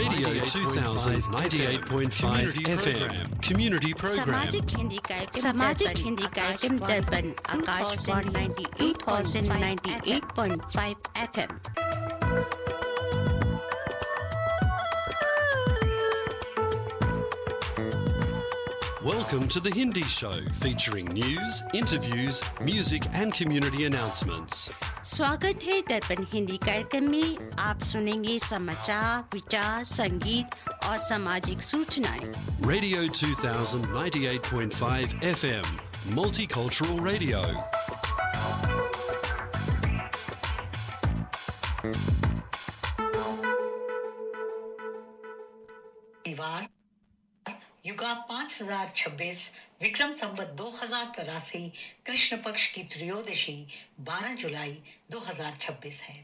Radio 2000 98.5 FM Community Program. सामाजिक हिंदी कार्यक्रम दर्पण Akashvani 2098.5 FM। Welcome to the Hindi Show, featuring news, interviews, music and community announcements. स्वागत है दर्पण हिंदी कार्यक्रम में। आप सुनेंगे समाचार, विचार, संगीत और सामाजिक सूचनाएं। Radio 2000 98.5 FM Multicultural Radio. युगा 5026 विक्रम संवत 2083 कृष्ण पक्ष की त्रयोदशी 12 जुलाई 2026 है।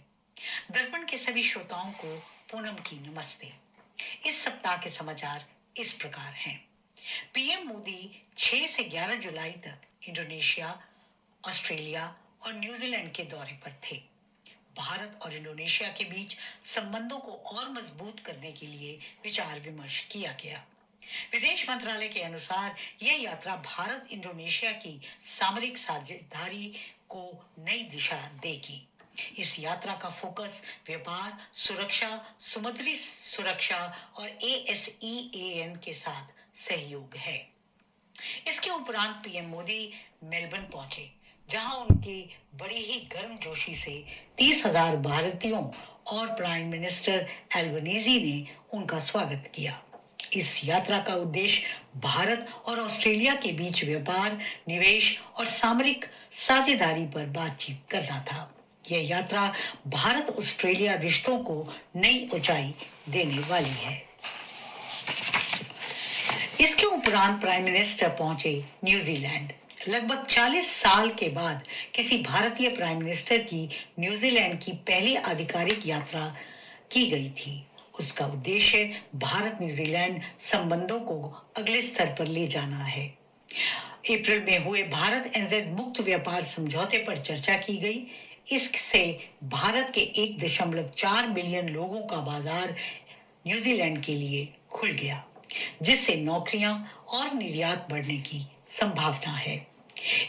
दर्पण के सभी श्रोताओं को पूनम की नमस्ते। इस सप्ताह के समाचार इस प्रकार हैं। पीएम मोदी 6 से 11 जुलाई तक इंडोनेशिया, ऑस्ट्रेलिया और न्यूजीलैंड के दौरे पर थे। भारत और इंडोनेशिया के बीच संबंधों को और मजबूत करने के लिए विचार विमर्श किया गया। विदेश मंत्रालय के अनुसार यह यात्रा भारत इंडोनेशिया की सामरिक साझेदारी को नई दिशा देगी। इस यात्रा का फोकस व्यापार, सुरक्षा, समुद्री सुरक्षा और ASEAN के साथ सहयोग है। इसके उपरांत पीएम मोदी मेलबर्न पहुंचे, जहां उनके बड़ी ही गर्मजोशी से 30,000 भारतीयों और प्राइम मिनिस्टर एल्बनीजी ने उनका स्वागत किया। इस यात्रा का उद्देश्य भारत और ऑस्ट्रेलिया के बीच व्यापार, निवेश और सामरिक साझेदारी पर बातचीत करना था। यह यात्रा भारत ऑस्ट्रेलिया रिश्तों को नई ऊंचाई देने वाली है। इसके उपरांत प्राइम मिनिस्टर पहुंचे न्यूजीलैंड। लगभग 40 साल के बाद किसी भारतीय प्राइम मिनिस्टर की न्यूजीलैंड की पहली आधिकारिक यात्रा की गई थी। उसका उद्देश्य भारत न्यूजीलैंड संबंधों को अगले स्तर पर ले जाना है। अप्रैल में हुए भारत एनजेड मुक्त व्यापार समझौते पर चर्चा की गई। इससे भारत के 1.4 मिलियन लोगों का बाजार न्यूजीलैंड के लिए खुल गया, जिससे नौकरियां और निर्यात बढ़ने की संभावना है।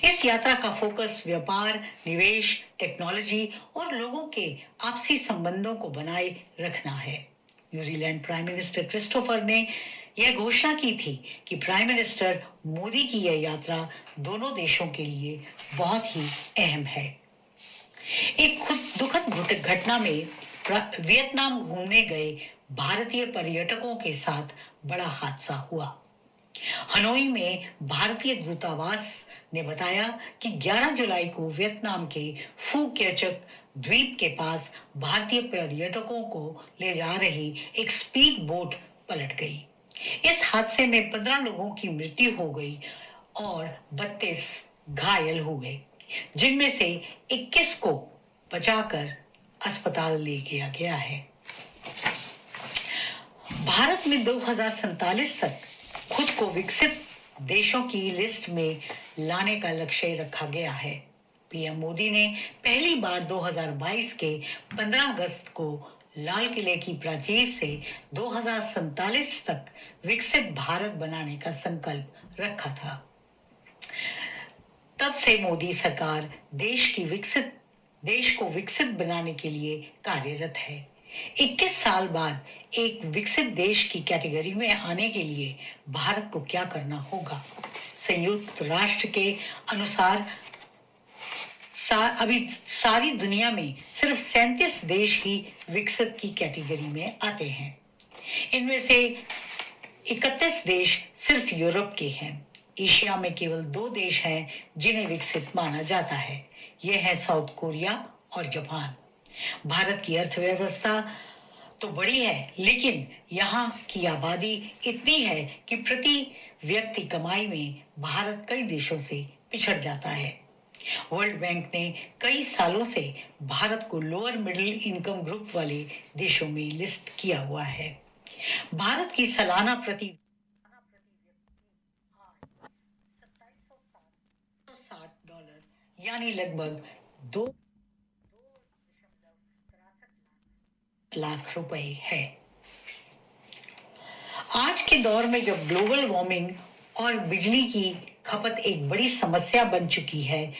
इस यात्रा का फोकस व्यापार, निवेश, टेक्नोलॉजी और लोगों के आपसी संबंधों को बनाए रखना है। न्यूजीलैंड प्राइम मिनिस्टर क्रिस्टोफर ने यह घोषणा की थी कि प्राइम मिनिस्टर मोदी की यह यात्रा दोनों देशों के लिए बहुत ही अहम है। एक दुखद घटना में वियतनाम घूमने गए भारतीय पर्यटकों के साथ बड़ा हादसा हुआ। हनोई में भारतीय दूतावास ने बताया कि 11 जुलाई को वियतनाम के फू केचक द्वीप के पास भारतीय पर्यटकों को ले जा रही एक स्पीड बोट पलट गई। इस हादसे में 15 लोगों की मृत्यु हो गई और 32 घायल हो गए, जिनमें से 21 को बचाकर अस्पताल ले गया गया है। भारत में 2047 तक खुद को विकसित देशों की लिस्ट में लाने का लक्ष्य रखा गया है। पीएम मोदी ने पहली बार 2022 के 15 अगस्त को लाल किले की प्राचीर से 2047 तक विकसित भारत बनाने का संकल्प रखा था। तब से मोदी सरकार देश को विकसित बनाने के लिए कार्यरत है। 21 साल बाद एक विकसित देश की कैटेगरी में आने के लिए भारत को क्या करना होगा? संयुक्त राष्ट्र के अनुसार अभी सारी दुनिया में सिर्फ 37 देश ही विकसित की कैटेगरी में आते हैं। इनमें से 31 देश सिर्फ यूरोप के हैं। एशिया में केवल 2 देश हैं जिन्हें विकसित माना जाता है। ये है साउथ कोरिया और जापान। भारत की अर्थव्यवस्था तो बड़ी है, लेकिन यहाँ की आबादी इतनी है कि प्रति व्यक्ति कमाई में भारत कई देशों से पिछड़ जाता है। वर्ल्ड बैंक ने कई सालों से भारत को लोअर मिडिल इनकम ग्रुप वाले देशों में लिस्ट किया हुआ है। भारत की सालाना प्रति $2760 यानी लगभग 2 लाख रुपए है। आज के दौर में जब ग्लोबल वार्मिंग और बिजली की खपत एक बड़ी समस्या बन चुकी है,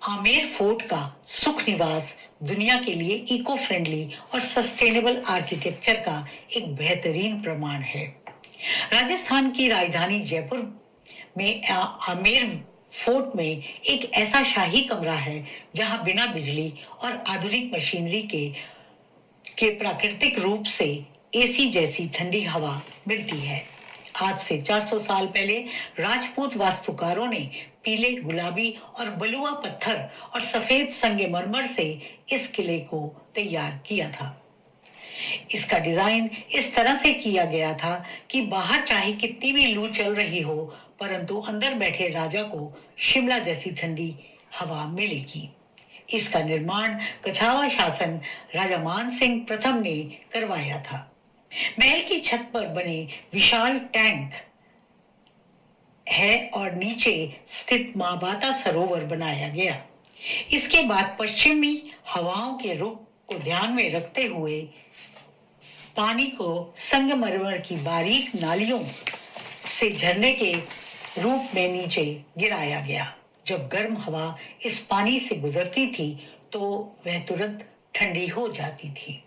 आमेर फोर्ट का सुख निवास दुनिया के लिए इको फ्रेंडली और सस्टेनेबल आर्किटेक्चर का एक बेहतरीन प्रमाण है। राजस्थान की राजधानी जयपुर में आमेर फोर्ट में एक ऐसा शाही कमरा है जहां बिना बिजली और आधुनिक मशीनरी के प्राकृतिक रूप से एसी जैसी ठंडी हवा मिलती है। आज से 400 साल पहले राजपूत वास्तुकारों ने पीले, गुलाबी और बलुआ पत्थर और सफेद संगमरमर से इस किले को तैयार किया था। इसका डिजाइन इस तरह से किया गया था कि बाहर चाहे कितनी भी लू चल रही हो, परंतु अंदर बैठे राजा को शिमला जैसी ठंडी हवा मिलेगी। इसका निर्माण कछावा शासन राजा मान सिंह प्रथम ने करवाया था। महल की छत पर बने विशाल टैंक है और नीचे स्थित माबाता सरोवर बनाया गया। इसके बाद पश्चिमी हवाओं के रुख को ध्यान में रखते हुए पानी को संगमरमर की बारीक नालियों से झरने के रूप में नीचे गिराया गया। जब गर्म हवा इस पानी से गुजरती थी तो वह तुरंत ठंडी हो जाती थी।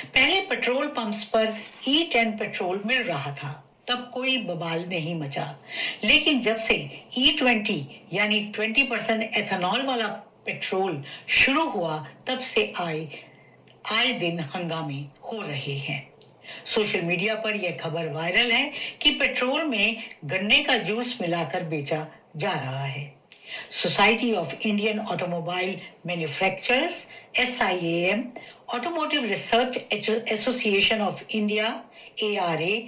पहले पेट्रोल पंप्स पर E10 पेट्रोल मिल रहा था, तब कोई बवाल नहीं मचा। लेकिन जब से E20 यानी 20% एथेनॉल वाला पेट्रोल शुरू हुआ, तब से आए दिन हंगामे हो रहे हैं। सोशल मीडिया पर यह खबर वायरल है कि पेट्रोल में गन्ने का जूस मिलाकर बेचा जा रहा है। Society of Indian automobile manufacturers SIAM, automotive research association of India ARA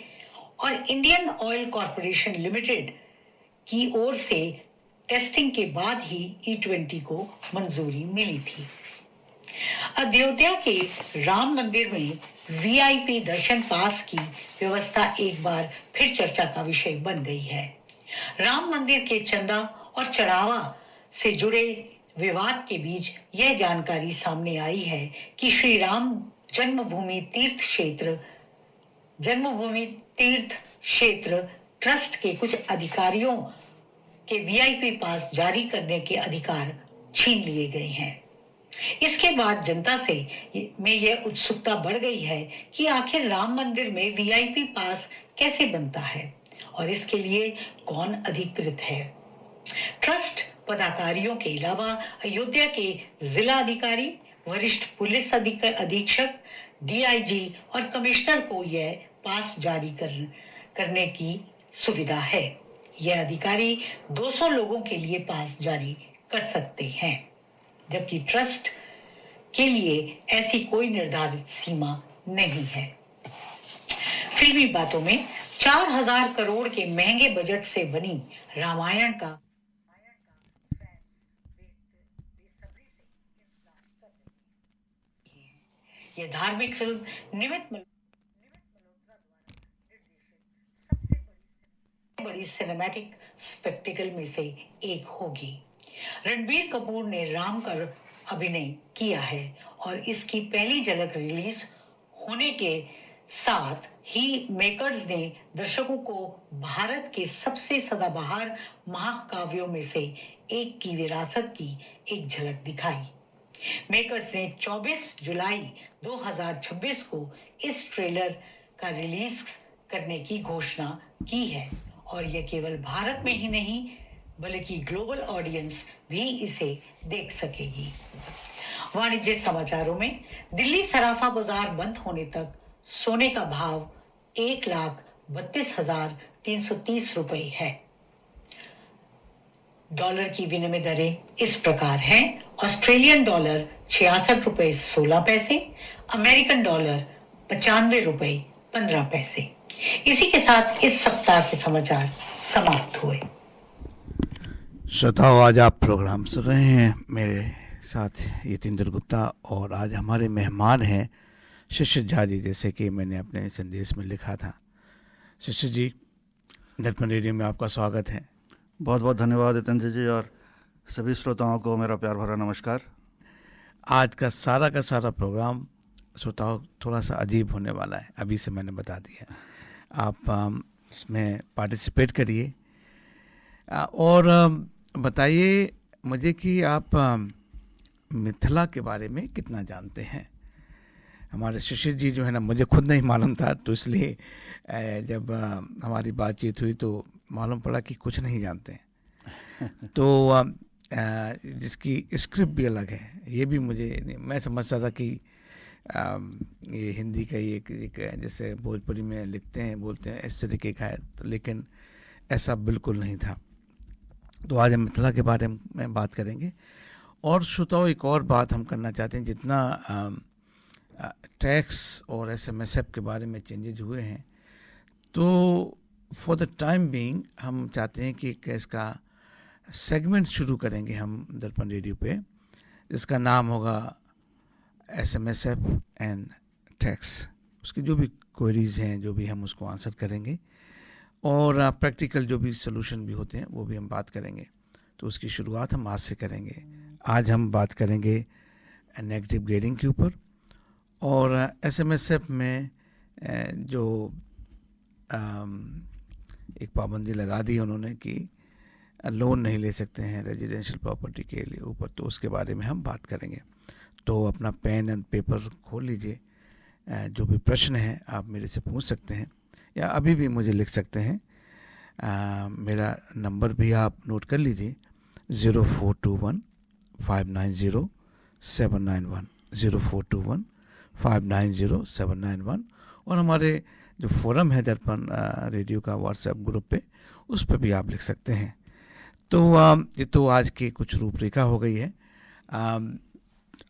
और इंडियन ऑयल कॉरपोरेशन लिमिटेड की ओर से टेस्टिंग के बाद ही E20 को मंजूरी मिली थी। अयोध्या के राम मंदिर में VIP दर्शन पास की व्यवस्था एक बार फिर चर्चा का विषय बन गई है। राम मंदिर के चंदा और चढ़ावा से जुड़े विवाद के बीच यह जानकारी सामने आई है कि श्री राम जन्मभूमि तीर्थ क्षेत्र ट्रस्ट के कुछ अधिकारियों के VIP पास जारी करने के अधिकार छीन लिए गए हैं। इसके बाद जनता में यह उत्सुकता बढ़ गई है कि आखिर राम मंदिर में VIP पास कैसे बनता है और इसके लिए कौन अधिकृत है। ट्रस्ट पदाधिकारियों के अलावा अयोध्या के जिला अधिकारी, वरिष्ठ पुलिस अधीक्षक, DIG और कमिश्नर को यह पास जारी करने की सुविधा है। यह अधिकारी 200 लोगों के लिए पास जारी कर सकते हैं, जबकि ट्रस्ट के लिए ऐसी कोई निर्धारित सीमा नहीं है। फिल्मी बातों में 4000 करोड़ के महंगे बजट से बनी रामायण का यह धार्मिक फिल्म निमित मल्होत्रा द्वारा निर्देशित सबसे बड़ी सिनेमैटिक स्पेक्टिकल में से एक होगी। रणबीर कपूर ने राम का अभिनय किया है और इसकी पहली झलक रिलीज होने के साथ ही मेकर्स ने दर्शकों को भारत के सबसे सदाबहार महाकाव्यों में से एक की विरासत की एक झलक दिखाई। मेकर्स ने 24 जुलाई 2026 को इस ट्रेलर का रिलीज करने की घोषणा की है और यह केवल भारत में ही नहीं बल्कि ग्लोबल ऑडियंस भी इसे देख सकेगी। वाणिज्य समाचारों में दिल्ली सराफा बाजार बंद होने तक सोने का भाव 1,32,330 रुपए है। डॉलर की विनिमय दरें इस प्रकार हैं: ऑस्ट्रेलियन डॉलर 66 रुपए 16 पैसे, अमेरिकन डॉलर 95 रुपए 15 पैसे। इसी के साथ इस सप्ताह के समाचार समाप्त हुए। श्रोताओं, आज आप प्रोग्राम सुन रहे हैं, मेरे साथ यतीन्द्र गुप्ता, और आज हमारे मेहमान हैं शिशिर झा जी, जैसे कि मैंने अपने संदेश में लिखा था। शिशिर जी, दर्पण रेडियो में आपका स्वागत है। बहुत बहुत धन्यवाद यतीन्द्र जी, और सभी श्रोताओं को मेरा प्यार भरा नमस्कार। आज का सारा प्रोग्राम श्रोताओं थोड़ा सा अजीब होने वाला है, अभी से मैंने बता दिया। आप इसमें पार्टिसिपेट करिए और बताइए मुझे कि आप मिथिला के बारे में कितना जानते हैं। हमारे शिशिर जी जो है ना, मुझे खुद नहीं मालूम था, तो इसलिए जब हमारी बातचीत हुई तो मालूम पड़ा कि कुछ नहीं जानते हैं। तो जिसकी स्क्रिप्ट भी अलग है, ये भी मुझे, मैं समझता था कि ये हिंदी का ही एक जैसे भोजपुरी में लिखते हैं बोलते हैं इस तरीके का है, तो लेकिन ऐसा बिल्कुल नहीं था। तो आज हम मिथिला के बारे में बात करेंगे। और श्रोताओं, एक और बात हम करना चाहते हैं, जितना टैक्स और SMSF के बारे में चेंजेज हुए हैं, तो फॉर द टाइम बीइंग हम चाहते हैं कि एक इसका सेगमेंट शुरू करेंगे हम दर्पण रेडियो पे, जिसका नाम होगा SMSF एंड टैक्स। उसकी जो भी क्वेरीज हैं, जो भी, हम उसको आंसर करेंगे और प्रैक्टिकल जो भी सोल्यूशन भी होते हैं वो भी हम बात करेंगे। तो उसकी शुरुआत हम आज से करेंगे। आज हम बात करेंगे नेगेटिव ग्रेडिंग के ऊपर और SMSF में जो एक पाबंदी लगा दी उन्होंने कि लोन नहीं ले सकते हैं रेजिडेंशियल प्रॉपर्टी के लिए ऊपर, तो उसके बारे में हम बात करेंगे। तो अपना पेन एंड पेपर खोल लीजिए, जो भी प्रश्न है आप मेरे से पूछ सकते हैं या अभी भी मुझे लिख सकते हैं। मेरा नंबर भी आप नोट कर लीजिए, 0421-590-791, 0421-590-791। और हमारे जो फोरम है दर्पण रेडियो का व्हाट्सएप ग्रुप पे, उस पर भी आप लिख सकते हैं। तो ये तो आज की कुछ रूपरेखा हो गई है।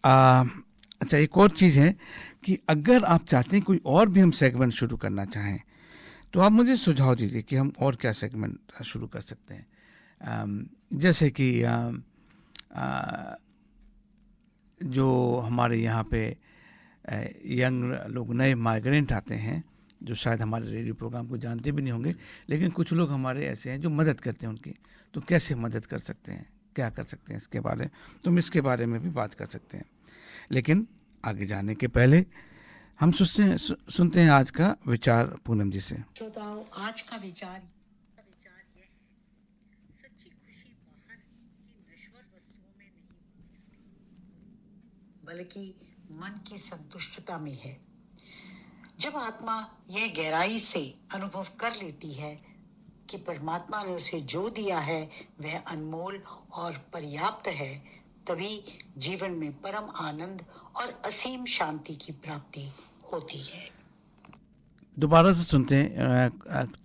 अच्छा, एक और चीज़ है कि अगर आप चाहते हैं कोई और भी हम सेगमेंट शुरू करना चाहें, तो आप मुझे सुझाव दीजिए कि हम और क्या सेगमेंट शुरू कर सकते हैं। जैसे कि जो हमारे यहाँ पे यंग लोग, नए माइग्रेंट आते हैं, जो शायद हमारे रेडियो प्रोग्राम को जानते भी नहीं होंगे, लेकिन कुछ लोग हमारे ऐसे हैं जो मदद करते हैं उनकी। तो कैसे मदद कर सकते हैं, क्या कर सकते हैं इसके बारे में, तो हम इसके बारे में भी बात कर सकते हैं। लेकिन आगे जाने के पहले हम सुनते हैं आज का विचार पूनम जी से। श्रोताओं, आज का विचार यह है, सच्ची खुशी बाहर की नश्वर वस्तुओं में नहीं बल्कि मन की संतुष्टता में है। जब आत्मा यह गहराई से अनुभव कर लेती है कि परमात्मा ने उसे जो दिया है वह अनमोल और पर्याप्त है, तभी जीवन में परम आनंद और असीम शांति की प्राप्ति होती है। दोबारा से सुनते हैं,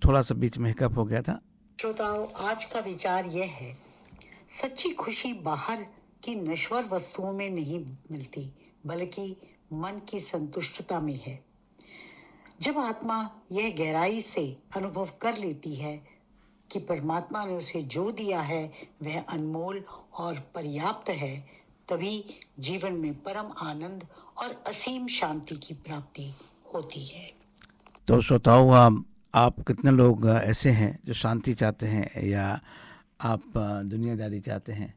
थोड़ा सा बीच में हिकअप हो गया था। श्रोताओं, आज का विचार यह है, सच्ची खुशी बाहर की नश्वर वस्तुओं में नहीं मिलती बल्कि मन की संतुष्टता में है। जब आत्मा यह गहराई से अनुभव कर लेती है कि परमात्मा ने उसे जो दिया है वह अनमोल और पर्याप्त है, तभी जीवन में परम आनंद और असीम शांति की प्राप्ति होती है। तो श्रोताओं, आप कितने लोग ऐसे हैं जो शांति चाहते हैं या आप दुनियादारी चाहते हैं?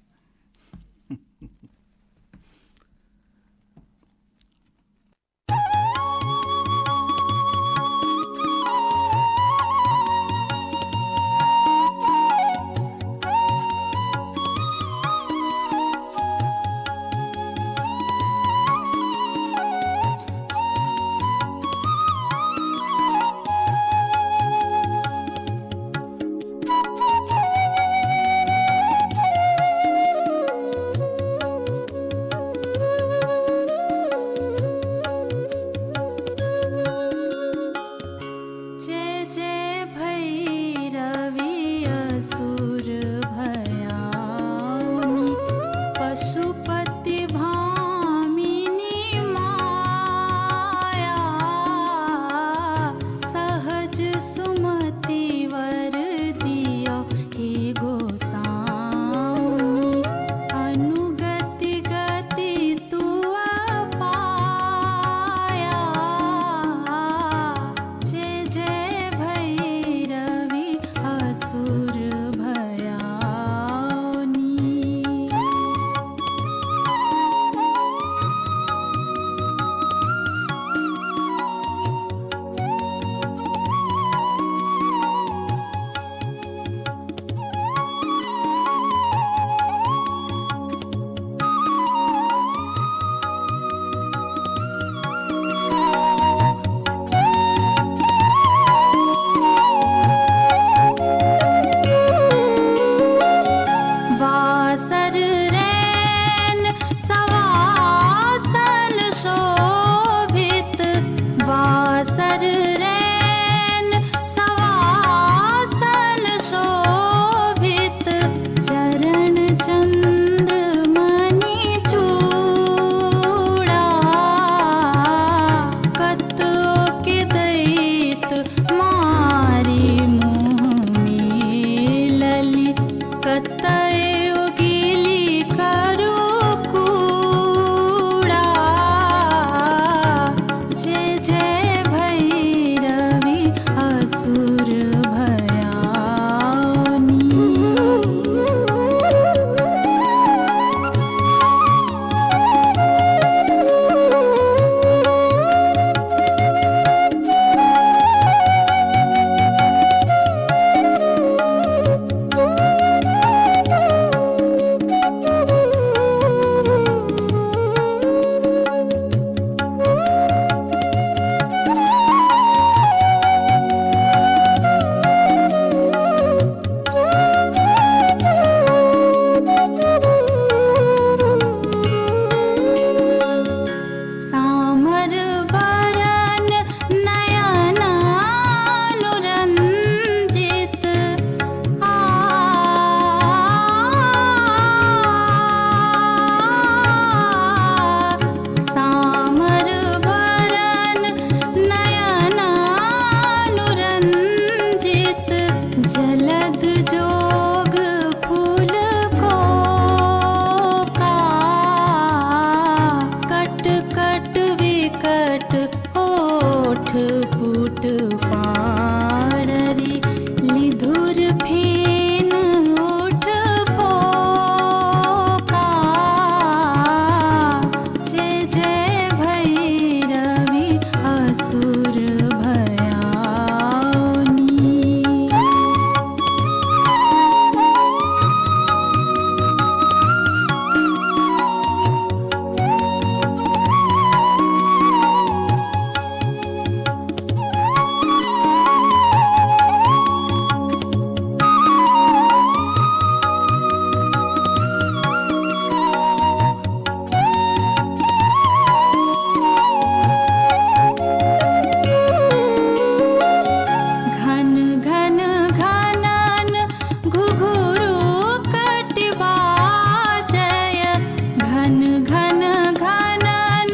घन घन घनन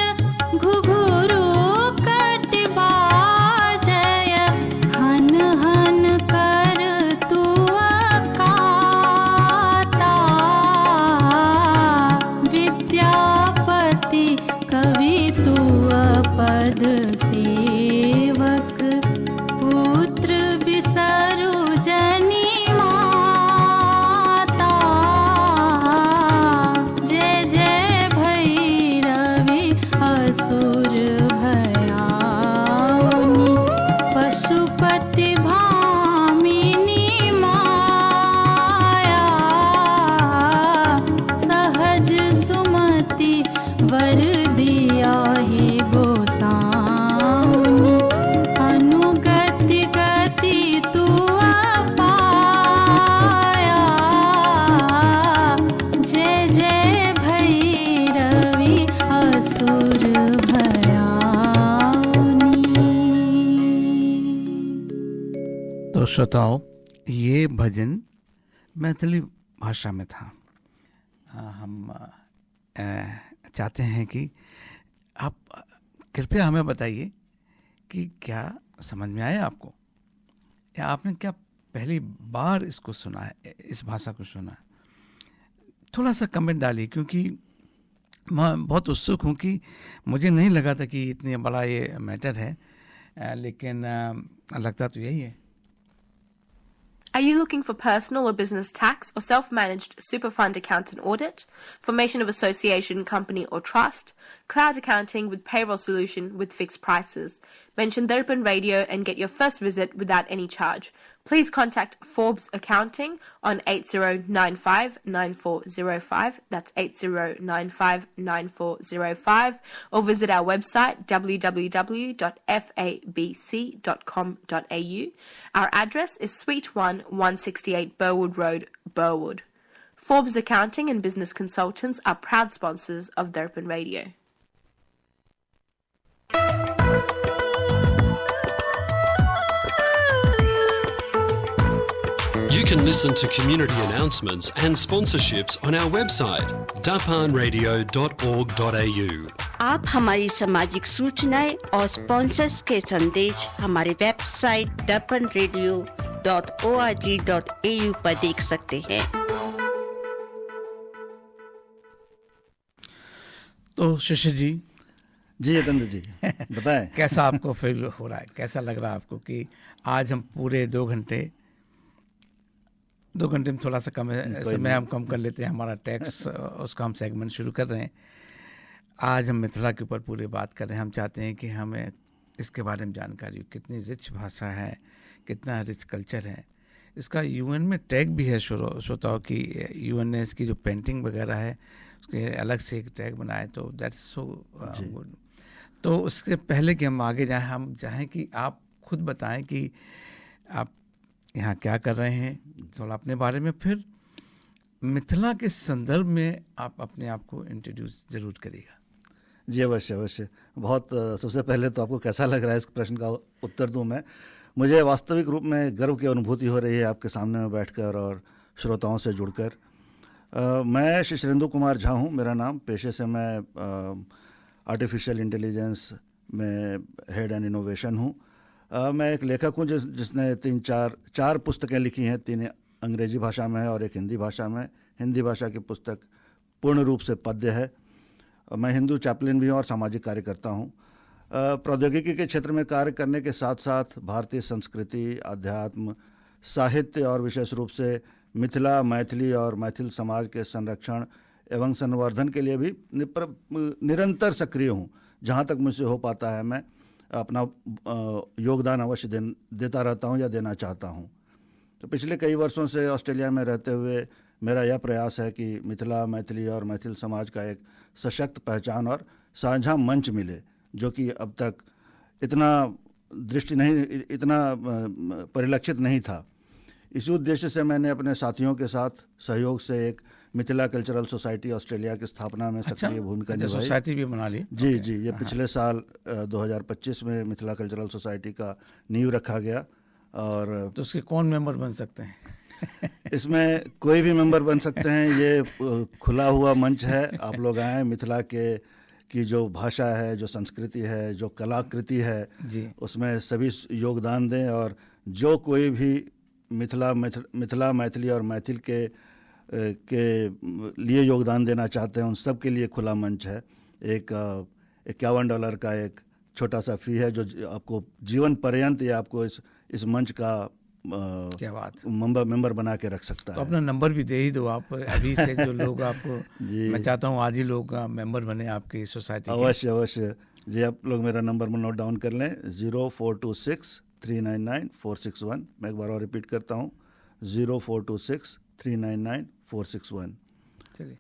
घुघुरु कटिबा जय हन हन कर तू काता विद्यापति कवि तू पद सेवक पुत्र बिसरु जनी माता जय जय भैरवी असुर भयाउनि पशुपति भामिनी माया सहज सुमति वर दिया हे गोसाउनि अनुगति गति तू पाया जय जय भैरवी असुर भयाउनि। तो श्रोताओं, ये भजन मैथिली भाषा में था। हम चाहते हैं कि आप कृपया हमें बताइए कि क्या समझ में आया आपको, या आपने क्या पहली बार इसको सुना है, इस भाषा को सुना है? थोड़ा सा कमेंट डालिए, क्योंकि मैं बहुत उत्सुक हूँ कि मुझे नहीं लगा था कि इतनी बड़ा ये मैटर है, लेकिन लगता तो यही है। Are you looking for personal or business tax or self-managed super fund account and audit, formation of association, company or trust, cloud accounting with payroll solution with fixed prices? Mention Darpan Radio and get your first visit without any charge. Please contact Forbes Accounting on 8095-9405, that's 8095-9405, or visit our website www.fabc.com.au. Our address is Suite 1, 168 Burwood Road, Burwood. Forbes Accounting and Business Consultants are proud sponsors of Darpan Radio. You can listen to community announcements and sponsorships on our website, darpanradio.org.au. आप हमारी सामाजिक सूचनाएं और sponsors के संदेश हमारे website darpanradio.org.au पर देख सकते हैं। तो शिष्य जी जी यतेंद्र जी बताएं। कैसा आपको फील हो रहा है, कैसा लग रहा है आपको कि आज हम पूरे 2 घंटे में थोड़ा सा कम समय हम कम कर लेते हैं, हमारा टैक्स उसका हम सेगमेंट शुरू कर रहे हैं। आज हम मिथिला के ऊपर पूरी बात कर रहे हैं। हम चाहते हैं कि हमें इसके बारे में जानकारी हो, कितनी रिच भाषा है, कितना रिच कल्चर है। इसका यूएन में टैग भी है श्रोताओं की, यूएन ने इसकी जो पेंटिंग वगैरह है उसके अलग से एक टैग बनाए, तो दैट्स सो गुड। तो उसके पहले कि हम आगे जाएं, हम चाहें कि आप खुद बताएं कि आप यहाँ क्या कर रहे हैं, थोड़ा अपने बारे में, फिर मिथिला के संदर्भ में आप अपने आप को इंट्रोड्यूस जरूर करिएगा। जी अवश्य अवश्य। बहुत सबसे पहले तो आपको कैसा लग रहा है, इस प्रश्न का उत्तर दूं मैं। मुझे वास्तविक रूप में गर्व की अनुभूति हो रही है आपके सामने में बैठकर और श्रोताओं से जुड़कर। मैं श्री सुरेंद्र कुमार झा हूँ मेरा नाम। पेशे से मैं आर्टिफिशियल इंटेलिजेंस में हेड एंड इनोवेशन हूँ। मैं एक लेखक हूँ जिसने चार पुस्तकें लिखी हैं, 3 अंग्रेजी भाषा में है और 1 हिंदी भाषा में। हिंदी भाषा की पुस्तक पूर्ण रूप से पद्य है। मैं हिंदू चैपलिन भी हूँ और सामाजिक कार्यकर्ता हूँ। प्रौद्योगिकी के क्षेत्र में कार्य करने के साथ साथ भारतीय संस्कृति, अध्यात्म, साहित्य और विशेष रूप से मिथिला, मैथिली और मैथिल समाज के संरक्षण एवं संवर्धन के लिए भी निरंतर सक्रिय हूँ। जहाँ तक मुझसे हो पाता है मैं अपना योगदान अवश्य देता रहता हूँ या देना चाहता हूँ। तो पिछले कई वर्षों से ऑस्ट्रेलिया में रहते हुए मेरा यह प्रयास है कि मिथिला, मैथिली और मैथिल समाज का एक सशक्त पहचान और साझा मंच मिले, जो कि अब तक इतना परिलक्षित नहीं था। इसी उद्देश्य से मैंने अपने साथियों के साथ सहयोग से एक मिथिला कल्चरल सोसाइटी ऑस्ट्रेलिया की स्थापना में सक्रिय भूमिका निभाई। सोसाइटी भी बना ली? जी जी, ये पिछले साल 2025 में मिथिला कल्चरल सोसाइटी का नींव रखा गया। और तो उसके कौन मेंबर बन सकते हैं? इसमें कोई भी मेंबर बन सकते हैं, ये खुला हुआ मंच है। आप लोग आएँ, मिथिला की जो भाषा है, जो संस्कृति है, जो कलाकृति है जी। उसमें सभी योगदान दें। और जो कोई भी मिथिला मैथिली और मैथिल के लिए योगदान देना चाहते हैं, उन सब के लिए खुला मंच है। एक $51 का एक छोटा सा फी है, जो आपको जीवन पर्यंत ये आपको इस मंच का क्या बात, मेंबर बना के रख सकता तो है। अपना नंबर भी दे ही दो आप अभी से, जो लोग आपको जी। मैं चाहता हूँ आज ही लोग मेंबर बने आपकी सोसाइटी के। अवश्य जी, आप लोग मेरा नंबर नोट डाउन कर लें, 0426399461। मैं एक बार और रिपीट करता हूँ, 0426399461। चलिए,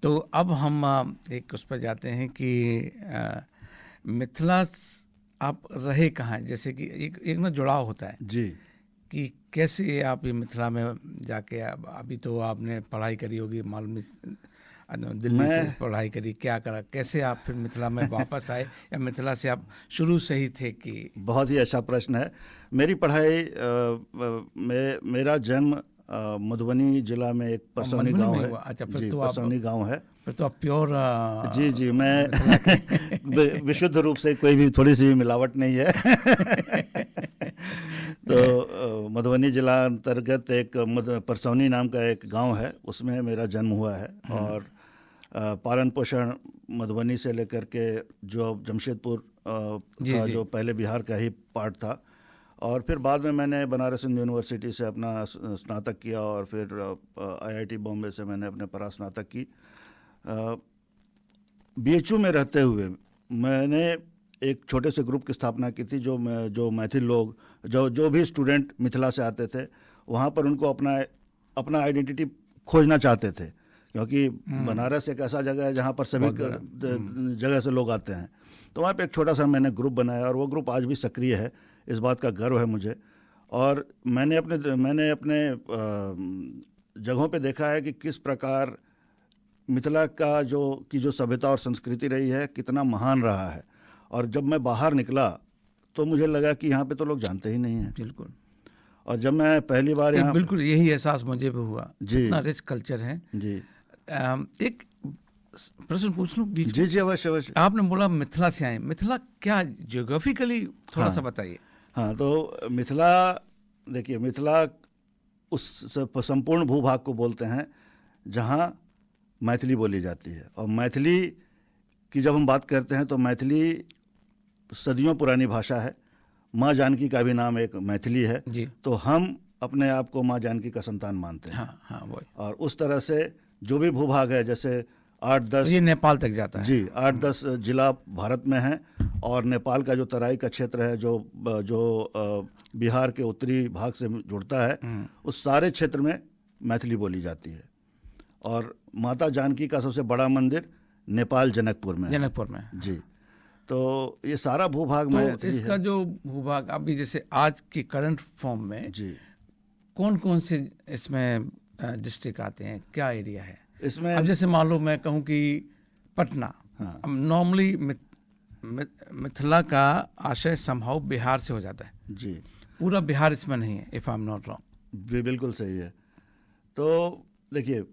तो अब हम एक उस पर जाते हैं कि मिथिला आप रहे कहाँ, जैसे कि एक ना जुड़ाव होता है जी। कि कैसे आप ये मिथिला में जाके, अभी तो आपने पढ़ाई करी होगी, मालूम दिल्ली से पढ़ाई करी, क्या करा, कैसे आप फिर मिथिला में वापस आए, या मिथिला से आप शुरू से ही थे कि? बहुत ही अच्छा प्रश्न है। मेरी पढ़ाई मेरा जन्म मधुबनी जिला में एक परसौनी गांव है। अच्छा, फिर जी, तो परसौनी गांव है। फिर तो आप प्योर जी, मैं विशुद्ध रूप से, कोई भी थोड़ी सी भी मिलावट नहीं है। तो मधुबनी जिला अंतर्गत एक परसौनी नाम का एक गांव है, उसमें मेरा जन्म हुआ है। और पालन पोषण मधुबनी से लेकर के जो जमशेदपुर का जो पहले बिहार का ही पार्ट था, और फिर बाद में मैंने बनारस हिंदू यूनिवर्सिटी से अपना स्नातक किया, और फिर IIT बॉम्बे से मैंने अपने परास्नातक की। BHU में रहते हुए मैंने एक छोटे से ग्रुप की स्थापना की थी, जो मैथिल लोग, जो भी स्टूडेंट मिथिला से आते थे, वहाँ पर उनको अपना आइडेंटिटी खोजना चाहते थे, क्योंकि बनारस एक ऐसा जगह है जहाँ पर सभी जगह से लोग आते हैं। तो वहाँ पे एक छोटा सा मैंने ग्रुप बनाया, और वो ग्रुप आज भी सक्रिय है। इस बात का गर्व है मुझे। और मैंने अपने जगहों पे देखा है कि किस प्रकार मिथिला का जो सभ्यता और संस्कृति रही है, कितना महान रहा है। और जब मैं बाहर निकला तो मुझे लगा कि यहाँ पे तो लोग जानते ही नहीं हैं। बिल्कुल। और जब मैं पहली बार यहाँ, बिल्कुल यही एहसास मुझे भी हुआ जी, इतना रिच कल्चर है जी। एक प्रश्न पूछ लूं बीच में? जी, अवश्य। आपने बोला मिथिला से आए, मिथिला क्या जियोग्राफिकली थोड़ा सा बताइए। हाँ, तो मिथिला, देखिए, मिथिला उस संपूर्ण भूभाग को बोलते हैं जहाँ मैथिली बोली जाती है। और मैथिली की जब हम बात करते हैं तो मैथिली सदियों पुरानी भाषा है। माँ जानकी का भी नाम एक मैथिली है जी। तो हम अपने आप को माँ जानकी का संतान मानते हैं। हाँ, वही। और उस तरह से जो भी भूभाग है, जैसे 8-10, ये नेपाल तक जाता है जी, 8-10 जिला भारत में हैं। और नेपाल का जो तराई का क्षेत्र है, जो बिहार के उत्तरी भाग से जुड़ता है, उस सारे क्षेत्र में मैथिली बोली जाती है। और माता जानकी का सबसे बड़ा मंदिर नेपाल जनकपुर में है। जी। तो ये सारा भूभाग में तो इसका जो भूभाग अभी जैसे आज की करंट फॉर्म में जी, कौन कौन से इसमें डिस्ट्रिक्ट आते हैं, क्या एरिया है इसमें? अब जैसे मान लो मैं कहूँ कि पटना, हाँ। नॉर्मली मिथिला का आशय संभव बिहार से हो जाता है जी। पूरा बिहार इसमें नहीं है, if I am not wrong. बिल्कुल सही है। तो देखिए,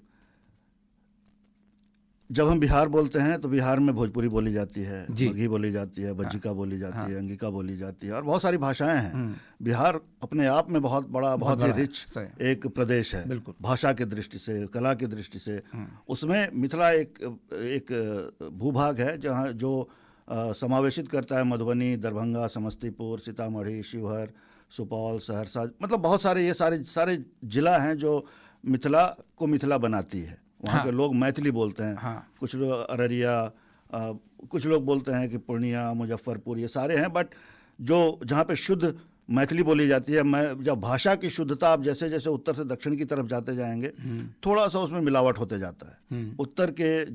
जब हम बिहार बोलते हैं तो बिहार में भोजपुरी बोली जाती है, मगही बोली जाती है, बज्जिका बोली जाती है, अंगिका बोली जाती है, और बहुत सारी भाषाएं हैं। बिहार अपने आप में बहुत बड़ा, बहुत ही रिच एक प्रदेश है, भाषा की दृष्टि से, कला की दृष्टि से। उसमें मिथिला एक भूभाग है जहाँ जो समावेशित करता है मधुबनी, दरभंगा, समस्तीपुर, सीतामढ़ी, शिवहर, सुपौल, सहरसा, मतलब बहुत सारे ये सारे जिला हैं जो मिथिला को मिथिला बनाती है। वहाँ के लोग मैथिली बोलते हैं। कुछ लोग अररिया, कुछ लोग बोलते हैं कि पूर्णिया, मुजफ्फरपुर, ये सारे हैं। बट जो जहाँ पे शुद्ध मैथिली बोली जाती है, जब भाषा की शुद्धता आप जैसे जैसे उत्तर से दक्षिण की तरफ जाते जाएंगे, थोड़ा सा उसमें मिलावट होते जाता है। उत्तर के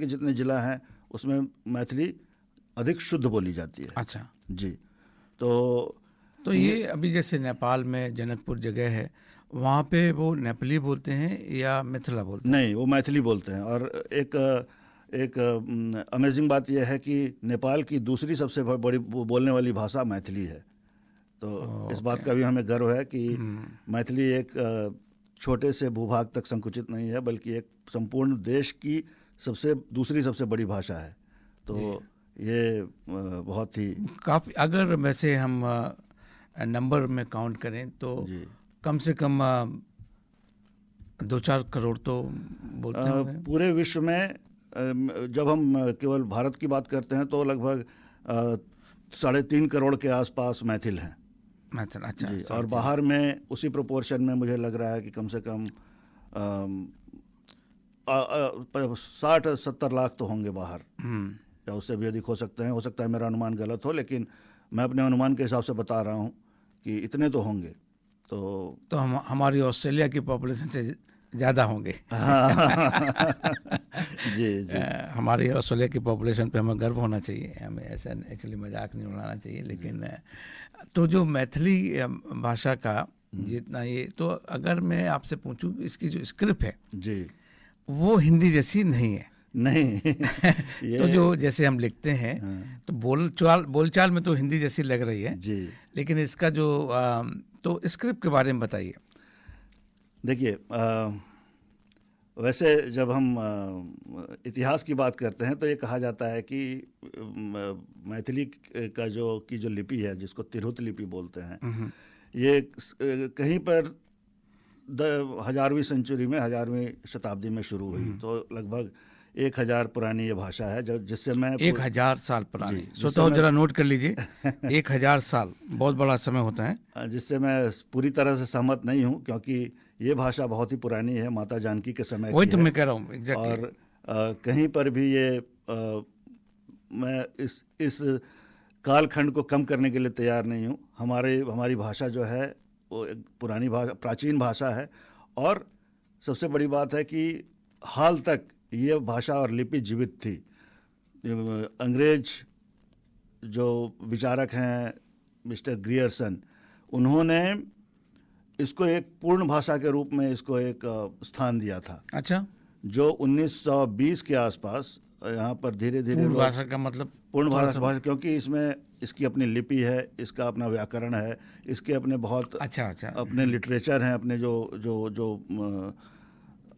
जितने जिला हैं उसमें मैथिली अधिक शुद्ध बोली जाती है। अच्छा जी। तो ये अभी जैसे नेपाल में जनकपुर जगह है, वहाँ पे वो नेपाली बोलते हैं या मिथिला बोलते हैं? नहीं, वो मैथिली बोलते हैं। और एक अमेजिंग बात यह है कि नेपाल की दूसरी सबसे बड़ी बोलने वाली भाषा मैथिली है। तो इस बात का भी हमें गर्व है कि मैथिली एक छोटे से भूभाग तक संकुचित नहीं है, बल्कि एक संपूर्ण देश की दूसरी सबसे बड़ी भाषा है। तो ये बहुत ही काफ़ी, अगर वैसे हम नंबर में काउंट करें तो कम से कम 2-4 करोड़ तो बोलते हैं। पूरे विश्व में जब हम केवल भारत की बात करते हैं तो लगभग 3.5 करोड़ के आसपास मैथिल हैं। अच्छा। और बाहर में उसी प्रोपोर्शन में मुझे लग रहा है कि कम से कम 60-70 लाख तो होंगे बाहर, या उससे भी अधिक हो सकते हैं। हो सकता है मेरा अनुमान गलत हो, लेकिन मैं अपने अनुमान के हिसाब से बता रहा हूँ कि इतने तो होंगे। तो हमारी ऑस्ट्रेलिया की पॉपुलेशन से ज़्यादा होंगे। जी। हमारी ऑस्ट्रेलिया की पॉपुलेशन पे हमें गर्व होना चाहिए, हमें ऐसा एक्चुअली मजाक नहीं उड़ाना चाहिए। लेकिन तो जो मैथिली भाषा का जितना ये, तो अगर मैं आपसे पूछूं इसकी जो स्क्रिप्ट है जी, वो हिंदी जैसी नहीं है। नहीं तो जो जैसे हम लिखते हैं तो बोलचाल में तो हिंदी जैसी लग रही है जी, लेकिन इसका जो तो स्क्रिप्ट के बारे में बताइए। देखिए, वैसे जब हम इतिहास की बात करते हैं तो ये कहा जाता है कि मैथिली का जो लिपि है, जिसको तिरहुत लिपि बोलते हैं, ये कहीं पर 11वीं सेंचुरी में 11वीं शताब्दी में शुरू हुई। तो लगभग 1000 पुरानी ये भाषा है, जिससे मैं 1000 साल पुरानी, सोचो जरा नोट कर लीजिए। 1000 साल बहुत बड़ा समय होता है, जिससे मैं पूरी तरह से सहमत नहीं हूँ, क्योंकि ये भाषा बहुत ही पुरानी है, माता जानकी के समय वही की तो है। मैं कह रहा हूँ एग्जैक्टली। और कहीं पर भी ये मैं इस कालखंड को कम करने के लिए तैयार नहीं हूँ। हमारी भाषा जो है वो एक पुरानी भाषा, प्राचीन भाषा है। और सबसे बड़ी बात है कि हाल तक ये भाषा और लिपि जीवित थी। अंग्रेज जो विचारक हैं मिस्टर ग्रियर्सन, उन्होंने इसको एक पूर्ण भाषा के रूप में इसको एक स्थान दिया था। अच्छा, जो 1920 के आसपास यहाँ पर धीरे धीरे पूर्ण भाषा का मतलब पूर्ण भाषा, क्योंकि इसमें इसकी अपनी लिपि है, इसका अपना व्याकरण है, इसके अपने बहुत अच्छा अपने लिटरेचर हैं, अपने जो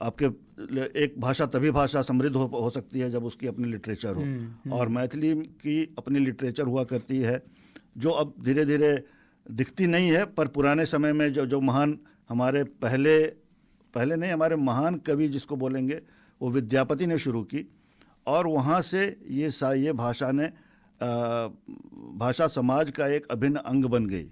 आपके एक भाषा तभी भाषा समृद्ध हो सकती है जब उसकी अपनी लिटरेचर हो। और मैथिली की अपनी लिटरेचर हुआ करती है, जो अब धीरे धीरे दिखती नहीं है, पर पुराने समय में जो महान हमारे पहले नहीं, हमारे महान कवि जिसको बोलेंगे, वो विद्यापति ने शुरू की। और वहाँ से ये भाषा ने भाषा समाज का एक अभिन्न अंग बन गई।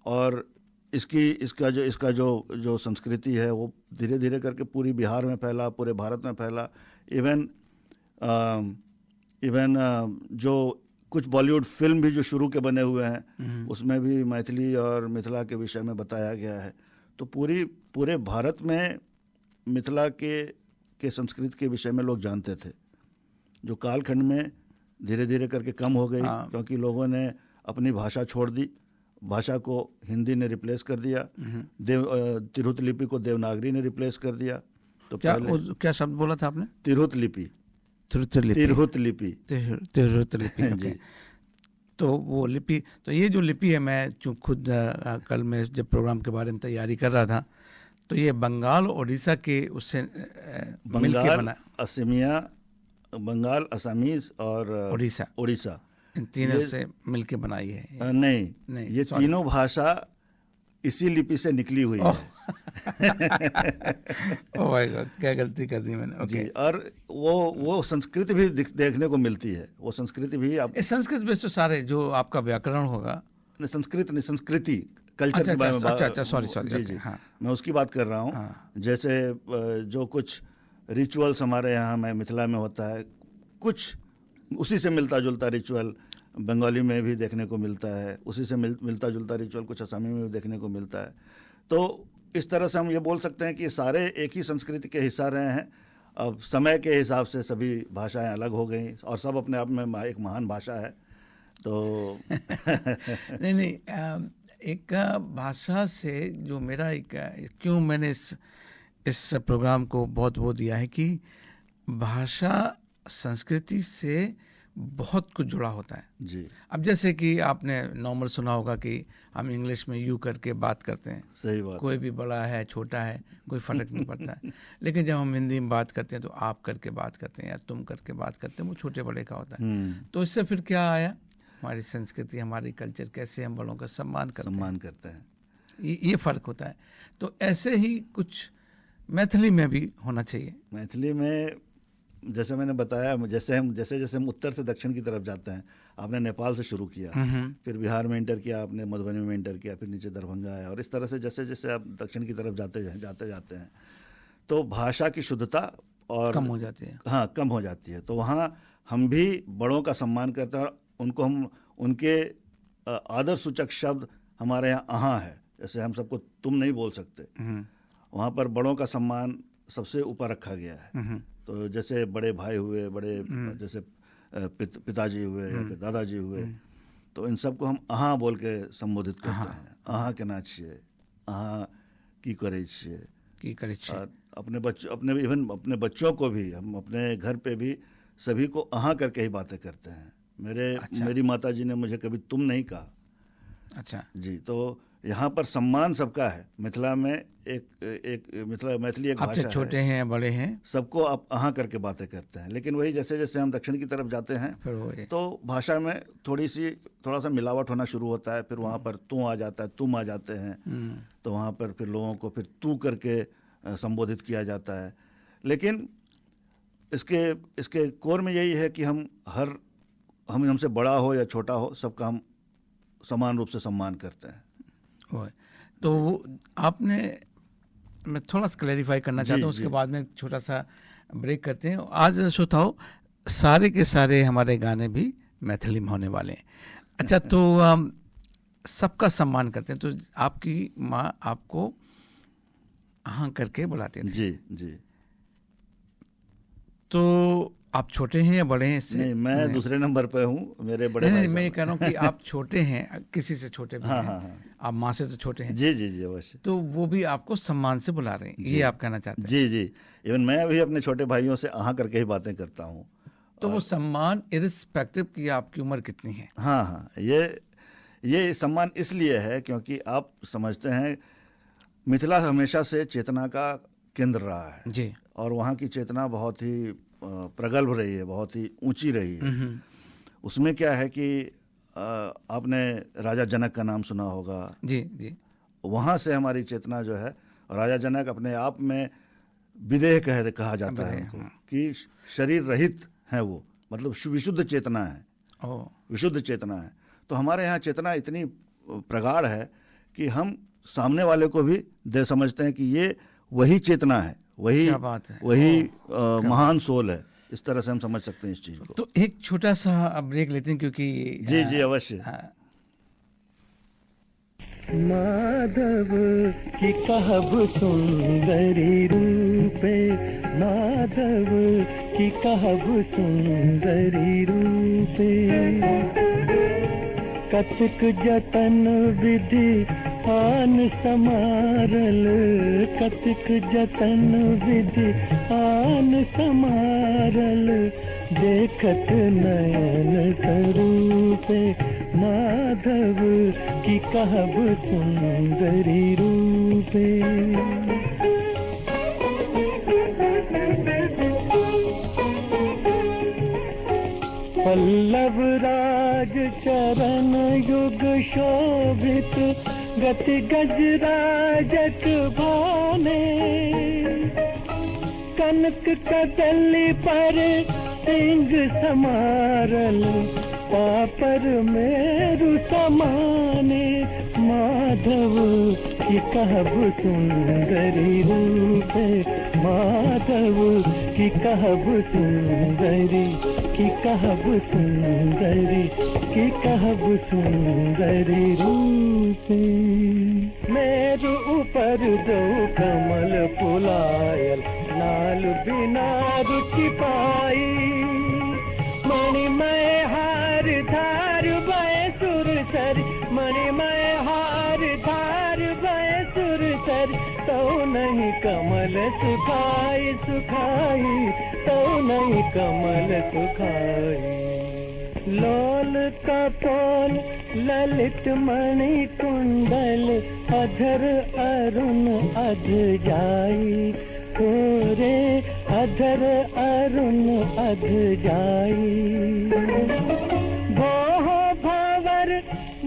और इसका जो संस्कृति है वो धीरे धीरे करके पूरी बिहार में फैला, पूरे भारत में फैला। इवन जो कुछ बॉलीवुड फिल्म भी जो शुरू के बने हुए हैं, उसमें भी मैथिली और मिथिला के विषय में बताया गया है। तो पूरे भारत में मिथिला के संस्कृति के विषय में लोग जानते थे, जो कालखंड में धीरे धीरे करके कम हो गई, क्योंकि लोगों ने अपनी भाषा छोड़ दी। भाषा को हिंदी ने रिप्लेस कर दिया, तिरहुत लिपि को देवनागरी ने रिप्लेस कर दिया। तो क्या शब्द बोला था आपने? तिरहुत लिपि। जी। तो वो लिपि, तो ये जो लिपि है, मैं चूँकि खुद कल मैं जब प्रोग्राम के बारे में तैयारी कर रहा था, तो ये बंगाल ओडिशा के उससे मिलके बना, असमिया, बंगाल, असमीज और ओडिशा, इन तीनों से मिलके बनाई है। नहीं, ये तीनों भाषा इसी लिपि से निकली हुई है। ओह माय गॉड, क्या गलती कर दी मैंने। जी, और वो संस्कृति भी देखने को मिलती है। वो संस्कृति भी आप संस्कृत में तो सारे जो आपका व्याकरण होगा, संस्कृति कल्चर के बारे में अच्छा, सॉरी जी, मैं उसकी बात कर रहा हूँ। जैसे जो कुछ रिचुअल्स हमारे यहाँ में मिथिला में होता है, कुछ उसी से मिलता जुलता रिचुअल बंगाली में भी देखने को मिलता है, उसी से मिलता जुलता रिचुअल कुछ असमी में भी देखने को मिलता है। तो इस तरह से हम ये बोल सकते हैं कि सारे एक ही संस्कृति के हिस्सा रहे हैं। अब समय के हिसाब से सभी भाषाएं अलग हो गई, और सब अपने आप में एक महान भाषा है। तो नहीं, एक भाषा से जो मेरा क्यों मैंने इस प्रोग्राम को बहुत वो दिया है कि भाषा संस्कृति से बहुत कुछ जुड़ा होता है। जी, अब जैसे कि आपने नॉर्मल सुना होगा कि हम इंग्लिश में यू करके बात करते हैं, सही बात। कोई भी बड़ा है छोटा है कोई फर्क नहीं पड़ता है। लेकिन जब हम हिंदी में बात करते हैं तो आप करके बात करते हैं या तुम करके बात करते हैं, वो छोटे बड़े का होता है। तो इससे फिर क्या आया, हमारी संस्कृति, हमारी कल्चर, कैसे हम बड़ों का सम्मान करते हैं, ये फ़र्क होता है। तो ऐसे ही कुछ मैथिली में भी होना चाहिए। मैथिली में जैसे मैंने बताया, जैसे हम उत्तर से दक्षिण की तरफ जाते हैं, आपने नेपाल से शुरू किया, फिर बिहार में इंटर किया, आपने मधुबनी में इंटर किया, फिर नीचे दरभंगा आया, और इस तरह से जैसे जैसे आप दक्षिण की तरफ जाते हैं तो भाषा की शुद्धता और कम हो जाती है। हाँ, कम हो जाती है। तो वहाँ हम भी बड़ों का सम्मान करते हैं और उनको हम उनके आदर सूचक शब्द हमारे यहाँ अहाँ है, जैसे हम सबको तुम नहीं बोल सकते, वहाँ पर बड़ों का सम्मान सबसे ऊपर रखा गया है। तो जैसे बड़े भाई हुए, बड़े जैसे पिताजी हुए या फिर दादाजी हुए, तो इन सबको हम अहाँ बोल के संबोधित करते हैं। अहाँ केना छिए, अहाँ की करै छिए। और अपने बच्चों को भी हम अपने घर पे भी सभी को अहाँ करके ही बातें करते हैं। मेरी माता जी ने मुझे कभी तुम नहीं कहा। अच्छा जी, तो यहाँ पर सम्मान सबका है। मिथिला में मैथिली एक भाषा है, छोटे हैं बड़े हैं सबको आप अहाँ करके बातें करते हैं। लेकिन वही जैसे जैसे हम दक्षिण की तरफ जाते हैं तो भाषा में थोड़ा सा मिलावट होना शुरू होता है। फिर वहाँ पर तू आ जाता है, तुम आ जाते हैं, तो वहाँ पर फिर लोगों को फिर तू करके संबोधित किया जाता है। लेकिन इसके कोर में यही है कि हमसे बड़ा हो या छोटा हो, सबका हम समान रूप से सम्मान करते हैं। तो मैं थोड़ा सा क्लैरिफाई करना चाहता हूँ, उसके बाद में छोटा सा ब्रेक करते हैं। आज श्रोताओ, सारे के सारे हमारे गाने भी मैथिली में होने वाले हैं। अच्छा, तो सबका सम्मान करते हैं। तो आपकी माँ आपको हाँ करके बुलाते थे? जी जी। तो आप छोटे हैं या बड़े हैं इससे? नहीं, मैं दूसरे नंबर पे हूँ, मेरे बड़े नहीं, मैं ये कह रहा हूँ कि आप छोटे हैं, किसी से छोटे भी हैं। हाँ। आप माँ से तो छोटे हैं। जी जी जी, अवश्य। तो वो भी आपको सम्मान से बुला रहे हैं, ये आप कहना चाहते हैं? जी जी। इवन मैं भी अपने छोटे भाइयों से अहाँ करके ही बातें करता हूँ। तो वो सम्मान इरिस्पेक्टिव की आपकी उम्र कितनी है? हाँ, ये सम्मान इसलिए है क्योंकि आप समझते हैं मिथिला हमेशा से चेतना का केंद्र रहा है जी, और वहाँ की चेतना बहुत ही प्रगल्भ रही है, बहुत ही ऊंची रही है। उसमें क्या है कि आपने राजा जनक का नाम सुना होगा। जी जी। वहाँ से हमारी चेतना जो है, राजा जनक अपने आप में विदेह कहा जाता है उनको, कि शरीर रहित है वो, मतलब विशुद्ध चेतना है। विशुद्ध चेतना है। तो हमारे यहाँ चेतना इतनी प्रगाढ़ है कि हम सामने वाले को भी समझते हैं कि ये वही चेतना है, वही महान सोल है। इस तरह से हम समझ सकते हैं इस चीज को। तो एक छोटा सा ब्रेक लेते हैं, क्योंकि जी जी अवश्य। माधव की कहब सुंदरी रूपे, माधव की कहब सुंदरी रूपे, कतिक जतन विधि आन समारल, कतिक जतन विधि आन समारल, देखत नयन स्वरूपे, माधव की कहब सुंदरी रूपे। पल्लव राज चरण युग शोभित, गति गजराजक भाने, कनक कदली पर सिंह समारल, पापर मेरु समाने, माधव की कहब सुंदरी रूपे, माधव की कहब सुंदरी, की कहब सुंदरी, की कहब सुंदरी रूपे। मेरु ऊपर दो कमल फुलायल, नाल बिना रुचि पाई, मणिमय हार धार भय सुर सर, मणिमय हार धार भय सुर सर, तो नहीं कमल सुखाई, तो नहीं कमल सुखाई। लोल कपोल ललित मणि कुंडल अधर अरुण अध जाई हो रे अधर अरुण अध जाई भोह भवर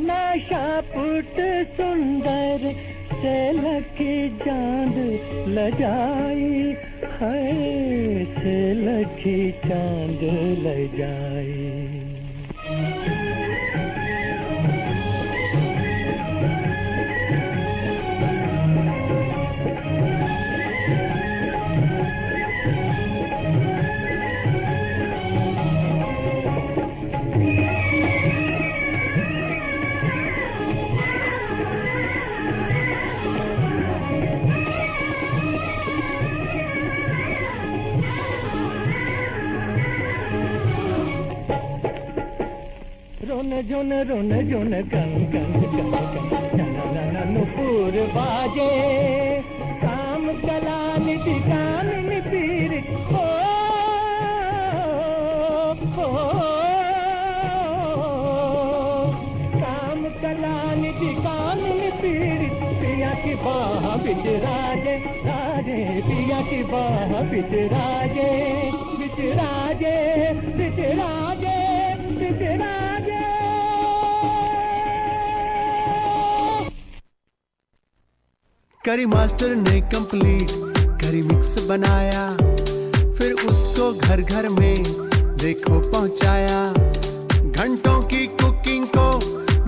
नाशापुट सुंदर से लखी चांद लजाई है से लखी चांद लजाई रोन जोन गन गन गन गन नुपुर बाजे काम कला निधि कामिन पीर हो काम कला निधि कामिन पीर पिया की बाह बिच राजे राजे पिया की बाह बिच राजे बिच राजे बिच राजे बिच राजे करी मास्टर ने कंप्लीट करी मिक्स बनाया फिर उसको घर घर में देखो पहुंचाया घंटों की कुकिंग को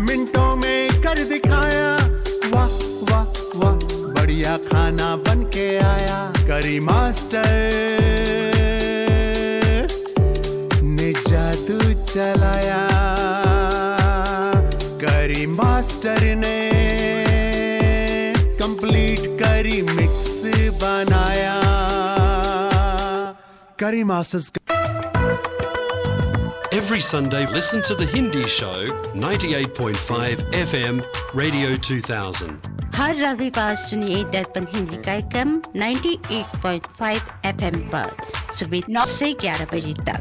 मिनटों में कर दिखाया वाह वाह वाह बढ़िया खाना बन के आया करी मास्टर ने जादू चलाया करी मास्टर ने कंप्लीट करी मिक्स बनाया करी masters Every Sunday, listen to The Hindi Show, 98.5 FM, Radio 2000. हर रविवार सुनिए दर्पण हिंदी कार्यक्रम 98.5 FM पर सुबह 9 से 11 बजे तक।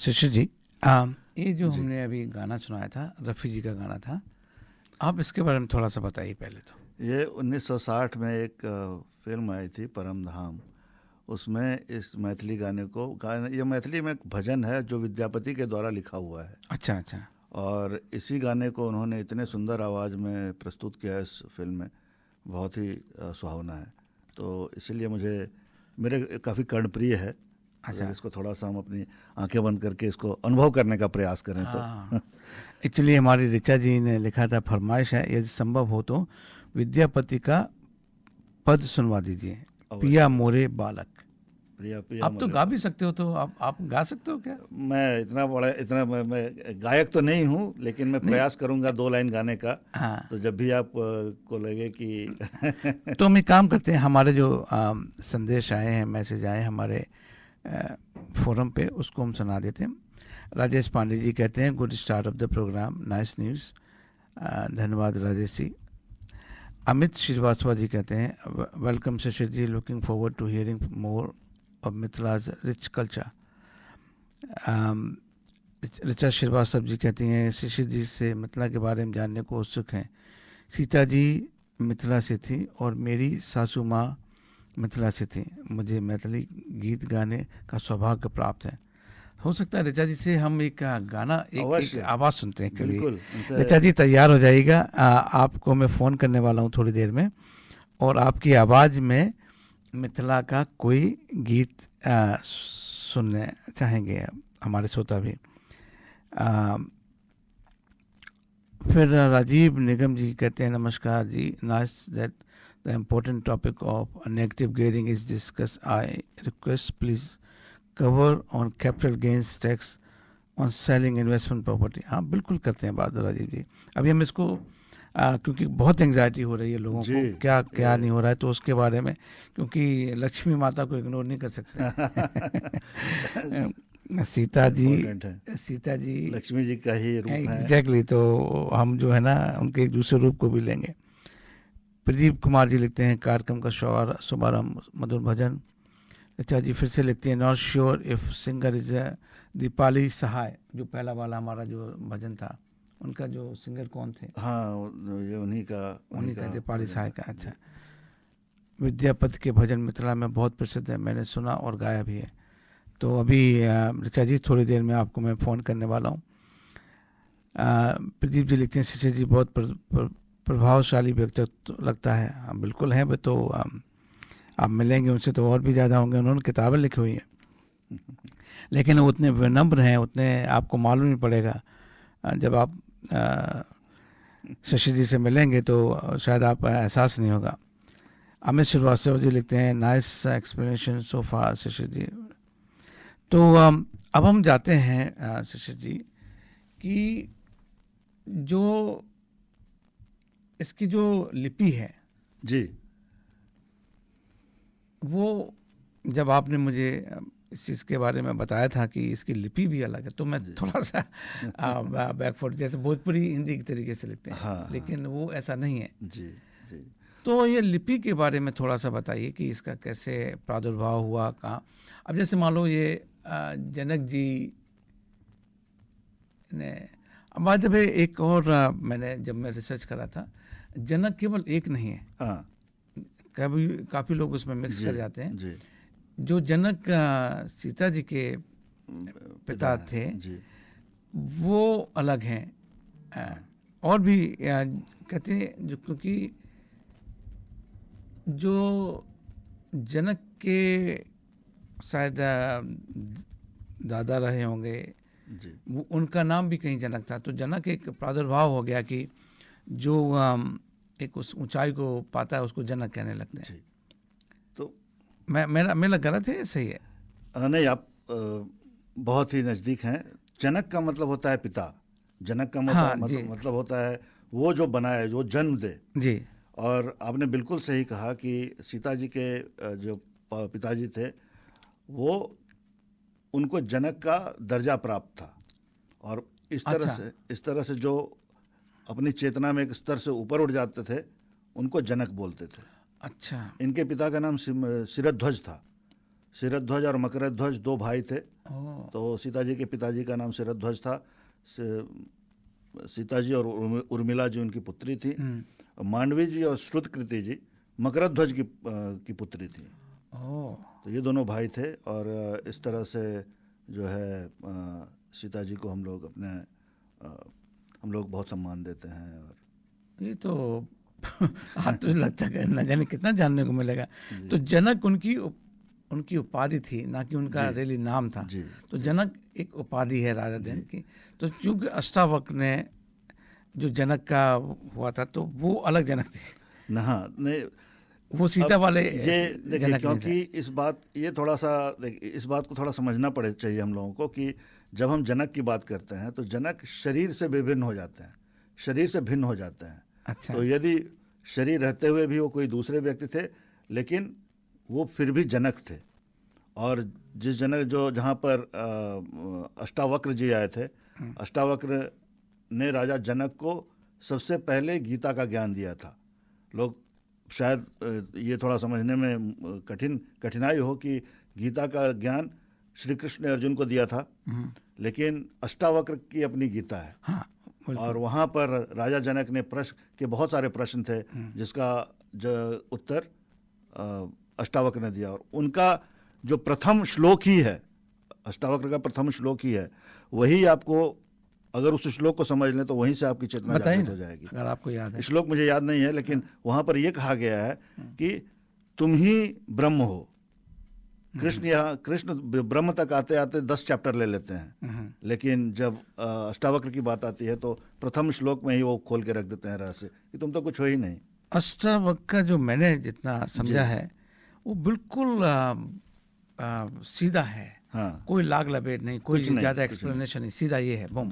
शिशिर जी, ये जो हमने अभी गाना सुनाया था, रफ़ी जी का गाना था, आप इसके बारे में थोड़ा सा बताइए पहले तो। ये 1960 में एक फिल्म आई थी परम धाम, उसमें इस मैथिली गाने को ये मैथिली में एक भजन है जो विद्यापति के द्वारा लिखा हुआ है। अच्छा अच्छा। और इसी गाने को उन्होंने इतने सुंदर आवाज़ में प्रस्तुत किया है इस फिल्म में, बहुत ही सुहावना है। तो इसीलिए मुझे मेरे काफ़ी कर्णप्रिय है। अच्छा, इसको थोड़ा सा हम अपनी आंखें बंद करके इसको अनुभव करने का प्रयास करें तो। एक्चुअली हमारी ऋचा जी ने लिखा था, फरमाइश है यदि संभव हो तो विद्यापति का पद सुनवा दीजिए, पिया मोरे बालक। प्रिया आप तो गा भी सकते हो, तो आप गा सकते हो क्या? मैं इतना मैं गायक तो नहीं हूँ, लेकिन मैं प्रयास करूंगा 2 लाइन गाने का। हाँ। तो जब भी आप को लगे कि तो हम एक काम करते हैं, हमारे जो संदेश आए हैं, मैसेज आए हमारे फोरम पे, उसको हम सुना देते हैं। राजेश पांडे जी कहते हैं, good start of the programme, nice news. धन्यवाद राजेश जी। अमित श्रीवास्तव जी कहते हैं, welcome Shishir ji, looking forward to hearing more of Mithila's rich culture. Richa Srivastava ji कहती हैं, शिशिर जी से मिथिला के बारे में जानने को उत्सुक हैं। सीता जी मिथिला से थी और मेरी सासू माँ मिथिला से थी। मुझे मैथिली गीत गाने का सौभाग्य प्राप्त है। हो सकता है ऋचा जी से हम एक गाना एक आवाज़ सुनते हैं। चलिए ऋचा जी तैयार हो जाइएगा, आपको मैं फ़ोन करने वाला हूँ थोड़ी देर में, और आपकी आवाज़ में मिथिला का कोई गीत सुनने चाहेंगे हमारे श्रोता भी। फिर राजीव निगम जी कहते हैं, नमस्कार जी, nice that the important topic of negative gearing is discuss. I request please cover on capital gains tax on selling investment property. हाँ बिल्कुल करते हैं बात राजीव जी। अभी हम इसको क्योंकि बहुत एंग्जाइटी हो रही है लोगों को, क्या नहीं हो रहा है, तो उसके बारे में, क्योंकि लक्ष्मी माता को इग्नोर नहीं कर सकते। सीता जी लक्ष्मी जी का ही रूप है। एग्जैक्टली, तो हम जो है ना उनके एक दूसरे रूप को भी लेंगे। प्रदीप कुमार जी लिखते हैं, कार्यक्रम का शुभारंभ मधुर भजन अच्छा जी, फिर से लिखते हैं, not sure if singer is Deepali Sahay, जो पहला वाला हमारा जो भजन था, उनका जो सिंगर कौन थे? हाँ, ये उन्हीं का दीपाली सहाय का। अच्छा, विद्यापति के भजन मिथिला में बहुत प्रसिद्ध है, मैंने सुना और गाया भी है। तो अभी ऋचा जी थोड़ी देर में आपको मैं फ़ोन करने वाला हूँ। प्रदीप जी लिखते हैं, शिष्य जी बहुत प्रभावशाली व्यक्तित्व लगता है। हाँ बिल्कुल है, तो आप मिलेंगे उनसे तो और भी ज़्यादा होंगे, उन्होंने किताबें लिखी हुई हैं, लेकिन वो उतने विनम्र हैं, उतने आपको मालूम नहीं पड़ेगा। जब आप शशि जी से मिलेंगे तो शायद आप एहसास नहीं होगा। अमित श्रीवास्तव जी लिखते हैं, नाइस एक्सप्लेनेशन सो फार शशि जी। तो अब हम जाते हैं शशि जी कि जो इसकी जो लिपि है जी, वो जब आपने मुझे इस चीज़ के बारे में बताया था कि इसकी लिपि भी अलग है, तो मैं थोड़ा सा बैकफुट, जैसे भोजपुरी हिंदी के तरीके से लिखते हैं, हाँ, लेकिन वो ऐसा नहीं है। जी जी। तो ये लिपि के बारे में थोड़ा सा बताइए कि इसका कैसे प्रादुर्भाव हुआ, कहाँ। अब जैसे मान लो ये जनक जी ने, अब बात है एक और मैंने जब मैं रिसर्च करा था, जनक केवल एक नहीं है, हाँ, काफ़ी लोग उसमें मिक्स कर जाते हैं। जी, जो जनक सीता जी के पिता थे जी, वो अलग हैं, और भी कहते हैं, जो क्योंकि जो जनक के शायद दादा रहे होंगे, जी, वो उनका नाम भी कहीं जनक था, तो जनक एक प्रादुर्भाव हो गया कि जो एक उस ऊंचाई को पाता है उसको जनक कहने लगते हैं। जी। तो मेरा गलत है, सही है? नहीं, आप बहुत ही नज़दीक हैं। जनक का मतलब होता है पिता, जनक का मतलब होता है वो जो बनाए, जो जन्म दे जी। और आपने बिल्कुल सही कहा कि सीता जी के जो पिताजी थे वो, उनको जनक का दर्जा प्राप्त था, और इस तरह से जो अपनी चेतना में एक स्तर से ऊपर उठ जाते थे उनको जनक बोलते थे। अच्छा। इनके पिता का नाम शिरध्वज था। शिरध्वज और मकरध्वज दो भाई थे। तो सीता जी के पिताजी का नाम शिरध्वज था, सीता जी और उर्मिला जी उनकी पुत्री थी, मांडवी जी और श्रुतकृति जी मकरध्वज की पुत्री थी। तो ये दोनों भाई थे, और इस तरह से जो है सीता जी को हम लोग बहुत सम्मान देते हैं। और ये तो आज तो लगता है न जाने कितना जानने को मिलेगा। तो जनक उनकी उपाधि थी, ना कि उनका रियली नाम था। तो जनक एक उपाधि है राजा जनक की। तो चूंकि अष्टावक्र ने जो जनक का हुआ था तो वो अलग जनक थे ना। हाँ, नहीं, वो सीता वाले ये देखिए, क्योंकि इस बात को थोड़ा समझना पड़े चाहिए हम लोगों को कि जब हम जनक की बात करते हैं तो जनक शरीर से विभिन्न हो जाते हैं, शरीर से भिन्न हो जाते हैं। अच्छा। तो यदि शरीर रहते हुए भी वो कोई दूसरे व्यक्ति थे, लेकिन वो फिर भी जनक थे। और जिस जनक जहाँ पर अष्टावक्र जी आए थे, अष्टावक्र ने राजा जनक को सबसे पहले गीता का ज्ञान दिया था। लोग शायद ये थोड़ा समझने में कठिनाई हो कि गीता का ज्ञान श्री कृष्ण ने अर्जुन को दिया था, लेकिन अष्टावक्र की अपनी गीता है। हाँ, और वहाँ पर राजा जनक ने बहुत सारे प्रश्न थे जिसका उत्तर अष्टावक्र ने दिया। और उनका जो प्रथम श्लोक ही है, अष्टावक्र का प्रथम श्लोक ही है, वही आपको, अगर उस श्लोक को समझ लें तो वहीं से आपकी चेतना जागृत हो जाएगी। अगर आपको याद है, श्लोक मुझे याद नहीं है, लेकिन वहाँ पर यह कहा गया है कि तुम ही ब्रह्म हो। कृष्ण ब्रह्म तक आते आते 10 चैप्टर ले लेते हैं, लेकिन जब अष्टावक्र की बात आती है तो प्रथम श्लोक में ही वो खोल के रख देते हैं रहस्य कि तुम तो कुछ हो ही नहीं। अष्टावक्र का जो मैंने जितना समझा है वो बिल्कुल सीधा है। हाँ, कोई लाग लपेट नहीं, कोई ज्यादा एक्सप्लेनेशन नहीं, सीधा ये है, बम।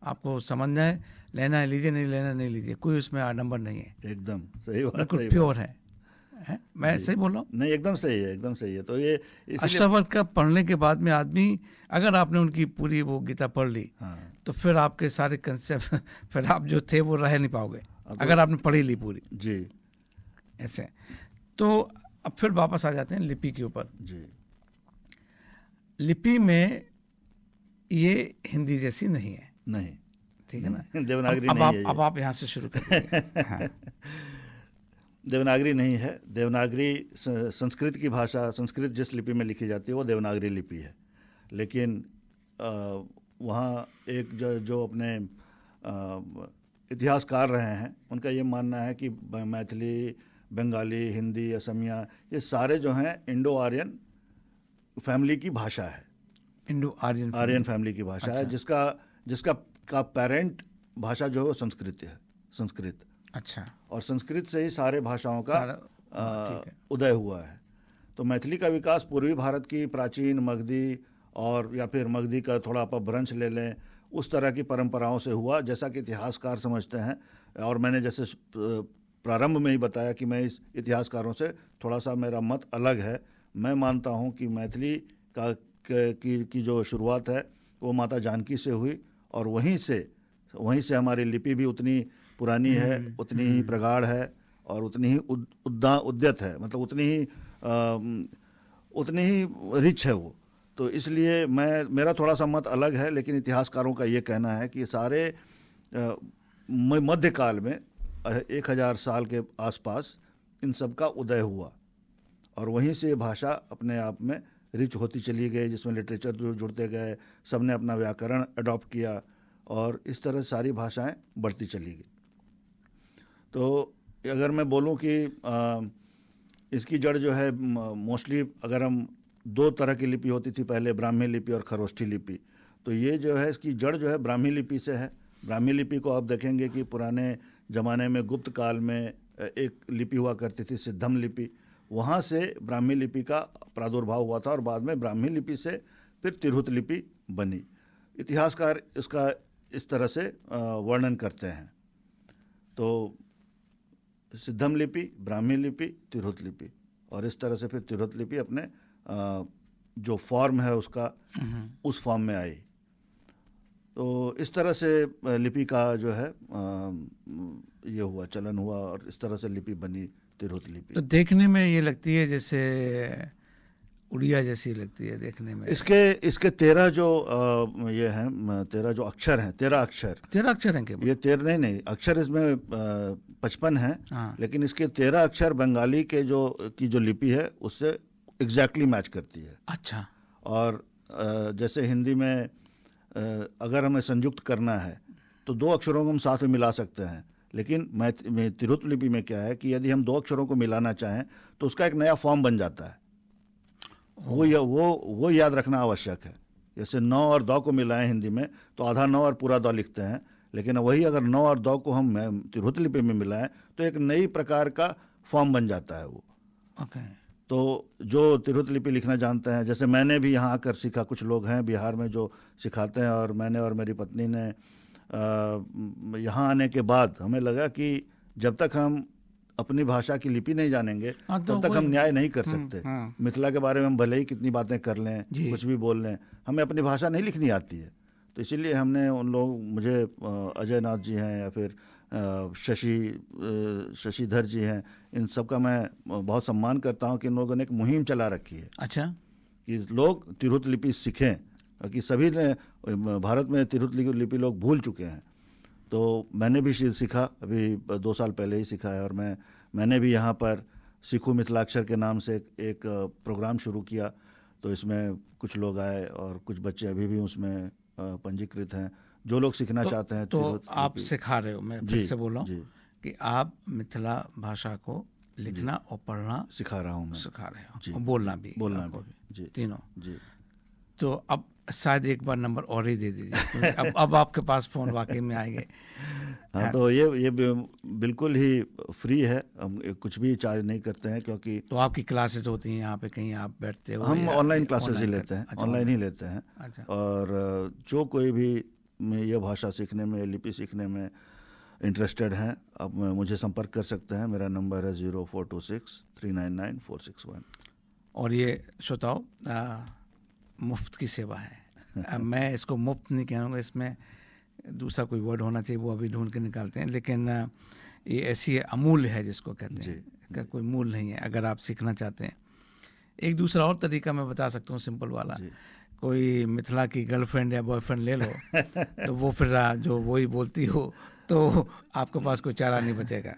आपको समझना है, लेना है लीजिए, नहीं लेना नहीं लीजिए, कोई उसमें नंबर नहीं है। एकदम सही बात, बिल्कुल प्योर है। मैं सही बोल रहा हूँ? नहीं, एकदम सही है, एकदम सही है। तो ये अष्टावक्र का पढ़ने के बाद में आदमी, अगर आपने उनकी पूरी वो गीता पढ़ ली, तो फिर आपके सारे कंसेप्ट, फिर आप जो थे वो रह नहीं पाओगे, अगर आपने पढ़ी ली पूरी। जी, ऐसे। तो अब फिर वापस आ जाते हैं लिपि के ऊपर। जी। लिपि में ये हिंदी जैसी नहीं है। नहीं, ठीक है ना। देवनागरी अब नहीं आप है ये। अब आप यहाँ से शुरू करिए। हाँ। देवनागरी नहीं है। देवनागरी संस्कृत की भाषा, संस्कृत जिस लिपि में लिखी जाती है वो देवनागरी लिपि है। लेकिन वहाँ एक जो अपने इतिहासकार रहे हैं उनका ये मानना है कि मैथिली, बंगाली, हिंदी, असमिया, ये सारे जो हैं इंडो आर्यन फैमिली की भाषा है। इंडो आर्यन फैमिली की भाषा है, जिसका का पेरेंट भाषा जो है वो संस्कृत है, संस्कृत। अच्छा। और संस्कृत से ही सारे भाषाओं का उदय हुआ है। तो मैथिली का विकास पूर्वी भारत की प्राचीन मगधी और या फिर मगधी का थोड़ा अपभ्रंश ले लें, उस तरह की परंपराओं से हुआ, जैसा कि इतिहासकार समझते हैं। और मैंने जैसे प्रारंभ में ही बताया कि मैं इस इतिहासकारों से थोड़ा सा मेरा मत अलग है। मैं मानता हूँ कि मैथिली की जो शुरुआत है वो माता जानकी से हुई, और वहीं से हमारी लिपि भी उतनी पुरानी है, उतनी ही प्रगाढ़ है और उतनी ही उद्यत है, मतलब उतनी ही रिच है वो। तो इसलिए मेरा थोड़ा सा मत अलग है, लेकिन इतिहासकारों का ये कहना है कि सारे मध्यकाल में 1000 साल के आसपास इन सब का उदय हुआ, और वहीं से भाषा अपने आप में रिच होती चली गई, जिसमें लिटरेचर जुड़ते गए, सबने अपना व्याकरण अडॉप्ट किया, और इस तरह सारी भाषाएं बढ़ती चली गई। तो अगर मैं बोलूं कि इसकी जड़ जो है मोस्टली, अगर हम 2 तरह की लिपि होती थी पहले, ब्राह्मी लिपि और खरोष्ठी लिपि, तो ये जो है इसकी जड़ जो है ब्राह्मी लिपि से है। ब्राह्मी लिपि को आप देखेंगे कि पुराने ज़माने में गुप्त काल में एक लिपि हुआ करती थी, सिद्धम लिपि, वहाँ से ब्राह्मी लिपि का प्रादुर्भाव हुआ था, और बाद में ब्राह्मी लिपि से फिर तिरहुत लिपि बनी। इतिहासकार इसका इस तरह से वर्णन करते हैं। तो सिद्धम लिपि, ब्राह्मी लिपि, तिरहुत लिपि, और इस तरह से फिर तिरहुत लिपि अपने जो फॉर्म है उसका उस फॉर्म में आई। तो इस तरह से लिपि का जो है ये हुआ, चलन हुआ, और इस तरह से लिपि बनी तिरहुत लिपि। तो देखने में ये लगती है जैसे उड़िया जैसी लगती है देखने में। इसके 13 जो ये हैं, 13 जो अक्षर हैं, 13 अक्षर हैं केवल। ये 13 नहीं, अक्षर इसमें 55 हैं। हाँ। लेकिन इसके 13 अक्षर बंगाली के जो लिपि है उससे एग्जैक्टली मैच करती है। अच्छा। और जैसे हिंदी में अगर हमें संयुक्त करना है तो 2 अक्षरों को हम साथ में मिला सकते हैं, लेकिन तिरहुत लिपि में क्या है कि यदि हम 2 अक्षरों को मिलाना चाहें तो उसका एक नया फॉर्म बन जाता है। वो याद रखना आवश्यक है। जैसे 9 और 2 को मिलाएं हिंदी में तो आधा 9 और पूरा 2 लिखते हैं, लेकिन वही अगर 9 और 2 को हम तिरहुत लिपि में मिलाएं तो एक नई प्रकार का फॉर्म बन जाता है वो। तो जो तिरहुत लिपि लिखना जानते हैं, जैसे मैंने भी यहाँ आकर सीखा, कुछ लोग हैं बिहार में जो सिखाते हैं, और मैंने और मेरी पत्नी ने यहाँ आने के बाद हमें लगा कि जब तक हम अपनी भाषा की लिपि नहीं जानेंगे तब तक हम न्याय नहीं कर सकते। मिथिला के बारे में हम भले ही कितनी बातें कर लें, कुछ भी बोल लें, हमें अपनी भाषा नहीं लिखनी आती है। तो इसीलिए हमने उन लोग, मुझे अजय नाथ जी हैं या फिर शशिधर जी हैं, इन सब का मैं बहुत सम्मान करता हूं कि इन लोगों ने एक मुहिम चला रखी है। अच्छा। कि लोग तिरहुत लिपि सीखें, कि सभी ने भारत में तिरहुत लिपि लोग भूल चुके हैं। तो मैंने भी सीखा, अभी 2 साल पहले ही सीखा है, और मैंने भी यहाँ पर सीखू मिथिलाक्षर के नाम से एक प्रोग्राम शुरू किया। तो इसमें कुछ लोग आए और कुछ बच्चे अभी भी उसमें पंजीकृत हैं, जो लोग सीखना चाहते हैं। तो आप सिखा रहे हो, मैं फिर से बोल रहा हूँ कि आप मिथिला भाषा को लिखना और पढ़ना सिखा रहा हूँ, सिखा रहे हो, और बोलना भी जी, तीनों जी। तो अब शायद एक बार नंबर और ही दे दीजिए। अब आपके पास फोन वाकई में आएंगे। हाँ, तो ये बिल्कुल ही फ्री है, हम कुछ भी चार्ज नहीं करते हैं, क्योंकि तो आपकी क्लासेस होती हैं यहाँ पे, कहीं आप बैठते हो? हम ऑनलाइन क्लासेस ही लेते हैं। अच्छा, ऑनलाइन ही लेते हैं। अच्छा। और जो कोई भी ये भाषा सीखने में, लिपि सीखने में इंटरेस्टेड हैं, अब मुझे संपर्क कर सकते हैं। मेरा नंबर है 0426399461। और ये श्रोताओ मुफ्त की सेवा है। मैं इसको मुफ्त नहीं कहूँगा, इसमें दूसरा कोई वर्ड होना चाहिए, वो अभी ढूंढ के निकालते हैं, लेकिन ये ऐसी अमूल्य है जिसको कहते हैं, का कोई मूल नहीं है अगर आप सीखना चाहते हैं। एक दूसरा और तरीका मैं बता सकता हूँ, सिंपल वाला, कोई मिथिला की गर्लफ्रेंड या बॉयफ्रेंड ले लो तो वो फिर जो वही बोलती हो तो आपके पास कोई चारा नहीं बचेगा।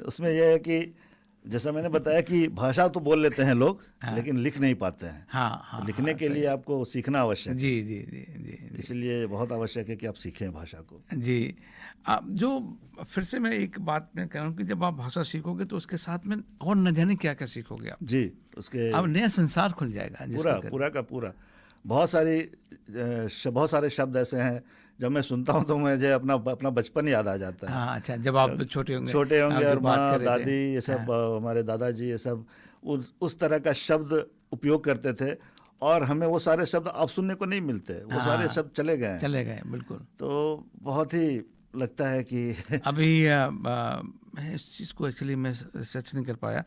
उसमें यह है कि जैसा मैंने बताया कि भाषा तो बोल लेते हैं लोग, लेकिन लिख नहीं पाते हैं। हाँ, लिखने के लिए आपको सीखना आवश्यक है। जी जी जी जी, इसलिए बहुत आवश्यक है कि आप सीखें भाषा को। जी, जो फिर से मैं एक बात मैं कह रहा हूँ कि जब आप भाषा सीखोगे तो उसके साथ में और न जाने क्या क्या सीखोगे आप। जी, उसके अब नया संसार खुल जाएगा पूरा का पूरा। बहुत सारे शब्द ऐसे हैं जब मैं सुनता हूँ तो मुझे अपना बचपन याद आ जाता है। हाँ, अच्छा, जब आप छोटे होंगे और माँ दादी ये सब, हमारे दादाजी ये सब उस तरह का शब्द उपयोग करते थे और हमें वो सारे शब्द अब सुनने को नहीं मिलते। वो सारे शब्द चले गए बिल्कुल। तो बहुत ही लगता है कि अभी इस चीज़ को एक्चुअली मैं सर्च नहीं कर पाया,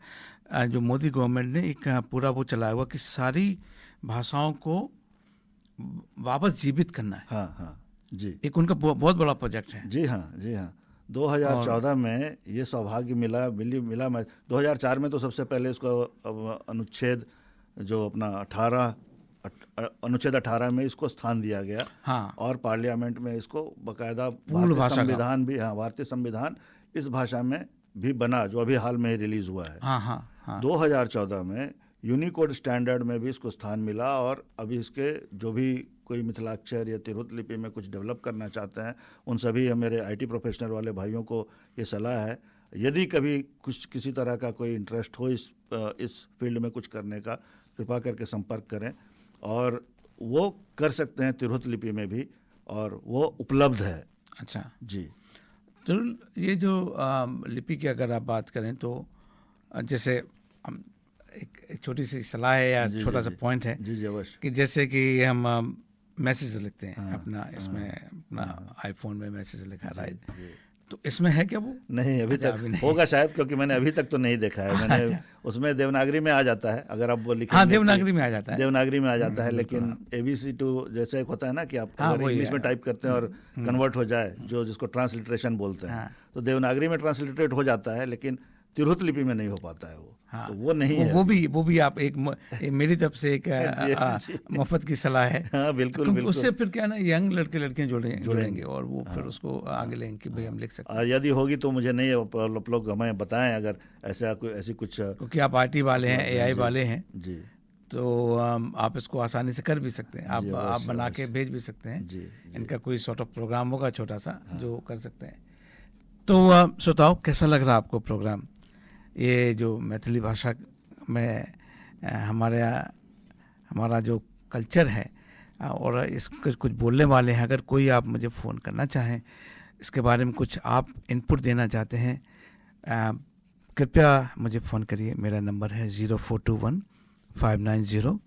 जो मोदी गवर्नमेंट ने एक पूरा वो चलाया हुआ कि सारी भाषाओं को वापस जीवित करना है। हाँ जी, एक उनका बहुत बड़ा प्रोजेक्ट है। जी हाँ 2014 में ये सौभाग्य मिला। मैं 2004 में तो सबसे पहले इसको अनुच्छेद जो अपना अनुच्छेद 18 में इसको स्थान दिया गया। हाँ, और पार्लियामेंट में इसको बकायदा भारतीय संविधान इस भाषा में भी बना, जो अभी हाल में रिलीज हुआ है। हाँ। 2014 में यूनिकोड स्टैंडर्ड में भी इसको स्थान मिला और अभी इसके जो भी कोई मिथिलाक्षर या तिरहुत लिपि में कुछ डेवलप करना चाहते हैं उन सभी मेरे आईटी प्रोफेशनल वाले भाइयों को ये सलाह है, यदि कभी किसी तरह का कोई इंटरेस्ट हो इस फील्ड में कुछ करने का, कृपा करके संपर्क करें। और वो कर सकते हैं तिरहुत लिपि में भी, और वो उपलब्ध है। अच्छा जी, तो ये जो लिपि की अगर आप बात करें तो जैसे हम एक छोटी सी सलाह है या छोटा सा पॉइंट है जी अवश्य, कि जैसे कि हम मैसेज लिखते हैं अपना इसमें अपना आईफोन में मैसेज लिखा, राइट, तो इसमें है क्या वो? नहीं, अभी तक होगा शायद, क्योंकि मैंने अभी तक तो नहीं देखा है। मैंने उसमें देवनागरी में आ जाता है, अगर आप वो लिखेंगे। हाँ, देवनागरी में आ जाता है, लेकिन ABC2 जैसे एक होता है ना कि आप अगर इंग्लिश में टाइप करते हैं और कन्वर्ट हो जाए, जिसको ट्रांसलिट्रेशन बोलते हैं, तो देवनागरी में ट्रांसलिट्रेट हो जाता है, लेकिन तिरहुत लिपि में नहीं हो पाता है वो। हाँ, तो वो नहीं है। वो भी आप एक मेरी तरफ से एक मुफ्त की सलाह है। हाँ, बिल्कुल। उससे फिर क्या ना, यंग लड़के लड़कियां जुड़ेंगे और वो फिर उसको आगे लेंगे कि भाई हम लिख सकते हैं। यदि होगी तो मुझे नहीं, आप लोग हमें बताएं अगर ऐसी कुछ, क्योंकि आप IT वाले हैं, AI वाले हैं जी, तो आप इसको आसानी से कर भी सकते हैं। आप बना के भेज भी सकते हैं। जी। इनका कोई सॉर्ट ऑफ प्रोग्राम होगा छोटा सा जो कर सकते हैं। तो श्रोताओ, कैसा लग रहा आपको प्रोग्राम? ये जो मैथिली भाषा में हमारा जो कल्चर है और इसके कुछ बोलने वाले हैं, अगर कोई आप मुझे फ़ोन करना चाहें, इसके बारे में कुछ आप इनपुट देना चाहते हैं, कृपया मुझे फ़ोन करिए। मेरा नंबर है 0421 590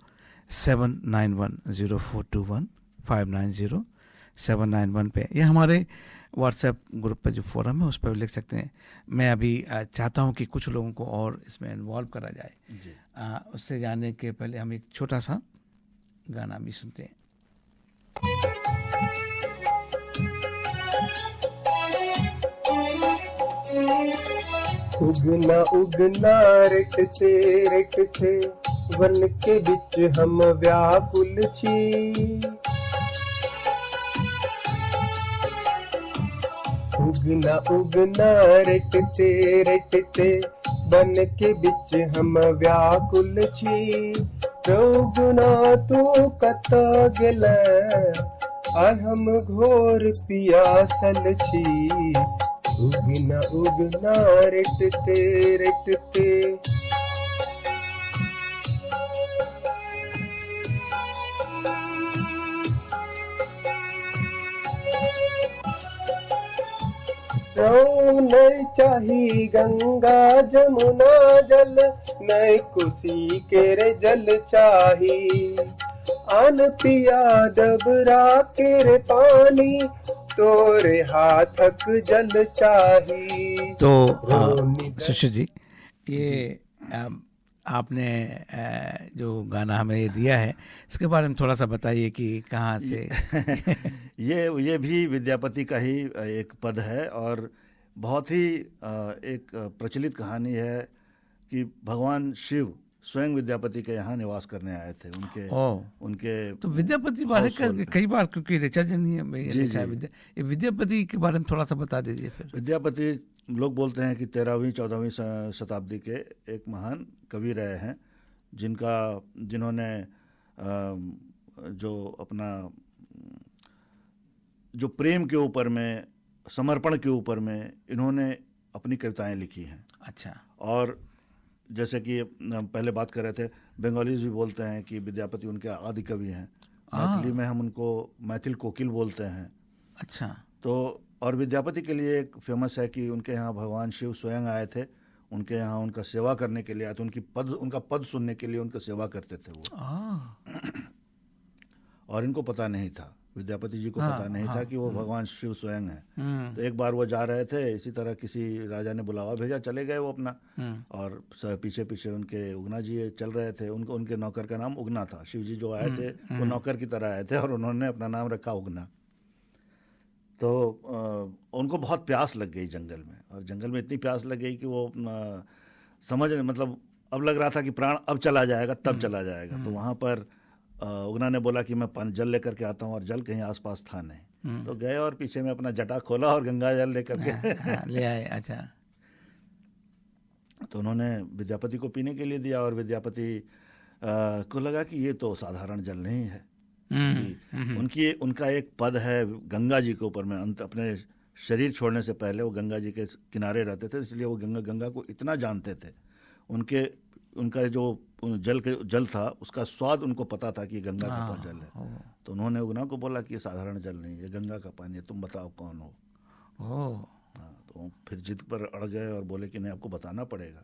791, 0421 590 791 पे, या हमारे व्हाट्सएप ग्रुप पे जो फोरम है उस पर भी लिख सकते हैं। मैं अभी चाहता हूं कि कुछ लोगों को और इसमें इन्वॉल्व करा जाए। उससे जाने के पहले हम एक छोटा सा गाना भी सुनते हैं। उगना उगना रेटते वन के बिच हम व्याकुल छी। उगना रेटते बन के बिच हम व्याकुल छी। उगना तू कत गेल आय हम घोर पियासल छी। उगना रेटते नहीं चाही गंगा जमुना जल, नहीं कुसी केरे जल चाही। आन पिया डबरा केरे पानी, तोरे हाथक जल चाही। तो सुशील जी, ये आपने जो गाना हमें ये दिया है, इसके बारे में थोड़ा सा बताइए कि कहाँ से? ये भी विद्यापति का ही एक पद है और बहुत ही एक प्रचलित कहानी है। कि भगवान शिव स्वयं विद्यापति के यहाँ निवास करने आए थे, उनके तो विद्यापति बारे कई बार, क्योंकि ऋचा जी ने लिखा है विद्यापति के बारे में थोड़ा सा बता दीजिए फिर। विद्यापति लोग बोलते हैं कि 13वीं-14वीं शताब्दी के एक महान कवि रहे हैं, जिन्होंने जो अपना जो प्रेम के ऊपर में, समर्पण के ऊपर में इन्होंने अपनी कविताएं लिखी हैं। अच्छा। और जैसे कि पहले बात कर रहे थे, बंगालीज भी बोलते हैं कि विद्यापति उनके आदि कवि हैं। मैथिली में हम उनको मैथिल कोकिल बोलते हैं। अच्छा। तो और विद्यापति के लिए एक फेमस है कि उनके यहाँ भगवान शिव स्वयं आए थे, उनके यहाँ उनका सेवा करने के लिए आए थे, उनका पद सुनने के लिए उनका सेवा करते थे वो। और इनको पता नहीं था, विद्यापति जी को पता नहीं था कि वो भगवान शिव स्वयं है। तो एक बार वो जा रहे थे, इसी तरह किसी राजा ने बुलावा भेजा, चले गए वो अपना, और पीछे पीछे उनके उगना जी चल रहे थे। उनके नौकर का नाम उगना था। शिव जी जो आए थे वो नौकर की तरह आए थे और उन्होंने अपना नाम रखा उगना। तो उनको बहुत प्यास लग गई जंगल में, और जंगल में इतनी प्यास लग गई कि वो मतलब अब लग रहा था कि प्राण अब चला जाएगा, तब चला जाएगा। तो वहाँ पर उगना ने बोला कि मैं जल लेकर के आता हूँ, और जल कहीं आसपास था नहीं। तो गए और पीछे में अपना जटा खोला और गंगा जल लेकर के ले आए। अच्छा। तो उन्होंने विद्यापति को पीने के लिए दिया, और विद्यापति को लगा कि ये तो साधारण जल नहीं है। उनका एक पद है गंगा जी के ऊपर में, अपने शरीर छोड़ने से पहले वो गंगा जी के किनारे रहते थे, इसलिए वो गंगा को इतना जानते थे। उनका जो जल था उसका स्वाद उनको पता था कि गंगा का जल है। तो उन्होंने उगना को बोला कि ये साधारण जल नहीं है, गंगा का पानी है, तुम बताओ कौन हो। तो फिर जिद पर अड़ गए और बोले कि नहीं, आपको बताना पड़ेगा।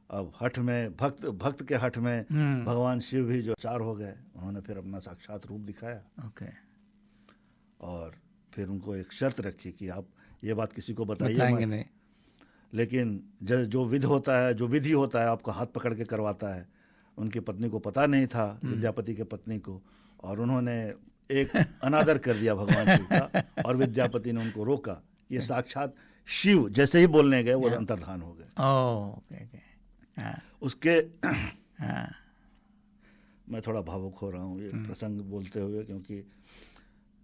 अब हठ में भक्त के हठ में भगवान शिव भी जो चार हो गए। उन्होंने फिर अपना साक्षात रूप दिखाया। और फिर उनको एक शर्त रखी कि आप ये बात किसी को बताइए नहीं, लेकिन जो विधि होता है आपको हाथ पकड़ के करवाता है। उनकी पत्नी को पता नहीं था, विद्यापति के पत्नी को, और उन्होंने एक अनादर कर दिया भगवान शिव का, और विद्यापति ने उनको रोका। ये साक्षात शिव जैसे ही बोलने गए वो अंतर्धान हो गए। उसके मैं थोड़ा भावुक हो रहा हूँ ये प्रसंग बोलते हुए, क्योंकि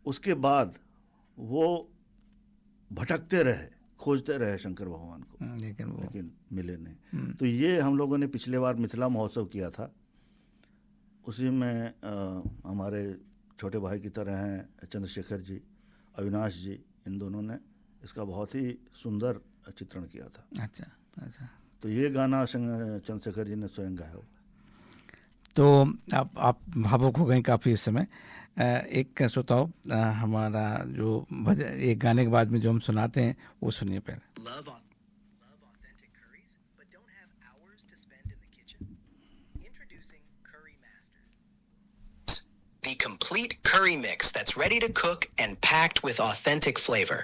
उसके बाद वो भटकते रहे, खोजते रहे शंकर भगवान को, लेकिन मिले नहीं। तो ये हम लोगों ने पिछले बार मिथिला महोत्सव किया था, उसी में हमारे छोटे भाई की तरह हैं चंद्रशेखर जी, अविनाश जी, इन दोनों ने इसका बहुत ही सुंदर चित्रण किया था। अच्छा। तो ये गाना चंद्रशेखर जी ने स्वयं गाया। तो आप भावुक हो गए काफ़ी इस समय। एक श्रोताओ, हमारा जो भजन एक गाने के बाद में जो हम सुनाते हैं वो सुनिए पहले। The complete curry mix that's ready to cook and packed with authentic flavor.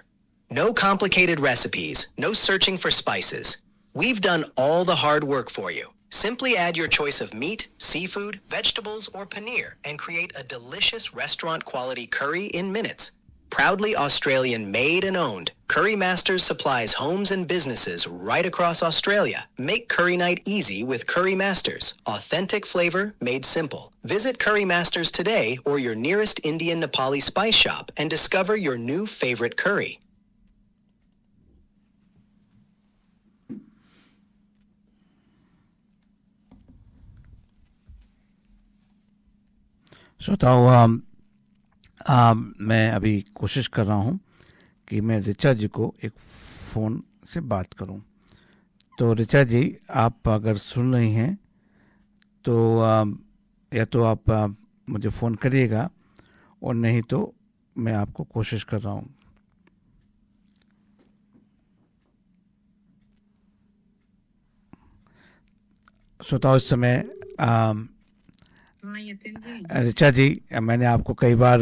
No complicated recipes, no searching for spices. We've done all the hard work for you. Simply add your choice of meat, seafood, vegetables, or paneer and create a delicious restaurant-quality curry in minutes. Proudly Australian made and owned, Curry Masters supplies homes and businesses right across Australia. Make curry night easy with Curry Masters. Authentic flavor made simple. Visit Curry Masters today or your nearest Indian Nepali spice shop and discover your new favorite curry. श्रोताओ, मैं अभी कोशिश कर रहा हूँ कि मैं ऋचा जी को एक फ़ोन से बात करूँ। तो ऋचा जी, आप अगर सुन रही हैं तो या तो आप मुझे फ़ोन करिएगा, और नहीं तो मैं आपको कोशिश कर रहा हूँ। श्रोताओ, इस समय ऋचा जी, मैंने आपको कई बार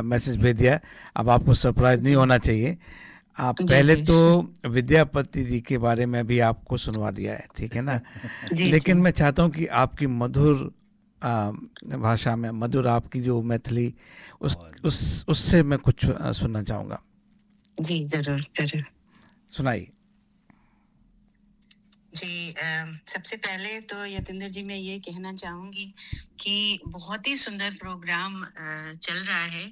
मैसेज भेज दिया, अब आपको सरप्राइज नहीं होना चाहिए। आप पहले तो विद्यापति जी के बारे में भी आपको सुनवा दिया है, ठीक है ना? लेकिन मैं चाहता हूँ कि आपकी मधुर भाषा में, मधुर आपकी जो मैथिली, उससे मैं कुछ सुनना चाहूँगा। जी जरूर जरूर, सुनाइए। जी सबसे पहले तो यतेंद्र जी मैं ये कहना चाहूंगी कि बहुत ही सुंदर प्रोग्राम चल रहा है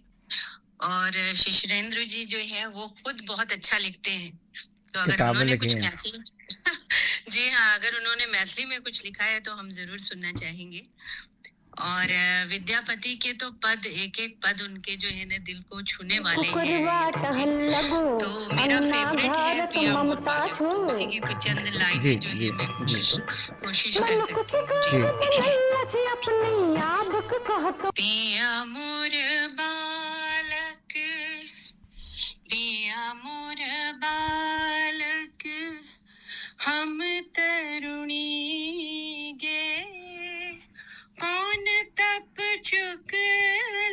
और शिशिरेंद्र जी जो है वो खुद बहुत अच्छा लिखते हैं, तो अगर किताबें उन्होंने लिखी कुछ हैं। मैथिली जी हाँ, अगर उन्होंने मैथिली में कुछ लिखा है तो हम जरूर सुनना चाहेंगे। और विद्यापति के तो पद, एक एक पद उनके जो है ना दिल को छूने वाले हैं यतेंद्र जी। तो मेरा फेवरेट है पिया मोर बालक, तो उसी की कुछ चंद जी लाइनें जो जी है मैं जी कोशिश कर सकती हूँ जी। पिया मोर बालक, पिया मोर बालक, हम तरुणी गे, कौन तप चुक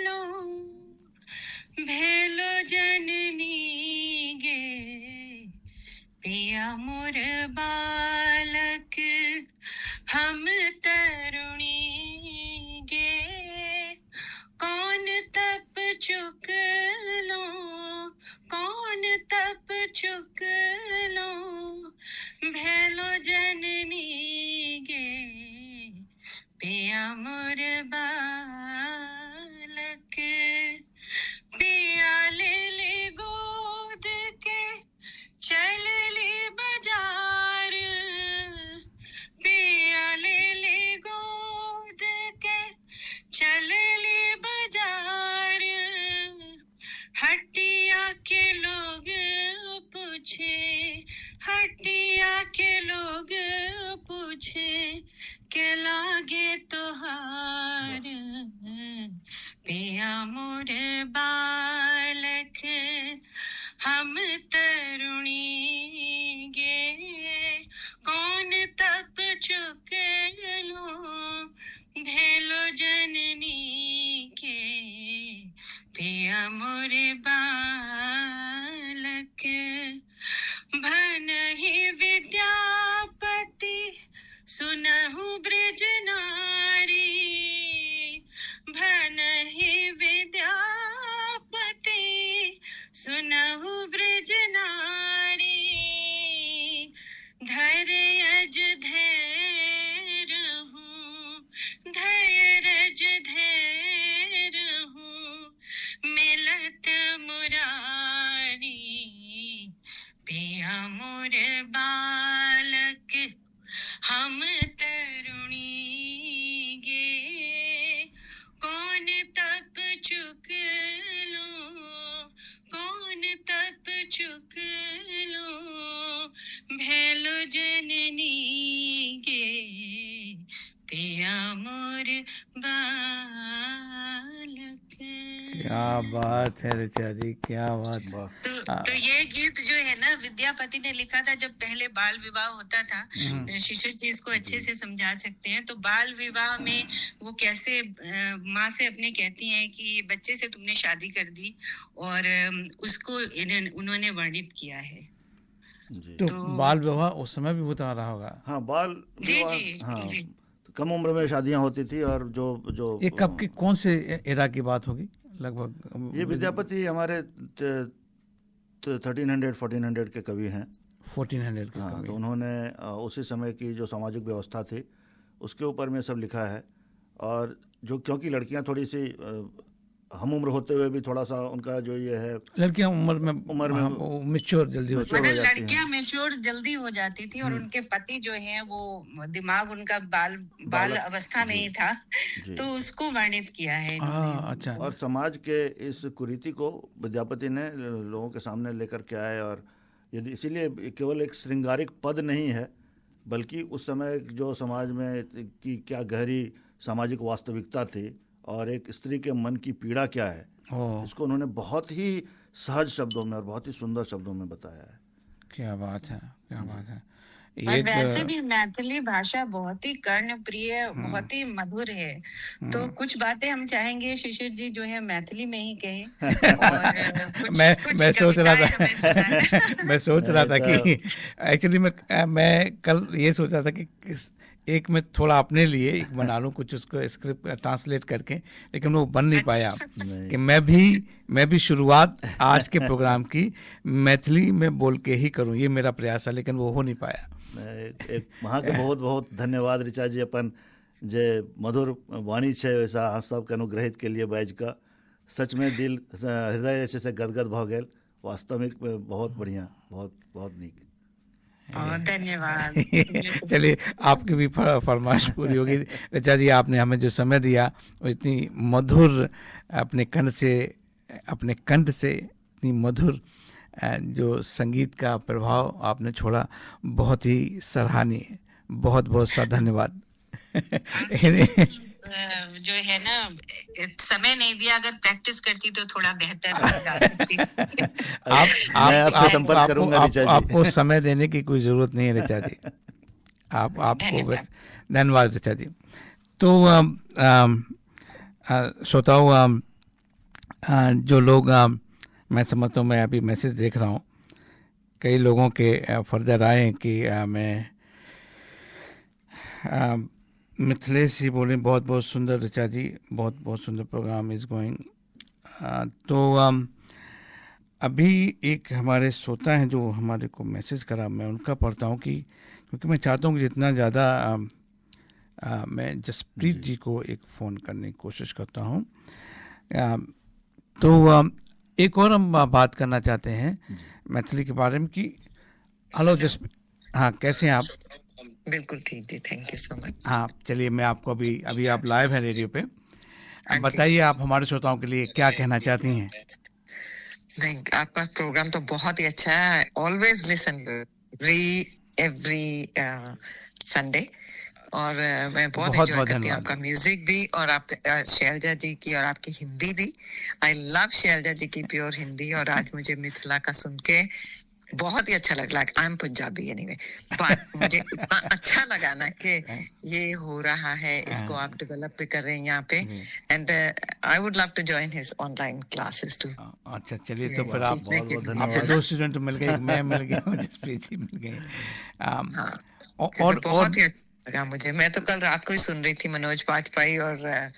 लो, भेलो जननी गे, पिया मोर बालक, हम तरुणी गे, कौन तप चुक लो, कौन तप चुक लो, भेलो जननी गे, पिया मोर बालक, पिया ले ले गोद के चल ले बाजार, पिया ले ले गोद के चल ले बाजार, हटिया के लोग पूछे, हटिया के लोग पूछे के लागे तोहार, पिया मोर बालक, हम तरुणी गे, कौन तप चुक लो, भेलो जननी के, पिया मोर बालक, भनहि विद्यापति सुनहु ब्रज नारी, भनहि विद्यापति सुनहु ब्रज नारी, धैर्यज धैर्य हूँ, धैर्यज धैर्य हूँ, मिलत मुरारी, पिया मोर बालक, हम तरुणी गे, कौन तप चुक लो, कौन तप चुक लो, भेलो जननी गे, पिया मोर बालक। क्या बात है ऋचा जी, क्या बात। तो ये गीत जो है ना विद्यापति ने लिखा था जब पहले बाल विवाह होता था। शिशिर जी इसको अच्छे से समझा सकते हैं। तो बाल विवाह में वो कैसे माँ से अपने कहती हैं कि बच्चे से तुमने शादी कर दी, और उसको उन्होंने वर्णित किया है। तो बाल विवाह उस समय भी होता रहा होगा। हाँ, बाल विवाह, जी हाँ, तो कम उम्र में शादियां होती थी। और जो ये कब की कौन से एरा की बात होगी लगभग? ये विद्यापति हमारे 1300-1400 के कवि हैं। 1400 के हाँ, तो उन्होंने उसी समय की जो सामाजिक व्यवस्था थी उसके ऊपर में सब लिखा है। और जो क्योंकि लड़कियां थोड़ी सी हम उम्र होते हुए भी थोड़ा सा उनका जो ये है, लड़कियां उम्र में मैच्योर जल्दी हो जाती हैं। लड़कियां मैच्योर जल्दी हो जाती थी और उनके पति जो हैं वो दिमाग उनका बाल अवस्था में ही था, तो उसको वर्णित किया है। अच्छा। और समाज के इस कुरीति को विद्यापति ने लोगों के सामने लेकर के आए। और यदि इसीलिए केवल एक श्रृंगारिक पद नहीं है, बल्कि उस समय जो समाज में की क्या गहरी सामाजिक वास्तविकता थी और एक स्त्री के मन की पीड़ा क्या है, इसको उन्होंने बहुत ही सहज शब्दों में और बहुत ही सुंदर शब्दों में बताया है। क्या बात है, क्या बात है। और वैसे भी मैथिली भाषा बहुत ही कर्णप्रिय, बहुत ही मधुर है। तो कुछ बातें हम चाहेंगे शिशिर जी जो है मैथिली में ही कहें। और मैं सोच रहा था कि एक्चुअली मैं कल ये सोच रहा था कि एक मैं थोड़ा अपने लिए एक बना लूं कुछ, उसको स्क्रिप्ट ट्रांसलेट करके, लेकिन वो बन नहीं पाया। कि मैं भी शुरुआत आज के प्रोग्राम की मैथिली में बोल के ही करूं, ये मेरा प्रयास है, लेकिन वो हो नहीं पाया। एक वहाँ के बहुत बहुत धन्यवाद ऋचा जी, अपन जे मधुर वाणी छे वैसा अहाँ सबके अनुग्रहित के लिए बैज का सच में दिल हृदय जे से गदगद भ गेल, वास्तविक में बहुत बढ़िया, बहुत बहुत नीक। धन्यवाद। चलिए, आपकी भी फरमाइश पूरी होगी। ऋचा जी, आपने हमें जो समय दिया वो इतनी मधुर, अपने कंठ से इतनी मधुर जो संगीत का प्रभाव आपने छोड़ा, बहुत ही सराहनीय। बहुत बहुत सा धन्यवाद। जो है ना, समय नहीं दिया, अगर प्रैक्टिस करती तो थोड़ा बेहतर गा सकती। मैं आपसे संपर्क करूंगा ऋचा जी। आपको समय देने की कोई जरूरत नहीं है ऋचा जी, आपको बस धन्यवाद ऋचा जी। तो श्रोताओं, जो लोग, मैं समझता हूँ, मैं अभी मैसेज देख रहा हूँ, कई लोगों के फर्दर आए हैं कि मैं मिथिलेश जी बोले बहुत बहुत सुंदर ऋचा जी, बहुत बहुत सुंदर प्रोग्राम इज गोइंग। तो अभी एक हमारे श्रोता हैं जो हमारे को मैसेज करा, मैं उनका पढ़ता हूँ कि क्योंकि मैं चाहता हूँ कि जितना ज़्यादा मैं जसप्रीत जी को एक फ़ोन करने की कोशिश करता हूँ। तो एक और हम बात करना चाहते हैं मैथिली के बारे में कि हेलो जसप्रीत, हाँ कैसे हैं आप? बिल्कुल ठीक जी, थैंक यू सो मच। हाँ चलिए, मैं आपको अभी आप लाइव हैं रेडियो पे, अब बताइए आप हमारे श्रोताओं के लिए क्या कहना चाहती हैं? नहीं, आपका प्रोग्राम तो बहुत ही अच्छा है। ऑलवेज लिसन एवरी संडे, और मैं बहुत एंजॉय करती हूँ आपका म्यूजिक भी, और आप शैलजा जी की और आपकी हिंदी भी। आई लव शैलजा जी की प्योर हिंदी, और आज मुझे मिथिला का सुन के बहुत ही अच्छा लगा। I am Punjabi anyway, but मुझे इतना अच्छा लगा ना कि ये हो रहा है, इसको आप डेवलप भी कर रहे हैं यहाँ पे, and I would love to join his online classes too. अच्छा चलिए, तो फिर आप दो स्टूडेंट मिल गए, मैं मिल गया, जसप्रीत जी मिल गए। और बहुत ही अच्छा लगा मुझे। मैं तो कल रात को ही सुन रही थी, मनोज बाजपेयी और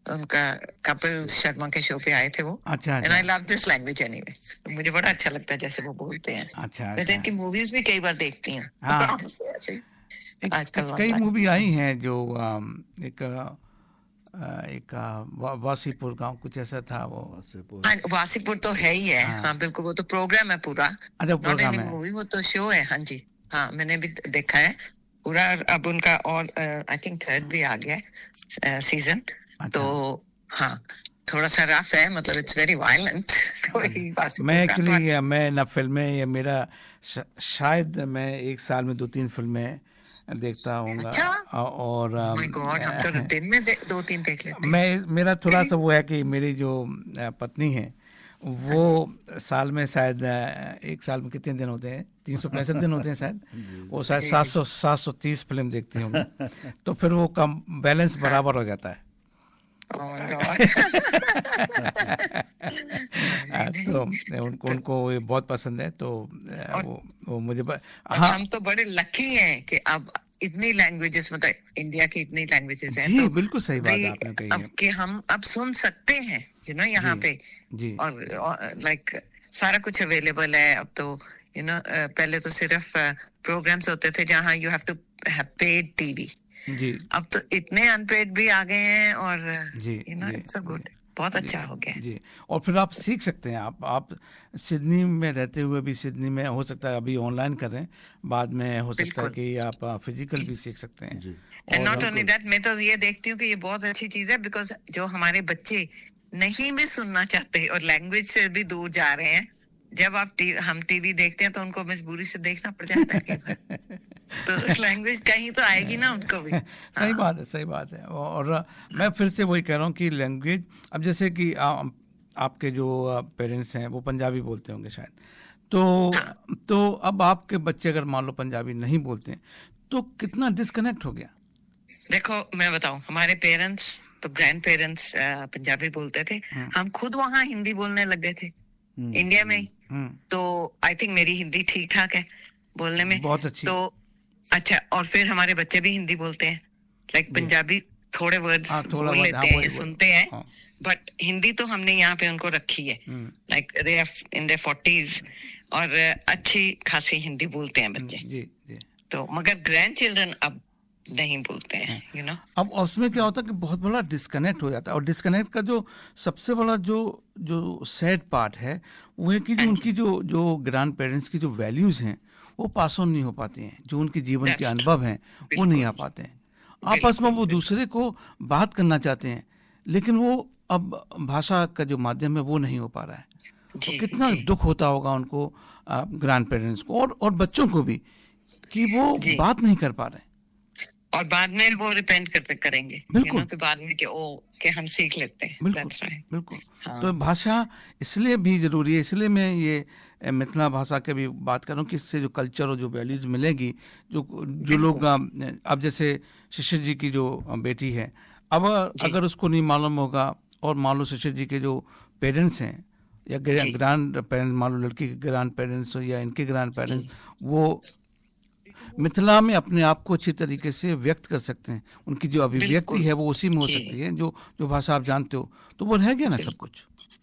उनका कपिल शर्मा के शो पे आए थे वो। अच्छा। And I love this language anyway, मुझे बड़ा अच्छा लगता है जैसे वो बोलते हैं। अच्छा। मैं तो इनकी मूवीज भी कई बार देखती हूँ। हाँ। आजकल कई मूवी आई हैं जो एक वासीपुर गांव कुछ ऐसा था वो। वासीपुर तो है ही है। हाँ बिल्कुल, वो तो प्रोग्राम है पूरा। अच्छा, प्रोग्राम है, मूवी वो तो शो है। हाँ जी, हाँ मैंने भी देखा है पूरा। अब उनका और आई थिंक थर्ड भी आ गया सीजन। तो हाँ, थोड़ा सा रफ है, मतलब इट्स वेरी वायलेंट। मैं एक्चुअली मैं ना फिल्में, या मेरा शायद मैं एक साल में 2-3 फिल्में देखता हूँगा। अच्छा? और हम तो दिन में 2-3 देख लेते हैं। मेरा थोड़ा सा वो है कि मेरी जो पत्नी है वो साल में शायद एक साल में कितने दिन होते हैं, 365 दिन होते हैं शायद, वो शायद 730 फिल्म देखती होंगी। तो फिर वो कम बैलेंस बराबर हो जाता है। तो उनको ये बहुत पसंद है, तो वो मुझे हाँ, हम तो बड़े लकी हैं कि अब इतनी लैंग्वेजेस, मतलब इंडिया की इतनी लैंग्वेजेस हैं। जी तो बिल्कुल सही बात आपने कही है। अब कि हम अब सुन सकते हैं यहाँ पे जी। और लाइक सारा कुछ अवेलेबल है अब तो। पहले तो सिर्फ प्रोग्राम्स होते थे जहाँ you have to have paid TV. जी। अब तो इतने अनपेड भी आ गए हैं, और जी, इट्स सो गुड, बहुत अच्छा हो गया। जी, और फिर आप सीख सकते हैं। आप सिडनी में रहते हुए भी, सिडनी में हो सकता है अभी ऑनलाइन कर रहे हैं, बाद में हो सकता है कि आप फिजिकल भी सीख सकते हैं। एंड नॉट ओनली दैट, मैं तो ये देखती हूँ कि ये बहुत अच्छी चीज है, बिकॉज जो हमारे बच्चे नहीं भी सुनना चाहते और लैंग्वेज से भी दूर जा रहे हैं, जब हम टीवी देखते हैं तो उनको मजबूरी से देखना पड़ जाता है। तो लैंग्वेज कहीं तो आएगी ना उनको भी। सही बात है, सही बात है। और मैं फिर से वही कह रहा हूँ कि लैंग्वेज, अब जैसे कि आपके जो पेरेंट्स हैं वो पंजाबी बोलते होंगे शायद, तो अब आपके बच्चे अगर मान लो पंजाबी नहीं बोलते हैं तो कितना डिस्कनेक्ट हो गया। देखो मैं बताऊं, हमारे पेरेंट्स तो ग्रैंड पेरेंट्स पंजाबी बोलते थे, हम खुद वहाँ हिंदी बोलने लग गए थे इंडिया में ही। तो आई थिंक मेरी हिंदी ठीक ठाक है बोलने में, बहुत अच्छी। तो अच्छा, और फिर हमारे बच्चे भी हिंदी बोलते हैं, लाइक पंजाबी थोड़े वर्ड्स बोल लेते हैं, सुनते हैं, बट हिंदी तो हमने यहाँ पे उनको रखी है, like they are in their 40s, और अच्छी खासी हिंदी बोलते हैं बच्चे। जी, जी। तो मगर ग्रैंड चिल्ड्रन अब नहीं बोलते हैं, यू नो। अब उसमें क्या होता है कि बहुत बड़ा डिस्कनेक्ट हो जाता है, और डिस्कनेक्ट का जो सबसे बड़ा जो सैड पार्ट है वो है कि जो उनकी जो ग्रैंड पेरेंट्स की जो वैल्यूज हैं वो पास ऑन नहीं हो पाती हैं, जो उनके जीवन के अनुभव हैं वो नहीं आ पाते हैं। आपस में वो दूसरे को बात करना चाहते हैं, लेकिन वो अब भाषा का जो माध्यम है वो नहीं हो पा रहा है। तो कितना दुख होता होगा उनको, ग्रैंड पेरेंट्स को और बच्चों को भी, कि वो बात नहीं कर पा रहे, और बाद में वो रिपेंट करेंगे, बिल्कुल, कि बाद में कि हम सीख लेते हैं। बिल्कुल। तो भाषा इसलिए भी जरूरी है, इसलिए मैं ये मिथिला भाषा के भी बात कर रहा हूँ कि इससे जो कल्चर और जो वैल्यूज मिलेगी, जो लोग अब जैसे शिशिर जी की जो बेटी है, अब अगर उसको नहीं मालूम होगा, और मान लो शिशिर जी के जो पेरेंट्स हैं या ग्रैंड पेरेंट्स, मान लो लड़की के ग्रैंड पेरेंट्स या इनके ग्रैंड पेरेंट्स, वो मिथिला में अपने आप को अच्छी तरीके से व्यक्त कर सकते हैं, उनकी जो अभिव्यक्ति है वो उसी में हो सकती है, जो भाषा आप जानते हो, तो वो रह गया ना सब कुछ।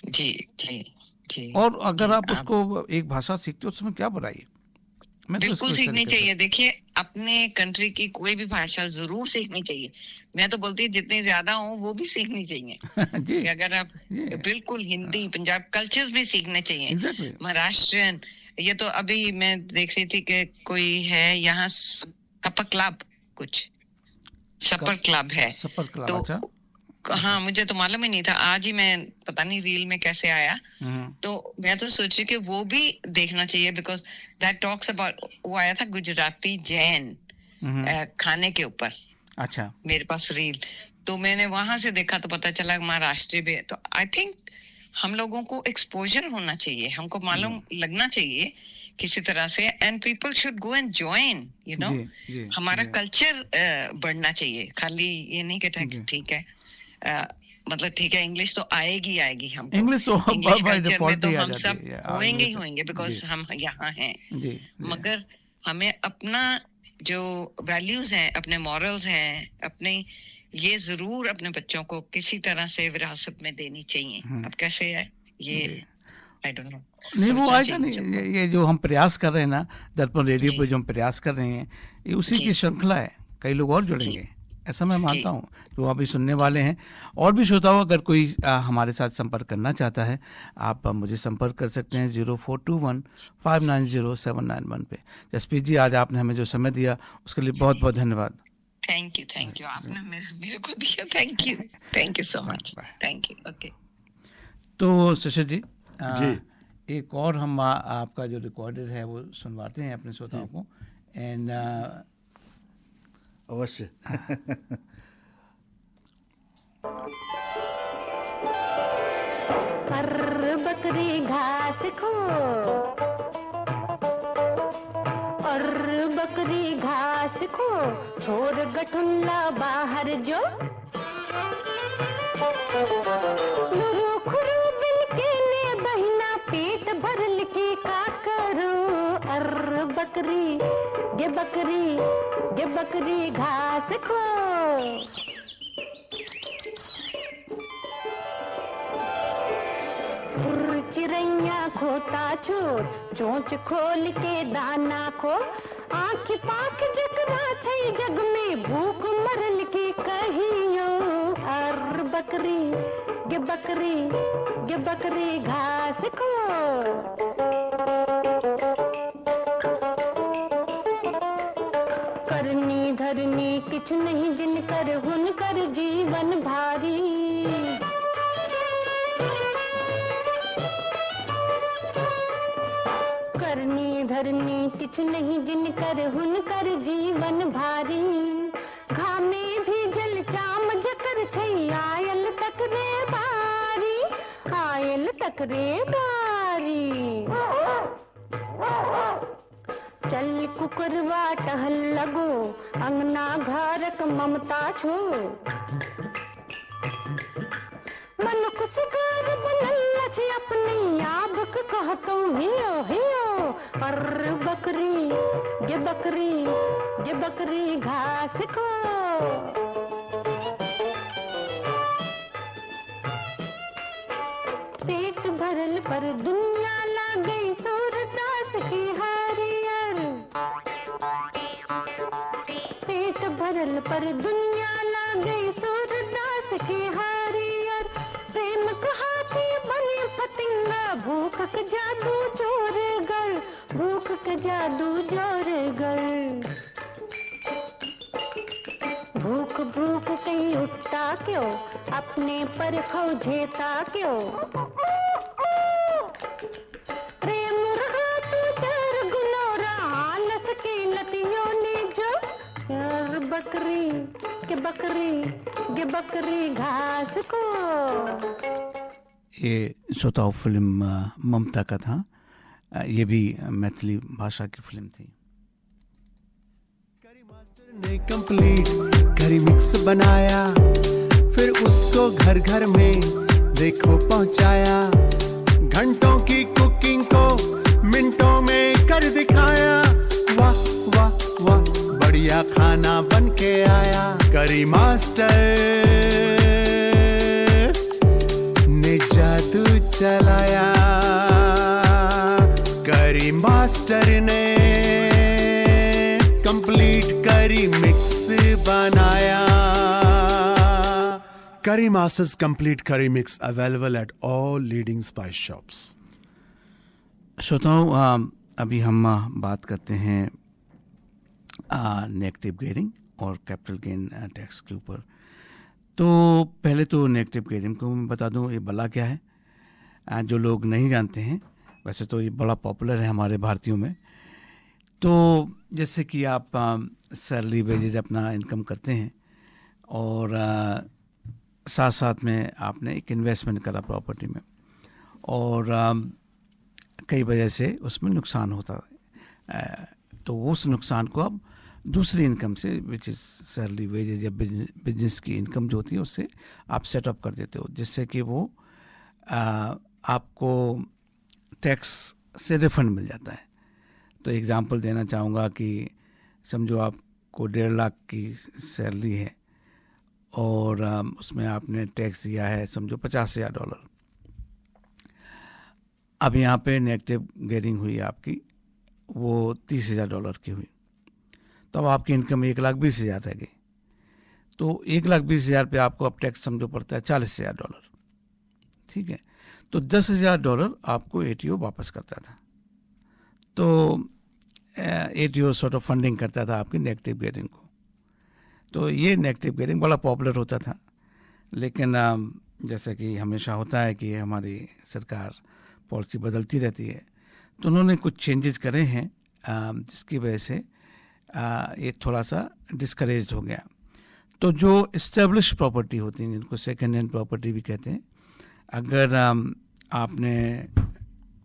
जी। और अगर आप उसको एक भाषा सीखते हो उसमें क्या बुराई है? बिल्कुल सीखनी चाहिए। देखिए, अपने कंट्री की कोई भी भाषा जरूर सीखनी चाहिए। मैं तो बोलती हूँ जितनी ज्यादा हो वो भी सीखनी चाहिए। कि अगर आप बिल्कुल हिंदी, पंजाब कल्चर्स भी सीखने चाहिए, महाराष्ट्रियन। ये तो अभी मैं देख रही थी कि कोई है यहाँ सपर क्लब, कुछ सपर क्लब है, तो हाँ, मुझे तो मालूम ही नहीं था, आज ही मैं पता नहीं रील में कैसे आया, तो मैं तो सोच रही कि वो भी देखना चाहिए, बिकॉज दैट टॉक्स अबाउट, वो आया था गुजराती जैन खाने के ऊपर। अच्छा, मेरे पास रील, तो मैंने वहां से देखा तो पता चला महाराष्ट्र में। तो आई थिंक हम लोगों को एक्सपोजर होना चाहिए, हमको मालूम लगना चाहिए किसी तरह से, and people should go and join, you know. हमारा कल्चर बढ़ना चाहिए, खाली ये नहीं कहते ठीक है, मतलब ठीक है इंग्लिश तो आएगी हमको, इंग्लिश कल्चर में तो हम सब होंगे बिकॉज हम यहाँ हैं, मगर हमें अपना जो वैल्यूज हैं, अपने मॉरल्स हैं, अपने ये जरूर अपने बच्चों को किसी तरह से विरासत में देनी चाहिए। अब कैसे है ये, आई डोंट नो, नहीं वो आएगा नहीं। ये जो हम प्रयास कर रहे हैं ना, दर्पण रेडियो पे जो हम प्रयास कर रहे हैं, ये उसी की श्रृंखला है, कई लोग और जुड़ेंगे, ऐसा मैं मानता हूँ, जो अभी सुनने वाले हैं। और भी श्रोताओं, अगर कोई हमारे साथ संपर्क करना चाहता है, आप मुझे संपर्क कर सकते हैं 0421590791 पे। जसप्रीत जी, आज आपने हमें जो समय दिया उसके लिए बहुत बहुत धन्यवाद। थैंक यू, आपने मेरे को दिया, thank you so much, thank you. Okay, तो शिशिर जी, एक और हम आपका जो रिकॉर्डेड है वो सुनवाते हैं अपने श्रोताओं को, एंड अवश्य। हर बकरी घास खो, और बकरी घास खो, छोर गठुल्ला बाहर जो, लुरु खुरु बिल के ने बहिना पेट भर लिखी का करो। अर बकरी गे बकरी घास खो, चिड़ैया खोता छोर, चोंच खोल के दाना खो, आँख पाख जकरा छै जग में, भूख मरल की कहियो। अर बकरी गे बकरी घास खो। करनी धरनी किछ नहीं जिनकर, हुनकर जीवन भारी। करनी धरनी किछ नहीं जिनकर, हुनकर जीवन भारी। घामे भी जल चाम जकर छै, आयल तक रे बारी, आयल तक रे बारी। चल कुकरवा टहल लगो, अंगना घरक ममता छो। मनुख सिकार बनल अछि अपनी, आबक कहतौ हियो हियो। पर बकरी गे बकरी घास खो। पेट भरल पर दुनिया लागे, सूरदास की हरियर। दिल पर दुनिया ला गई सूरदास की हरियर प्रेम कहाती बनी फतिंगा भूख का जादू जोर गर भूख का जादू जोर गर भूख भूख कहीं उठता क्यों अपने पर खौझेता क्यों प्रेम रहा तू चार गुनोरा आलस की लतियों ने जो यार बकरी के बकरी घास को। ये श्रोताओं फिल्म ममता का था। ये भी मैथिली भाषा की फिल्म थी। ने कंप्लीट करी मिक्स बनाया फिर उसको घर घर में देखो पहुंचाया घंटों की कुकिंग को मिनटों में कर दिखाया वाह वाह वाह बढ़िया खाना बन के आया करी मास्टर ने जादू चलाया करी मास्टर ने कंप्लीट करी मिक्स बनाया। Curry Masters Complete Curry Mix available at all leading spice shops. श्रोताओं अभी हम बात करते हैं नेगेटिव गेयरिंग और कैपिटल गेन टैक्स के ऊपर। तो पहले तो नेगेटिव गेयरिंग को मैं बता दूं ये भला क्या है। जो लोग नहीं जानते हैं वैसे तो ये बड़ा पॉपुलर है हमारे भारतीयों में। तो जैसे कि आप सैलरी वेजेज अपना इनकम करते हैं और साथ साथ में आपने एक इन्वेस्टमेंट करा प्रॉपर्टी में और कई वजह से उसमें नुकसान होता है तो उस नुकसान को आप दूसरी इनकम से विच इज़ सैलरी वेजेज या बिजनेस की इनकम जो होती है उससे आप सेटअप कर देते हो जिससे कि वो आपको टैक्स से रिफंड मिल जाता है। तो एग्जांपल देना चाहूँगा कि समझो आपको 1.5 लाख की सैलरी है और उसमें आपने टैक्स दिया है समझो $50,000। अब यहाँ पे नेगेटिव गेयरिंग हुई आपकी वो $30,000 की हुई तो अब आपकी इनकम 1,20,000 रह गई। तो 1,20,000 पे आपको अब टैक्स समझो पड़ता है $40,000। ठीक है, तो $10,000 आपको एटीओ वापस करता था। तो एटीओ सॉर्ट ऑफ फंडिंग करता था आपकी नेगेटिव गेयरिंग को। तो ये नेगेटिव गेयरिंग बड़ा पॉपुलर होता था, लेकिन जैसा कि हमेशा होता है कि हमारी सरकार पॉलिसी बदलती रहती है, तो उन्होंने कुछ चेंजेस करे हैं जिसकी वजह से ये थोड़ा सा डिस्करेज हो गया। तो जो इस्टेब्लिश प्रॉपर्टी होती है जिनको सेकेंड हैंड प्रॉपर्टी भी कहते हैं, अगर आपने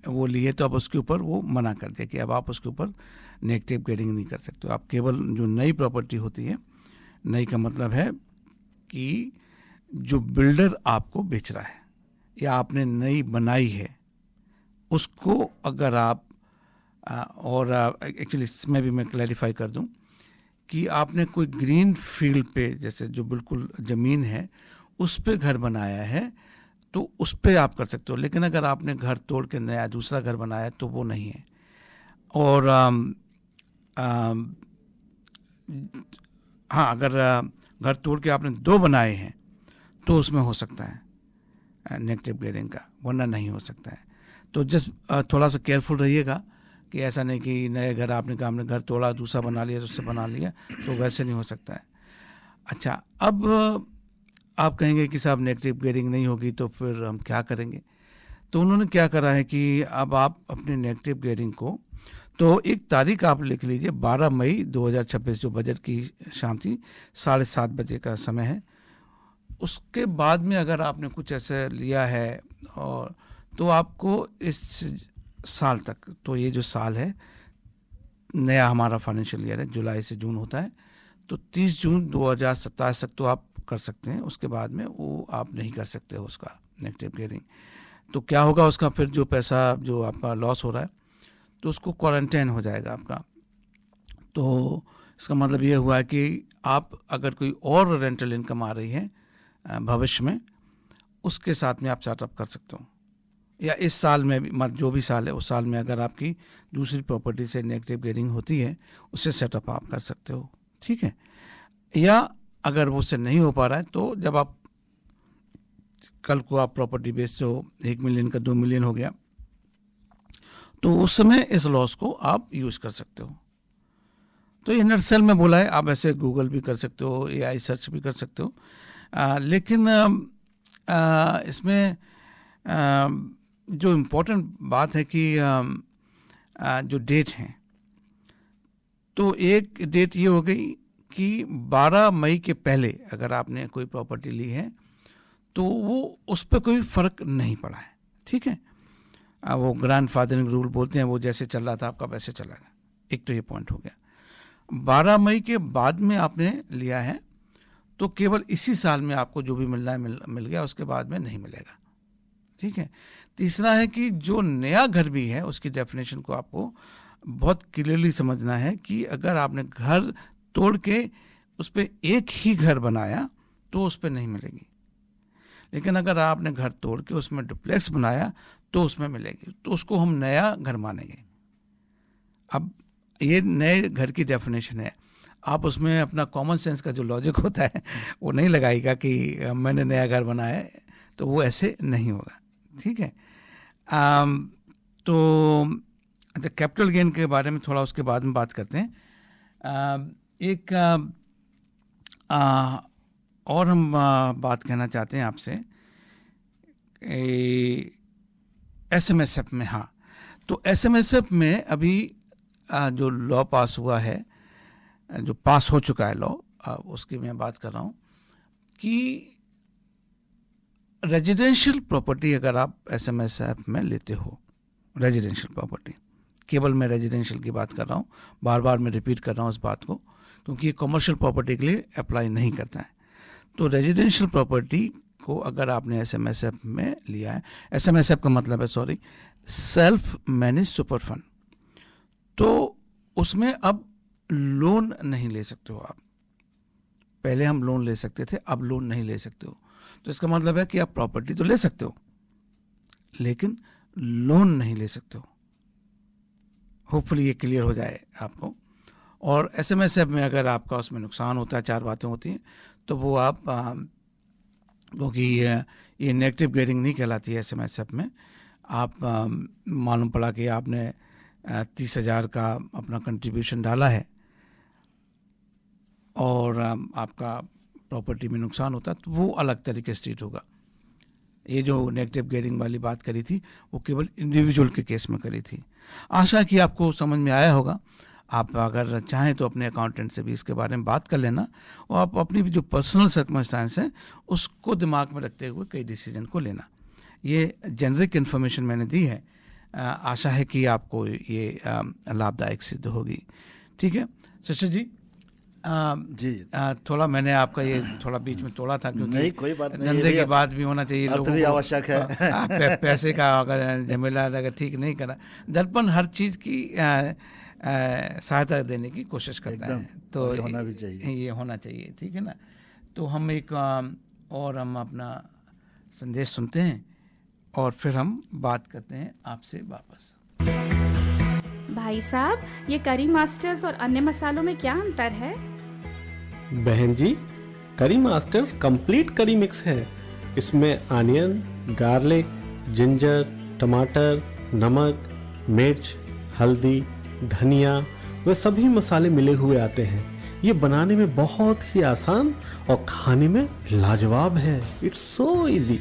वो लिए तो अब उसके ऊपर वो मना कर दिया कि अब आप उसके ऊपर नेगेटिव गेयरिंग नहीं कर सकते। आप केवल जो नई प्रॉपर्टी होती है, नई का मतलब है कि जो बिल्डर आपको बेच रहा है या आपने नई बनाई है उसको अगर आप और एक्चुअली इसमें भी मैं क्लैरिफाई कर दूं कि आपने कोई ग्रीन फील्ड पे जैसे जो बिल्कुल ज़मीन है उस पे घर बनाया है तो उस पे आप कर सकते हो, लेकिन अगर आपने घर तोड़ के नया दूसरा घर बनाया तो वो नहीं है। और हाँ, अगर घर तोड़ के आपने 2 बनाए हैं तो उसमें हो सकता है नेगेटिव गेयरिंग का, वरना नहीं हो सकता है। तो जस्ट थोड़ा सा केयरफुल रहिएगा कि ऐसा नहीं कि नए घर आपने कहा हमने घर तोड़ा दूसरा बना लिया तो उससे बना लिया, तो वैसे नहीं हो सकता है। अच्छा, अब आप कहेंगे कि साहब नेगेटिव गेयरिंग नहीं होगी तो फिर हम क्या करेंगे? तो उन्होंने क्या करा है कि अब आप अपने नेगेटिव गेयरिंग को, तो एक तारीख आप लिख लीजिए 12 मई 2026 जो बजट की शाम थी 7:30 बजे का समय है। उसके बाद में अगर आपने कुछ ऐसा लिया है और तो आपको इस साल तक, तो ये जो साल है नया हमारा फाइनेंशियल ईयर है, जुलाई से जून होता है, तो 30 जून 2027 तक तो आप कर सकते हैं। उसके बाद में वो आप नहीं कर सकते हो उसका नेगेटिव गेयरिंग। तो क्या होगा उसका, फिर जो पैसा जो आपका लॉस हो रहा है तो उसको क्वारंटाइन हो जाएगा आपका। तो इसका मतलब ये हुआ कि आप अगर कोई और रेंटल इनकम आ रही है भविष्य में, उसके साथ में आप स्टार्टअप कर सकते हो, या इस साल में भी, मतलब जो भी साल है उस साल में अगर आपकी दूसरी प्रॉपर्टी से नेगेटिव गेयरिंग होती है उससे सेटअप आप कर सकते हो। ठीक है, या अगर वो से नहीं हो पा रहा है तो जब आप कल को आप प्रॉपर्टी बेचते हो, 1 मिलियन का 2 मिलियन हो गया, तो उस समय इस लॉस को आप यूज कर सकते हो। तो ये नटसेल में बोला है, आप ऐसे गूगल भी कर सकते हो, AI सर्च भी कर सकते हो, लेकिन इसमें जो इम्पोर्टेंट बात है कि जो डेट है, तो एक डेट ये हो गई कि 12 मई के पहले अगर आपने कोई प्रॉपर्टी ली है तो वो उस पर कोई फ़र्क नहीं पड़ा है, ठीक है। वो ग्रैंडफादरिंग रूल बोलते हैं, वो जैसे चल रहा था आपका वैसे चलेगा। एक तो ये पॉइंट हो गया। 12 मई के बाद में आपने लिया है तो केवल इसी साल में आपको जो भी मिलना है मिल गया, उसके बाद में नहीं मिलेगा, ठीक है। तीसरा है कि जो नया घर भी है उसकी डेफिनेशन को आपको बहुत क्लियरली समझना है कि अगर आपने घर तोड़ के उस पर एक ही घर बनाया तो उस पर नहीं मिलेगी, लेकिन अगर आपने घर तोड़ के उसमें डुप्लेक्स बनाया तो उसमें मिलेगी, तो उसको हम नया घर मानेंगे। अब ये नए घर की डेफिनेशन है, आप उसमें अपना कॉमन सेंस का जो लॉजिक होता है वो नहीं लगाएगा कि मैंने नया घर बनाया है, तो वो ऐसे नहीं होगा, ठीक है। तो अच्छा, कैपिटल गेन के बारे में थोड़ा उसके बाद में बात करते हैं। एक और हम बात कहना चाहते हैं आपसे, SMSF में, हाँ, तो SMSF में अभी जो लॉ पास हुआ है, जो पास हो चुका है लॉ, उसकी मैं बात कर रहा हूँ कि रेजिडेंशियल प्रॉपर्टी अगर आप SMSF में लेते हो, रेजिडेंशियल प्रॉपर्टी, केवल मैं रेजिडेंशियल की बात कर रहा हूँ, बार बार मैं रिपीट कर रहा हूँ इस बात को, क्योंकि ये कमर्शियल प्रॉपर्टी के लिए अप्लाई नहीं करता है। तो रेजिडेंशियल प्रॉपर्टी को अगर आपने SMSF में लिया है, SMSF का मतलब है सेल्फ मैनेज सुपर फंड, तो उसमें अब लोन नहीं ले सकते हो आप। पहले हम लोन ले सकते थे, अब लोन नहीं ले सकते हो। तो इसका मतलब है कि आप प्रॉपर्टी तो ले सकते हो लेकिन लोन नहीं ले सकते हो। होपफुली ये क्लियर हो जाए आपको। और SMSF में अगर आपका उसमें नुकसान होता है, 4 बातें होती हैं, तो वो आप क्योंकि ये नेगेटिव गेयरिंग नहीं कहलाती है SMSF में। आप मालूम पड़ा कि आपने 30,000 का अपना कंट्रीब्यूशन डाला है और आपका प्रॉपर्टी में नुकसान होता है, तो वो अलग तरीके से ट्रीट होगा। ये जो नेगेटिव गेयरिंग वाली बात करी थी वो केवल इंडिविजुअल के केस में करी थी। आशा कि आपको समझ में आया होगा। आप अगर चाहें तो अपने अकाउंटेंट से भी इसके बारे में बात कर लेना और आप अपनी जो पर्सनल सर्कमस्टांस है उसको दिमाग में रखते हुए कई डिसीजन को लेना। ये जेनरिक इन्फॉर्मेशन मैंने दी है, आशा है कि आपको ये लाभदायक सिद्ध होगी। ठीक है शशि जी, जी थोड़ा मैंने आपका ये थोड़ा बीच में तोड़ा था क्योंकि नहीं, कोई बात नहीं, धंधे की बात भी होना चाहिए, लोगों भी को आवश्यक है। पैसे का अगर झमेला अगर ठीक नहीं करा, दर्पण हर चीज की सहायता देने की कोशिश करता है, तो ये होना भी चाहिए, ये होना चाहिए। ठीक है ना। तो हम एक और हम अपना संदेश सुनते हैं और फिर हम बात करते हैं आपसे वापस। भाई साहब, ये करी मास्टर्स और अन्य मसालों में क्या अंतर है? बहन जी, करी मास्टर्स कंप्लीट करी मिक्स है। इसमें अनियन, गार्लिक, जिंजर, टमाटर, नमक, मिर्च, हल्दी, धनिया वे सभी मसाले मिले हुए आते हैं। ये बनाने में बहुत ही आसान और खाने में लाजवाब है। It's so easy.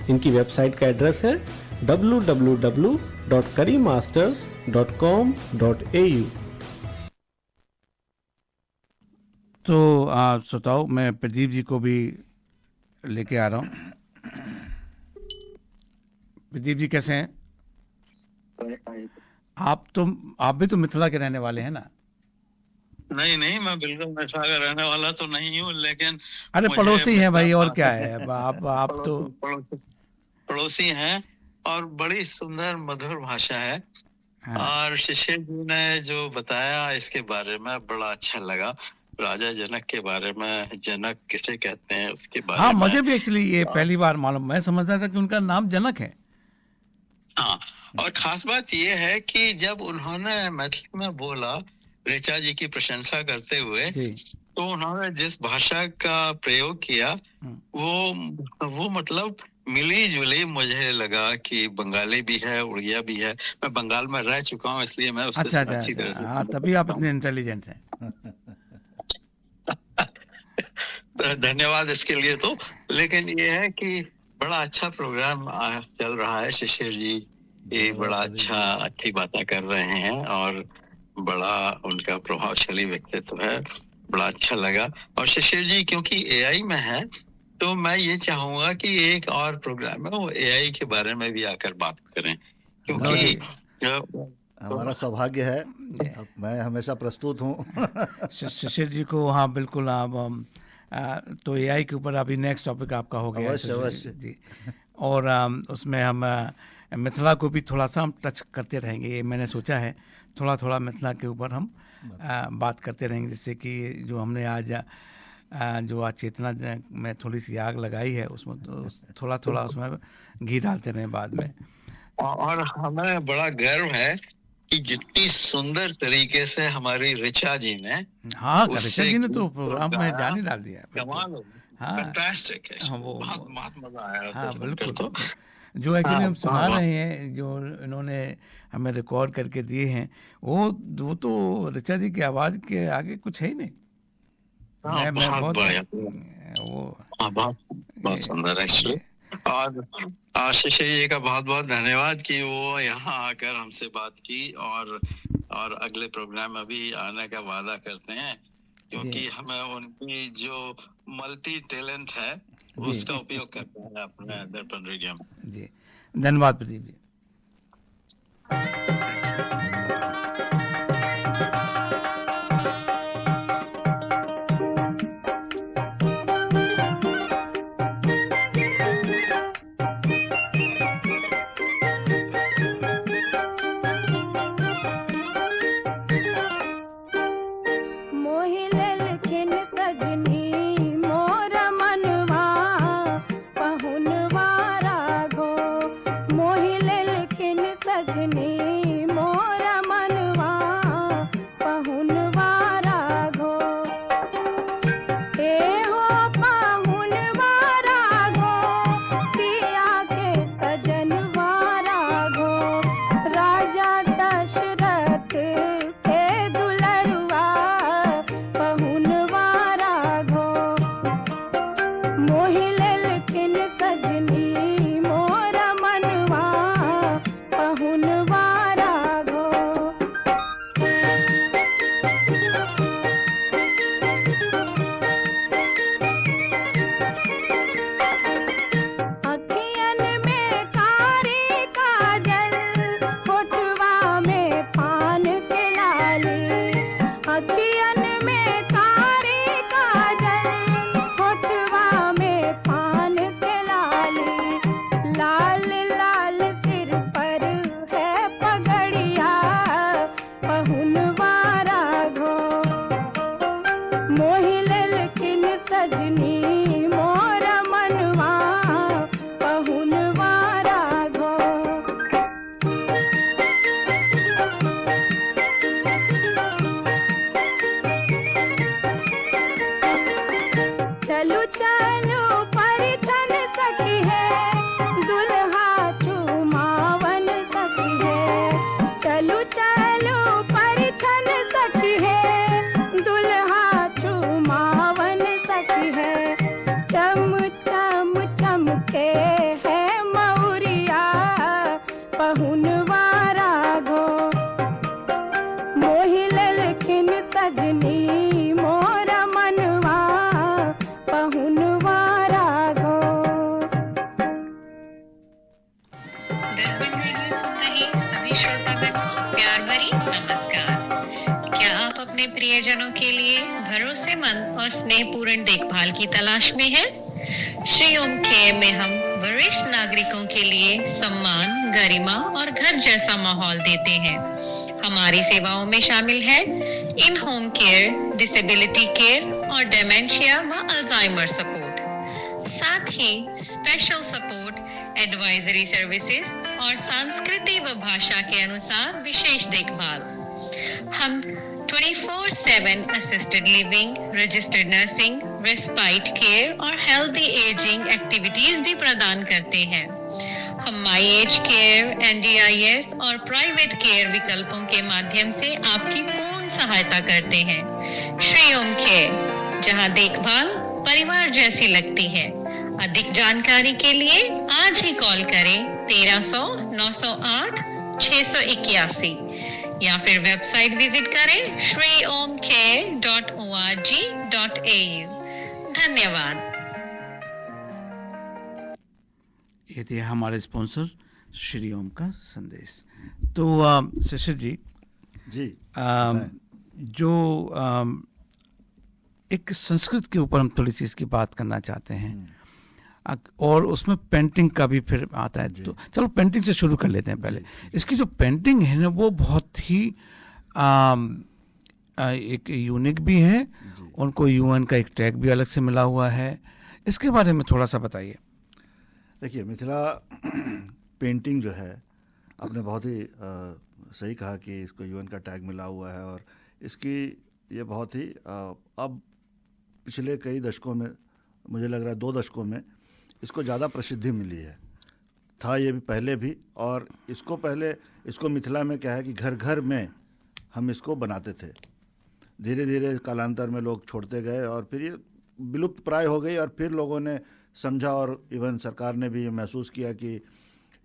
इनकी वेबसाइट का एड्रेस है www.currymasters.com.au। तो श्रोताओ, मैं प्रदीप जी को भी लेके आ रहा हूँ। प्रदीप जी कैसे हैं? आप भी तो मिथिला के रहने वाले हैं ना? नहीं, मैं बिल्कुल मिथिला का रहने वाला तो नहीं हूँ, लेकिन अरे पड़ोसी हैं भाई, और क्या है। आप तो पड़ोसी हैं और बड़ी सुंदर मधुर भाषा है। हाँ। और शिशिर जी ने जो बताया इसके बारे में बड़ा अच्छा लगा। राजा जनक के बारे में, जनक किसे कहते हैं उसके बारे में। मुझे भी एक्चुअली ये पहली बार मालूम, मैं समझता था कि उनका नाम जनक है। हाँ, और खास बात ये है कि जब उन्होंने मैथिली में बोला ऋचा जी की प्रशंसा करते हुए तो उन्होंने जिस भाषा का प्रयोग किया वो मतलब मिली जुली मुझे लगा कि बंगाली भी है, उड़िया भी है। मैं बंगाल में रह चुका हूँ इसलिए मैं उससे अच्छी तरह से हाँ, तभी आप इतने इंटेलिजेंट हैं। धन्यवाद इसके लिए। तो लेकिन ये है कि बड़ा अच्छा प्रोग्राम चल रहा है। शिशिर जी ये बड़ा अच्छी बातें कर रहे हैं और बड़ा उनका प्रभावशाली व्यक्तित्व है, बड़ा अच्छा लगा। और शिशिर जी क्योंकि एआई में है तो मैं ये चाहूंगा कि एक और प्रोग्राम है वो एआई के बारे में भी आकर बात करें, क्योंकि हमारा सौभाग्य है, मैं हमेशा प्रस्तुत हूँ। शिशिर जी को हाँ बिल्कुल। आप तो एआई के ऊपर अभी नेक्स्ट टॉपिक आपका हो गया अवश्य जी। और उसमें हम मिथिला को भी थोड़ा सा हम टच करते रहेंगे। ये मैंने सोचा है थोड़ा मिथिला के ऊपर हम बात करते रहेंगे, जिससे कि जो हमने आज चेतना में थोड़ी सी आग लगाई है उसमें तो थोड़ा उसमें घी डालते रहे बाद में। और हमें बड़ा गर्व है कि जितनी सुंदर तरीके से हमारी ऋचा जी ने ऋचा जी ने तो प्रोग्राम में जान ही डाल दिया। कमाल हो, फैंटास्टिक है। बहुत मजा आया। हाँ बिल्कुल। तो जो एक्चुअली हम सुना रहे हैं, जो इन्होंने हमें रिकॉर्ड करके दिए हैं, वो तो ऋचा जी की आवाज के आगे कुछ है ही नहीं। बहुत सुंदर एक्चुअली। और आशीष जी का बहुत बहुत धन्यवाद कि वो यहाँ आकर हमसे बात की और अगले प्रोग्राम में भी आने का वादा करते हैं, क्योंकि हमें उनकी जो मल्टी टैलेंट है उसका उपयोग करते हैं अपने दर्पण रेडियो में। जी धन्यवाद प्रदीप जी। प्रियजनों के लिए भरोसेमंद और स्नेहपूर्ण देखभाल की तलाश में है। श्री ओम केयर में हम वरिष्ठ नागरिकों के लिए सम्मान, गरिमा और घर जैसा माहौल देते हैं। हमारी सेवाओं में शामिल है इन होम केयर, डिसेबिलिटी केयर और डेमेंशिया व अल्जाइमर सपोर्ट, साथ ही स्पेशल सपोर्ट, एडवाइजरी सर्विसेज और संस्कृति व भाषा के अनुसार विशेष देखभाल। हम 24/7 assisted living, registered nursing, respite care और हेल्दी एजिंग एक्टिविटीज भी प्रदान करते हैं। हम माई एज केयर, NDIS और प्राइवेट केयर विकल्पों के माध्यम से आपकी पूर्ण सहायता करते हैं। श्री ओम केयर, जहां देखभाल परिवार जैसी लगती है। अधिक जानकारी के लिए आज ही कॉल करें 1300 908 681 या फिर वेबसाइट विजिट करें shriomcare.org.au। धन्यवाद। ये थे हमारे स्पॉन्सर श्री ओम का संदेश। तो शिशिर जी जो एक संस्कृत के ऊपर हम थोड़ी सी इसकी बात करना चाहते हैं और उसमें पेंटिंग का भी फिर आता है, तो चलो पेंटिंग से शुरू कर लेते हैं। पहले इसकी जो पेंटिंग है ना वो बहुत ही एक यूनिक भी है, उनको UN का एक टैग भी अलग से मिला हुआ है, इसके बारे में थोड़ा सा बताइए। देखिए मिथिला पेंटिंग जो है, आपने बहुत ही सही कहा कि इसको UN का टैग मिला हुआ है और इसकी ये बहुत ही अब पिछले कई दशकों में, मुझे लग रहा है 2 दशकों में इसको ज़्यादा प्रसिद्धि मिली है। था ये भी पहले भी, और इसको मिथिला में क्या है कि घर घर में हम इसको बनाते थे। धीरे धीरे कालांतर में लोग छोड़ते गए और फिर ये विलुप्त प्राय हो गई, और फिर लोगों ने समझा और इवन सरकार ने भी ये महसूस किया कि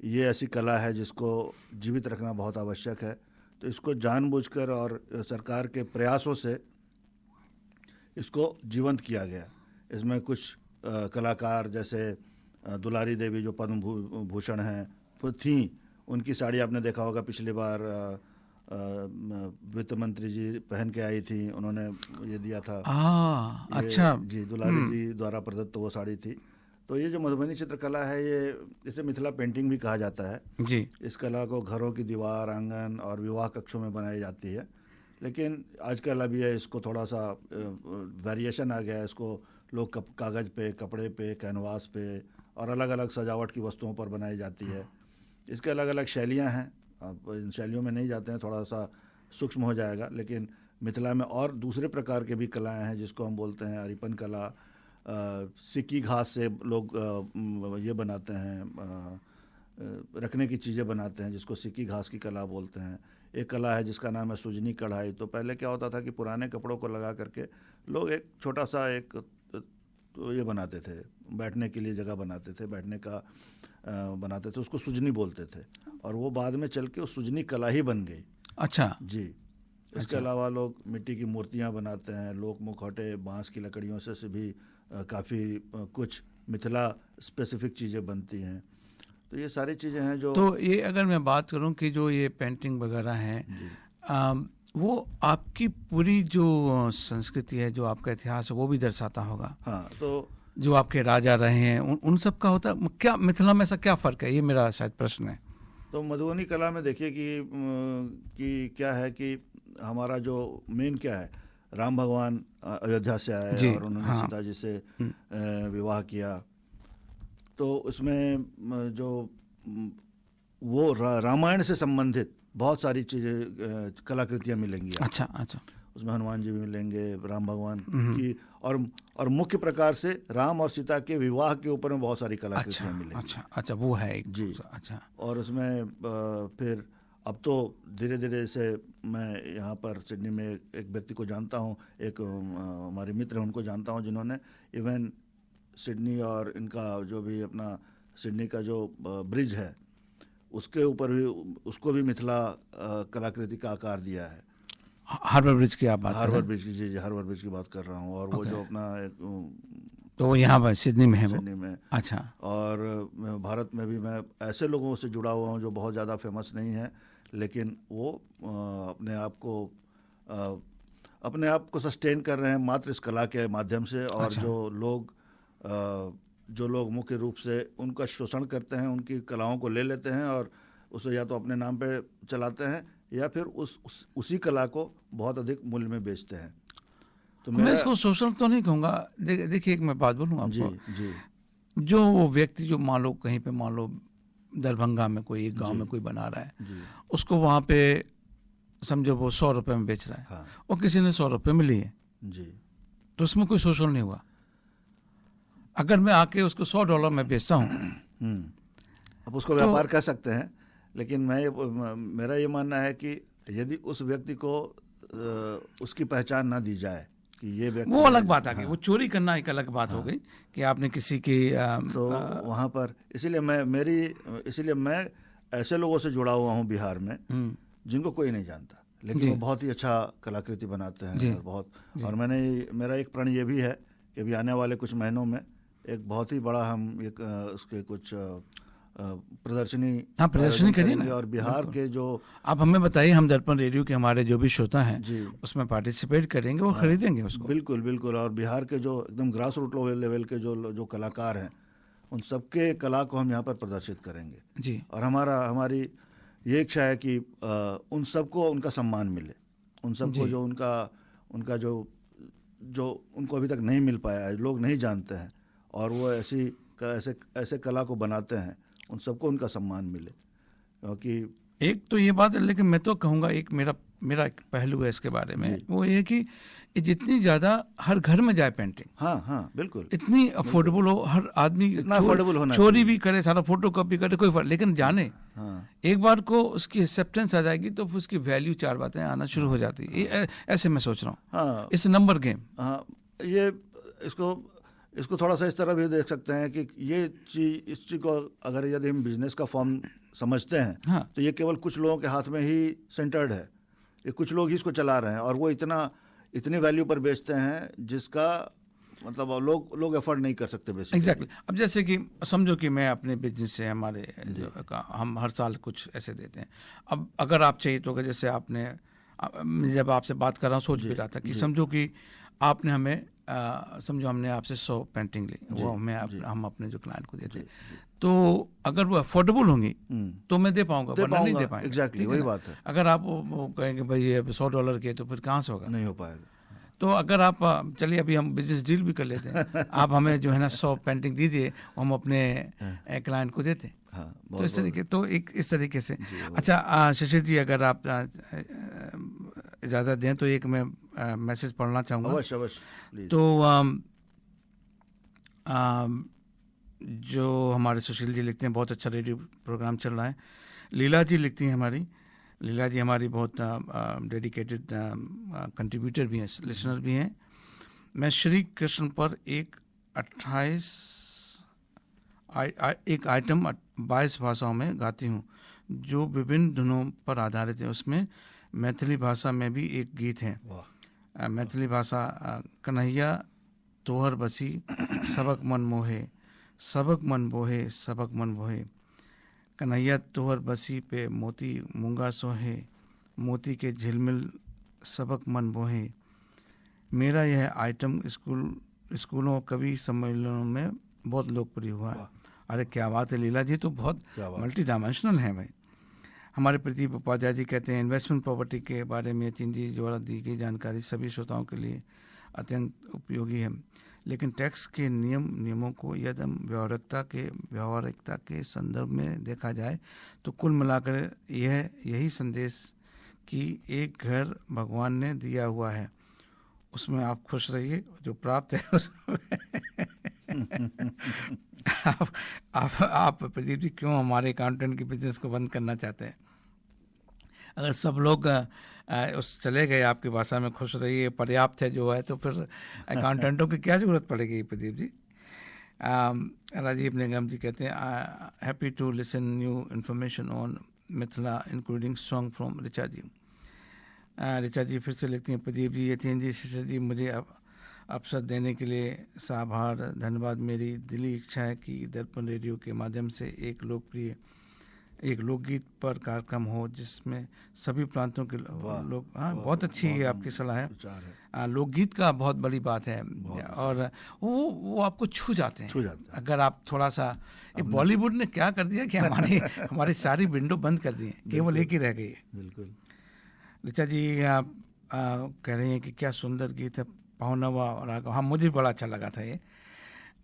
ये ऐसी कला है जिसको जीवित रखना बहुत आवश्यक है। तो इसको जानबूझकर और सरकार के प्रयासों से इसको जीवंत किया गया। इसमें कुछ कलाकार जैसे दुलारी देवी जो पद्म भूषण हैं थी, उनकी साड़ी आपने देखा होगा, पिछली बार वित्त मंत्री जी पहन के आई थी, उन्होंने ये दिया था। अच्छा जी, दुलारी जी द्वारा प्रदत्त वो साड़ी थी। तो ये जो मधुबनी चित्रकला है, ये इसे मिथिला पेंटिंग भी कहा जाता है जी। इस कला को घरों की दीवार, आंगन और विवाह कक्षों में बनाई जाती है, लेकिन आजकल अभी है इसको थोड़ा सा वेरिएशन आ गया है। इसको लोग कागज़ पे, कपड़े पे, कैनवास पे और अलग अलग सजावट की वस्तुओं पर बनाई जाती है। इसके अलग अलग शैलियाँ हैं, आप इन शैलियों में नहीं जाते हैं, थोड़ा सा सूक्ष्म हो जाएगा। लेकिन मिथिला में और दूसरे प्रकार के भी कलाएँ हैं जिसको हम बोलते हैं अरिपन कला। सिक्की घास से लोग ये बनाते हैं, रखने की चीज़ें बनाते हैं जिसको सिक्की घास की कला बोलते हैं। एक कला है जिसका नाम है सुजनी कढ़ाई। तो पहले क्या होता था कि पुराने कपड़ों को लगा करके लोग एक छोटा सा एक तो ये बनाते थे, बैठने के लिए जगह बनाते थे, बैठने का बनाते थे, उसको सुजनी बोलते थे, और वो बाद में चल के उस सुजनी कला ही बन गई। अच्छा जी। इसके अलावा लोग मिट्टी की मूर्तियाँ बनाते हैं, लोक मुखौटे बांस की लकड़ियों से भी काफ़ी कुछ मिथिला स्पेसिफिक चीज़ें बनती हैं। तो ये सारी चीज़ें हैं जो, तो ये अगर मैं बात करूं कि जो ये पेंटिंग वगैरह हैं, वो आपकी पूरी जो संस्कृति है, जो आपका इतिहास है, वो भी दर्शाता होगा। हाँ, तो जो आपके राजा रहे हैं उन सब का होता क्या मिथिला में ऐसा क्या फ़र्क है, ये मेरा शायद प्रश्न है। तो मधुबनी कला में देखिए कि क्या है कि हमारा जो मेन क्या है, राम भगवान अयोध्या से आए और उन्होंने सीता जी से विवाह किया। तो उसमें जो वो रामायण से संबंधित बहुत सारी चीज़ें, कलाकृतियाँ मिलेंगी। अच्छा अच्छा। उसमें हनुमान जी भी मिलेंगे, राम भगवान की, और मुख्य प्रकार से राम और सीता के विवाह के ऊपर में बहुत सारी कलाकृतियाँ मिलेंगी। अच्छा अच्छा, वो है एक जी। अच्छा। और उसमें फिर अब तो धीरे धीरे से मैं यहाँ पर सिडनी में एक व्यक्ति को जानता हूँ, एक हमारे मित्र हैं, उनको जानता हूँ, जिन्होंने इवन सिडनी और इनका जो भी अपना सिडनी का जो ब्रिज है उसके ऊपर भी, उसको भी मिथिला कलाकृति का आकार दिया है। हार्बर ब्रिज की आप बात, हार्बर ब्रिज की, जी हार्बर ब्रिज की बात कर रहा हूँ। और वो जो अपना एक, तो वो यहाँ पर सिडनी में है, सिडनी में। अच्छा। और भारत में भी मैं ऐसे लोगों से जुड़ा हुआ हूँ जो बहुत ज़्यादा फेमस नहीं है, लेकिन वो अपने आप को सस्टेन कर रहे हैं मात्र इस कला के माध्यम से। और अच्छा। जो लोग मुख्य रूप से उनका शोषण करते हैं, उनकी कलाओं को ले लेते हैं और उसे या तो अपने नाम पे चलाते हैं या फिर उसी कला को बहुत अधिक मूल्य में बेचते हैं। तो मैं इसको शोषण तो नहीं कहूँगा। देखिए एक मैं बात बोलूँ आपको, जी। जो वो व्यक्ति जो मान लो कहीं पे, मान लो दरभंगा में कोई एक गांव में कोई बना रहा है, उसको वहाँ पे समझो वो 100 रुपये में बेच रहा है, हाँ। और किसी ने 100 रुपये में ली है, जी, तो उसमें कोई शोषण नहीं हुआ। अगर मैं आके उसको $100 में बेचता हूँ, अब उसको व्यापार कह सकते हैं, लेकिन मेरा ये मानना है कि यदि उस व्यक्ति को उसकी पहचान ना दी जाए कि ये व्यक्ति, वो अलग बात आ गई। वो चोरी करना एक अलग बात हो गई कि आपने किसी की तो वहाँ पर इसीलिए मैं ऐसे लोगों से जुड़ा हुआ हूँ बिहार में जिनको कोई नहीं जानता, लेकिन वो बहुत ही अच्छा कलाकृति बनाते हैं, और मेरा एक प्रण ये भी है कि अभी आने वाले कुछ महीनों में एक बहुत ही बड़ा हम एक उसके कुछ प्रदर्शनी करेंगे, और बिहार के जो आप हमें बताइए, हम दर्पण रेडियो के हमारे जो भी श्रोता हैं उसमें पार्टिसिपेट करेंगे, वो खरीदेंगे उसको। बिल्कुल बिल्कुल, और बिहार के जो एकदम ग्रास रूट लेवल के जो कलाकार हैं, उन सबके कला को हम यहाँ पर प्रदर्शित करेंगे जी। और हमारी ये इच्छा है कि उन सबको उनका सम्मान मिले, उन सबको जो उनका जो उनको अभी तक नहीं मिल पाया है, लोग नहीं जानते हैं, और वो ऐसे कला को बनाते हैं, उन सबको उनका सम्मान मिले। क्योंकि एक तो ये बात है, लेकिन मैं तो कहूँगा एक मेरा एक पहलू है इसके बारे में, वो ये कि जितनी ज़्यादा हर घर में जाए पेंटिंग, हाँ बिल्कुल, इतनी अफोर्डेबल हो, हर आदमी अफोर्डेबल होना, चोरी भी करे, सारा फोटो कॉपी करे, कोई फर्क, लेकिन जाने एक बार को उसकी एक्सेप्टेंस आ जाएगी तो उसकी वैल्यू 4 बातें आना शुरू हो जाती है। ऐसे मैं सोच रहा हूँ, इस नंबर गेम। ये इसको थोड़ा सा इस तरह भी देख सकते हैं कि इस चीज को अगर यदि हम बिजनेस का फॉर्म समझते हैं, तो ये केवल कुछ लोगों के हाथ में ही सेंटर्ड है, ये कुछ लोग ही इसको चला रहे हैं, और वो इतनी वैल्यू पर बेचते हैं जिसका मतलब लोग अफोर्ड नहीं कर सकते बेसिकली। एग्जैक्टली। अब जैसे कि समझो कि मैं अपने बिजनेस से हम हर साल कुछ ऐसे देते हैं। अब अगर आप चाहिए तो जैसे आपने, जब आपसे बात कर रहा हूँ सोच भी रहा था कि समझो कि आपने हमें समझो हमने आपसे 100 पेंटिंग ली, वो हम अपने जो क्लाइंट को देते हैं, तो अगर वो अफोर्डेबल होंगी तो मैं दे पाऊंगा, वरना नहीं दे पाएंगे। एग्जैक्टली वही बात है। अगर आप वो कहेंगे भाई ये $100 के, तो फिर कहाँ से होगा, नहीं हो पाएगा। तो अगर आप चलिए अभी हम बिजनेस डील भी कर लेते हैं, आप हमें जो है ना 100 पेंटिंग दीजिए, हम अपने क्लाइंट को देते हैं। तो इस तरीके से अच्छा शिशिर जी, अगर आप इजाज़त दें तो एक मैं मैसेज पढ़ना चाहूँगा। अवश्य। तो जो हमारे सुशील जी लिखते हैं, बहुत अच्छा रेडियो प्रोग्राम चल रहा है। लीला जी लिखती हैं लीला जी हमारी बहुत डेडिकेटेड कंट्रीब्यूटर भी हैं, लिसनर भी हैं। मैं श्री कृष्ण पर एक आइटम 22 भाषाओं में गाती हूँ, जो विभिन्न धुनों पर आधारित है। उसमें मैथिली भाषा में भी एक गीत है। मैथिली भाषा, कन्हैया तोहर बसी सबक मन मोहे, सबक मन बोहे, सबक मन बोहे, कन्हैया तोहर बसी पे मोती मूंगा सोहे, मोती के झिलमिल सबक मन बोहे। मेरा यह आइटम स्कूलों कवि सम्मेलनों में बहुत लोकप्रिय हुआ। अरे क्या बात है लीला जी, तो बहुत मल्टी डायमेंशनल है भाई। हमारे प्रदीप उपाध्याय जी कहते हैं, इन्वेस्टमेंट प्रॉपर्टी के बारे में यतीन जी द्वारा दी गई जानकारी सभी श्रोताओं के लिए अत्यंत उपयोगी है, लेकिन टैक्स के नियमों को यदि व्यावहारिकता के संदर्भ में देखा जाए तो कुल मिलाकर यही संदेश कि एक घर भगवान ने दिया हुआ है, उसमें आप खुश रहिए, जो प्राप्त है आप प्रदीप जी क्यों हमारे अकाउंटेंट के बिजनेस को बंद करना चाहते हैं? अगर सब लोग उस चले गए आपकी भाषा में खुश रहिए पर्याप्त है जो है, तो फिर अकाउंटेंटों की क्या ज़रूरत पड़ेगी प्रदीप जी। राजीव निगम जी कहते हैं, happy to listen new information on Mithila including song from Richa ji. Richa ji फिर से लिखती हैं, प्रदीप जी, यतीन जी, शिशिर जी, मुझे अवसर देने के लिए आभार, धन्यवाद। मेरी दिली इच्छा है कि दर्पण रेडियो के माध्यम से एक लोकगीत पर कार्यक्रम हो जिसमें सभी प्रांतों के लोग। बहुत अच्छी है आपकी सलाह है। लोकगीत का बहुत बड़ी बात है, और वो आपको छू जाते हैं। अगर आप थोड़ा सा, बॉलीवुड ने क्या कर दिया कि हमारी सारी विंडो बंद कर दी है, केवल एक ही रह गई है। बिल्कुल। ऋचा जी आप कह रही हैं कि क्या सुंदर गीत है, पावनवा और राग। हाँ, मुझे बड़ा अच्छा लगा था ये।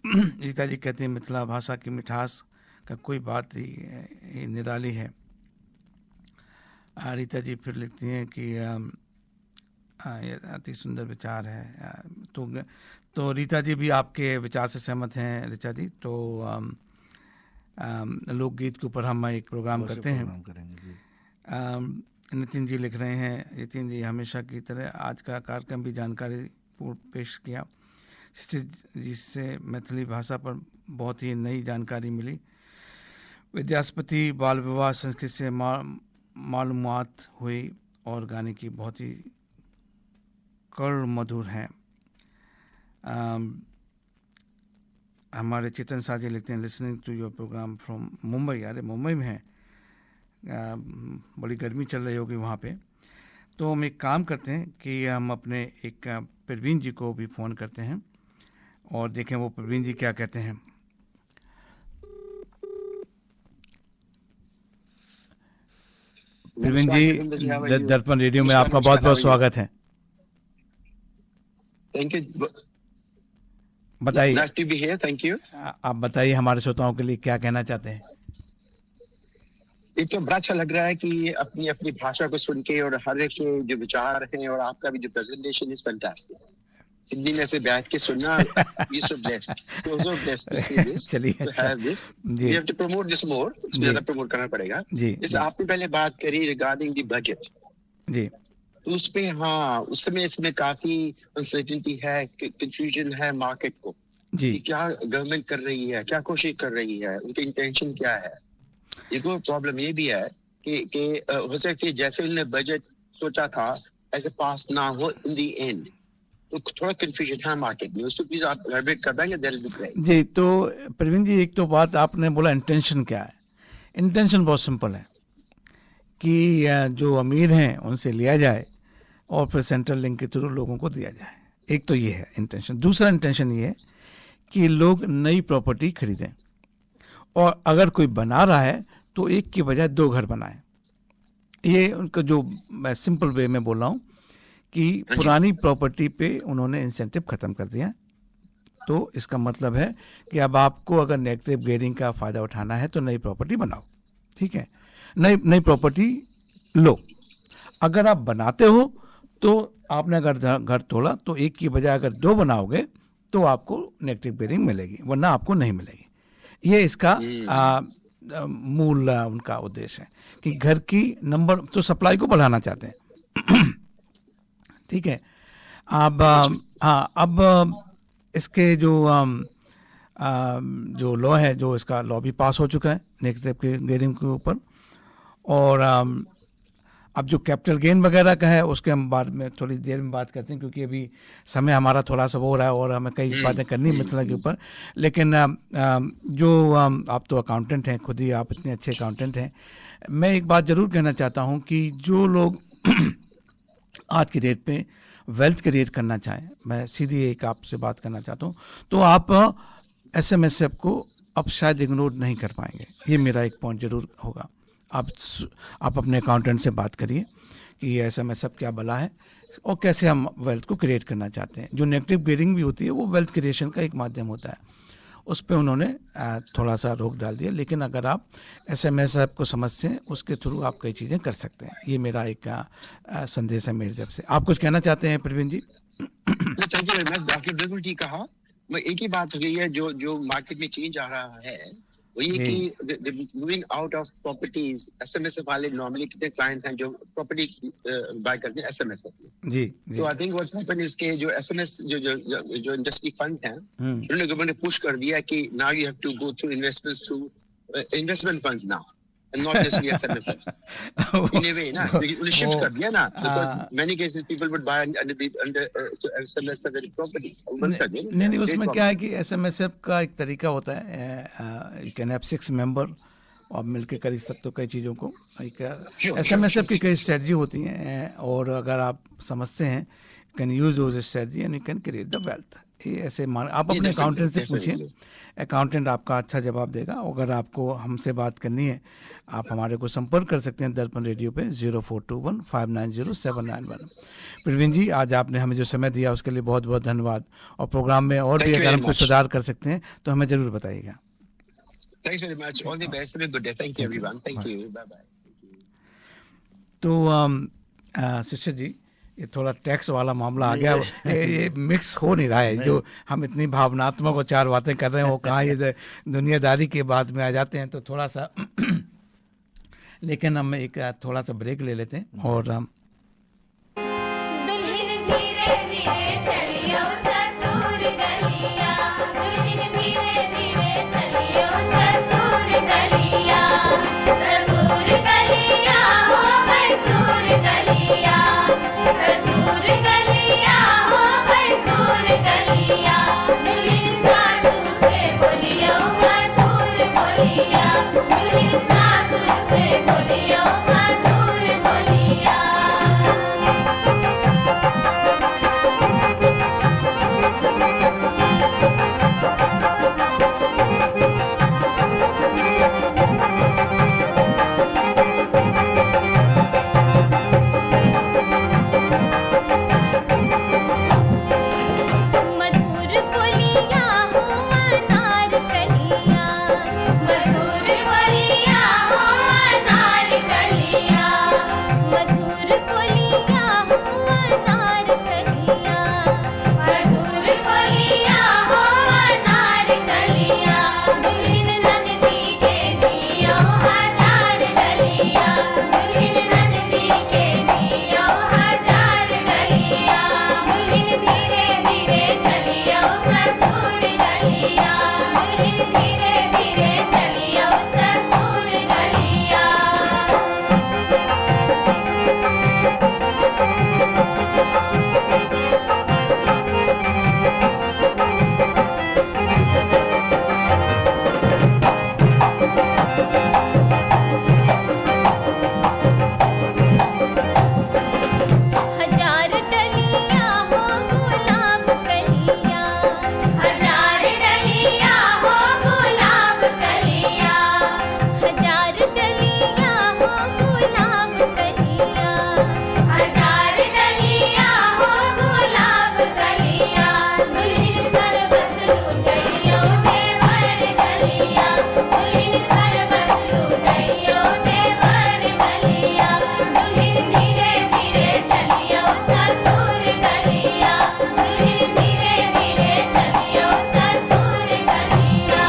रीता जी कहते हैं, मिथिला भाषा की मिठास का कोई बात ही निराली है। रीता जी फिर लिखती हैं कि ये अति सुंदर विचार है। तो रीता जी भी आपके विचार से सहमत हैं ऋचा जी। तो लोकगीत के ऊपर हम एक प्रोग्राम करते हैं। नितिन जी लिख रहे हैं, नितिन जी हमेशा की तरह आज का कार्यक्रम भी जानकारी पूर्ण पेश किया। जिससे मैथिली भाषा पर बहुत ही नई जानकारी मिली। विद्यास्पति बाल विवाह संस्कृति से मालूमात हुई और गाने की बहुत ही कर्ण मधुर हैं। हमारे चेतन साजी लिखते हैं listening to your programme from Mumbai. अरे मुंबई में है, बड़ी गर्मी चल रही होगी वहाँ पे। तो हम एक काम करते हैं कि हम अपने एक प्रवीण जी को भी फ़ोन करते हैं और देखें वो प्रवीण जी क्या कहते हैं। प्रवीण जी दर्पण रेडियो में आपका बहुत बहुत स्वागत है। थैंक यू, बताइए। Nice to be here, thank you. आप बताइए हमारे श्रोताओं के लिए क्या कहना चाहते हैं। एक तो बड़ा अच्छा लग रहा है कि अपनी अपनी भाषा को सुन के और हर एक के जो विचार हैं और आपका भी जो प्रेजेंटेशन इज फैंटास्टिक। सिंधी में से बैठ के सुनना, you so blessed, so blessed to see this, चलिए to have this. We have to promote this more, इसको ज़्यादा प्रमोट करना पड़ेगा। जैसे आपने पहले बात करी रिगार्डिंग द बजट जी, तो उस पे हाँ उस समय इसमें काफी अनसर्टेनिटी है, कंफ्यूजन है मार्केट को जी, क्या गवर्नमेंट कर रही है, क्या कोशिश कर रही है, उनकी इंटेंशन क्या है। एक और प्रॉब्लम ये भी है कि हो सकती है जैसे उन्होंने बजट सोचा था ऐसे पास ना हो इन दी एंड, तो थोड़ा कंफ्यूजन है मार्केट में, उसको प्लीज आप एलाबोरेट कर देंगे, दैट विल बी ग्रेट। जी, तो प्रवीण जी एक तो बात आपने बोला इंटेंशन क्या है। इंटेंशन बहुत सिंपल है कि जो अमीर हैं उनसे लिया जाए और फिर सेंट्रल लिंक के थ्रू लोगों को दिया जाए। एक तो ये है इंटेंशन। दूसरा इंटेंशन ये है कि लोग नई प्रॉपर्टी खरीदें और अगर कोई बना रहा है तो एक की बजाय 2 घर बनाए। ये उनका जो मैं सिंपल वे में बोल रहा हूँ कि पुरानी प्रॉपर्टी पे उन्होंने इंसेंटिव ख़त्म कर दिया। तो इसका मतलब है कि अब आपको अगर नेगेटिव गेयरिंग का फ़ायदा उठाना है तो नई प्रॉपर्टी बनाओ, ठीक है, नई प्रॉपर्टी लो। अगर आप बनाते हो तो आपने अगर घर तोड़ा तो एक की बजाय अगर 2 बनाओगे तो आपको नेगेटिव गेयरिंग मिलेगी, वरना आपको नहीं मिलेगी। ये इसका मूल उनका उद्देश्य है कि घर की नंबर तो सप्लाई को बढ़ाना चाहते हैं। ठीक है। अब हाँ, अब इसके जो लॉ है, जो इसका लॉ भी पास हो चुका है नेगेटिव गेयरिंग के ऊपर। और अब जो कैपिटल गेन वगैरह का है उसके हम बाद में थोड़ी देर में बात करते हैं, क्योंकि अभी समय हमारा थोड़ा सा हो रहा है और हमें कई बातें करनी है मिथिला के ऊपर। लेकिन जो आप तो अकाउंटेंट हैं, खुद ही आप इतने अच्छे अकाउंटेंट हैं, मैं एक बात ज़रूर कहना चाहता हूँ कि जो लोग आज की डेट पे वेल्थ क्रिएट करना चाहें, मैं सीधी एक आपसे बात करना चाहता हूँ, तो आप SMSF को अब शायद इग्नोर नहीं कर पाएंगे। ये मेरा एक पॉइंट ज़रूर होगा। आप अपने अकाउंटेंट से बात करिए कि SMSF क्या बला है और कैसे हम वेल्थ को क्रिएट करना चाहते हैं। जो नेगेटिव गेयरिंग भी होती है वो वेल्थ क्रिएशन का एक माध्यम होता है, उस पर उन्होंने थोड़ा सा रोक डाल दिया। लेकिन अगर आप SMSF को समझते हैं उसके थ्रू आप कई चीज़ें कर सकते हैं। ये मेरा एक संदेश है मेरी तरफ से। आप कुछ कहना चाहते हैं प्रवीण जी? थैंक यू, आपने बिल्कुल ठीक कहा। मैं एक ही बात हो गई है, जो मार्केट में चेंज आ रहा है वो ये कि moving out of properties. SMSF वाले नॉर्मली कितने क्लाइंट्स हैं जो प्रॉपर्टी बाय करते हैं SMSF में। जी, तो I think what's happened is के जो SMS जो इंडस्ट्री फंड हैं उन्होंने गवर्नमेंट ने पुश कर दिया कि now you have to go through investments through investment funds now and not just the SMSF. In a way, ना उन्हें शिफ्ट कर दिया ना, because many cases people would buy under SMSF property. नहीं, उसमें क्या है कि SMSF का एक तरीका होता है, you can have 6 member और मिलके कर सकते हो कई चीज़ों को। SMSF की कई स्ट्रेटजी होती हैं और अगर आप समझते हैं can use those strategy and you can create the wealth. ये ऐसे आप अपने अकाउंटेंट से पूछिए, अकाउंटेंट आपका अच्छा जवाब देगा। अगर आपको हमसे बात करनी है आप हमारे को संपर्क कर सकते हैं दर्पण रेडियो पे 0421590791। प्रवीण जी, आज आपने हमें जो समय दिया उसके लिए बहुत बहुत धन्यवाद। और प्रोग्राम में और भी अगर हम कुछ सुधार कर सकते हैं तो हमें जरूर बताइएगा। Thanks very much. All the best. Have a good day. Thank you, everyone. Thank you. Bye bye. तो शिष्य जी, ये थोड़ा टैक्स वाला मामला आ गया, ये मिक्स हो नहीं रहा है। जो हम इतनी भावनात्मक और 4 बातें कर रहे हैं वो कहाँ ये दुनियादारी के बाद में आ जाते हैं, तो थोड़ा सा लेकिन हम एक थोड़ा सा ब्रेक ले लेते हैं और दुल्हन धीरे धीरे चलियो ससुर गलिया, दुल्हन धीरे धीरे चलियो ससुर गलिया, ससुर गलिया हो भैंसुर गलिया, ससुर गलिया हो भैंसुर गलिया, दुल्हन सासू से बोलियो मधुर बोलिया, दुल्हन सासू से बोलियो मधुर बोलिया। मधुर बोलिया हो अनार कलिया, मधुर बोलिया हो अनार कलिया, मधुर बोलिया हो अनार कलिया, मधुर बोलिया हो अनार कलिया, दुल्हन नंदी के दियो हजार डलिया, दुल्हन नंदी के दियो हजार डलिया, दुल्हन धीरे धीरे चलियो ससुर गलिया, दुल्हन धीरे धीरे चलियो ससुर गलिया। हजार डलिया हो गुलाब कलिया, हजार डलिया हो गुलाब कलिया, हजार डलिया हो गुलाब कलिया, हजार डलिया हो गुलाब कलिया, दुल्हन सरबस लूटइयो देवर गलिया, दुल्हन सरबस लूटइयो देवर गलिया, दुल्हन धीरे धीरे चलियो ससुर गलिया, दुल्हन धीरे धीरे चलियो ससुर गलिया।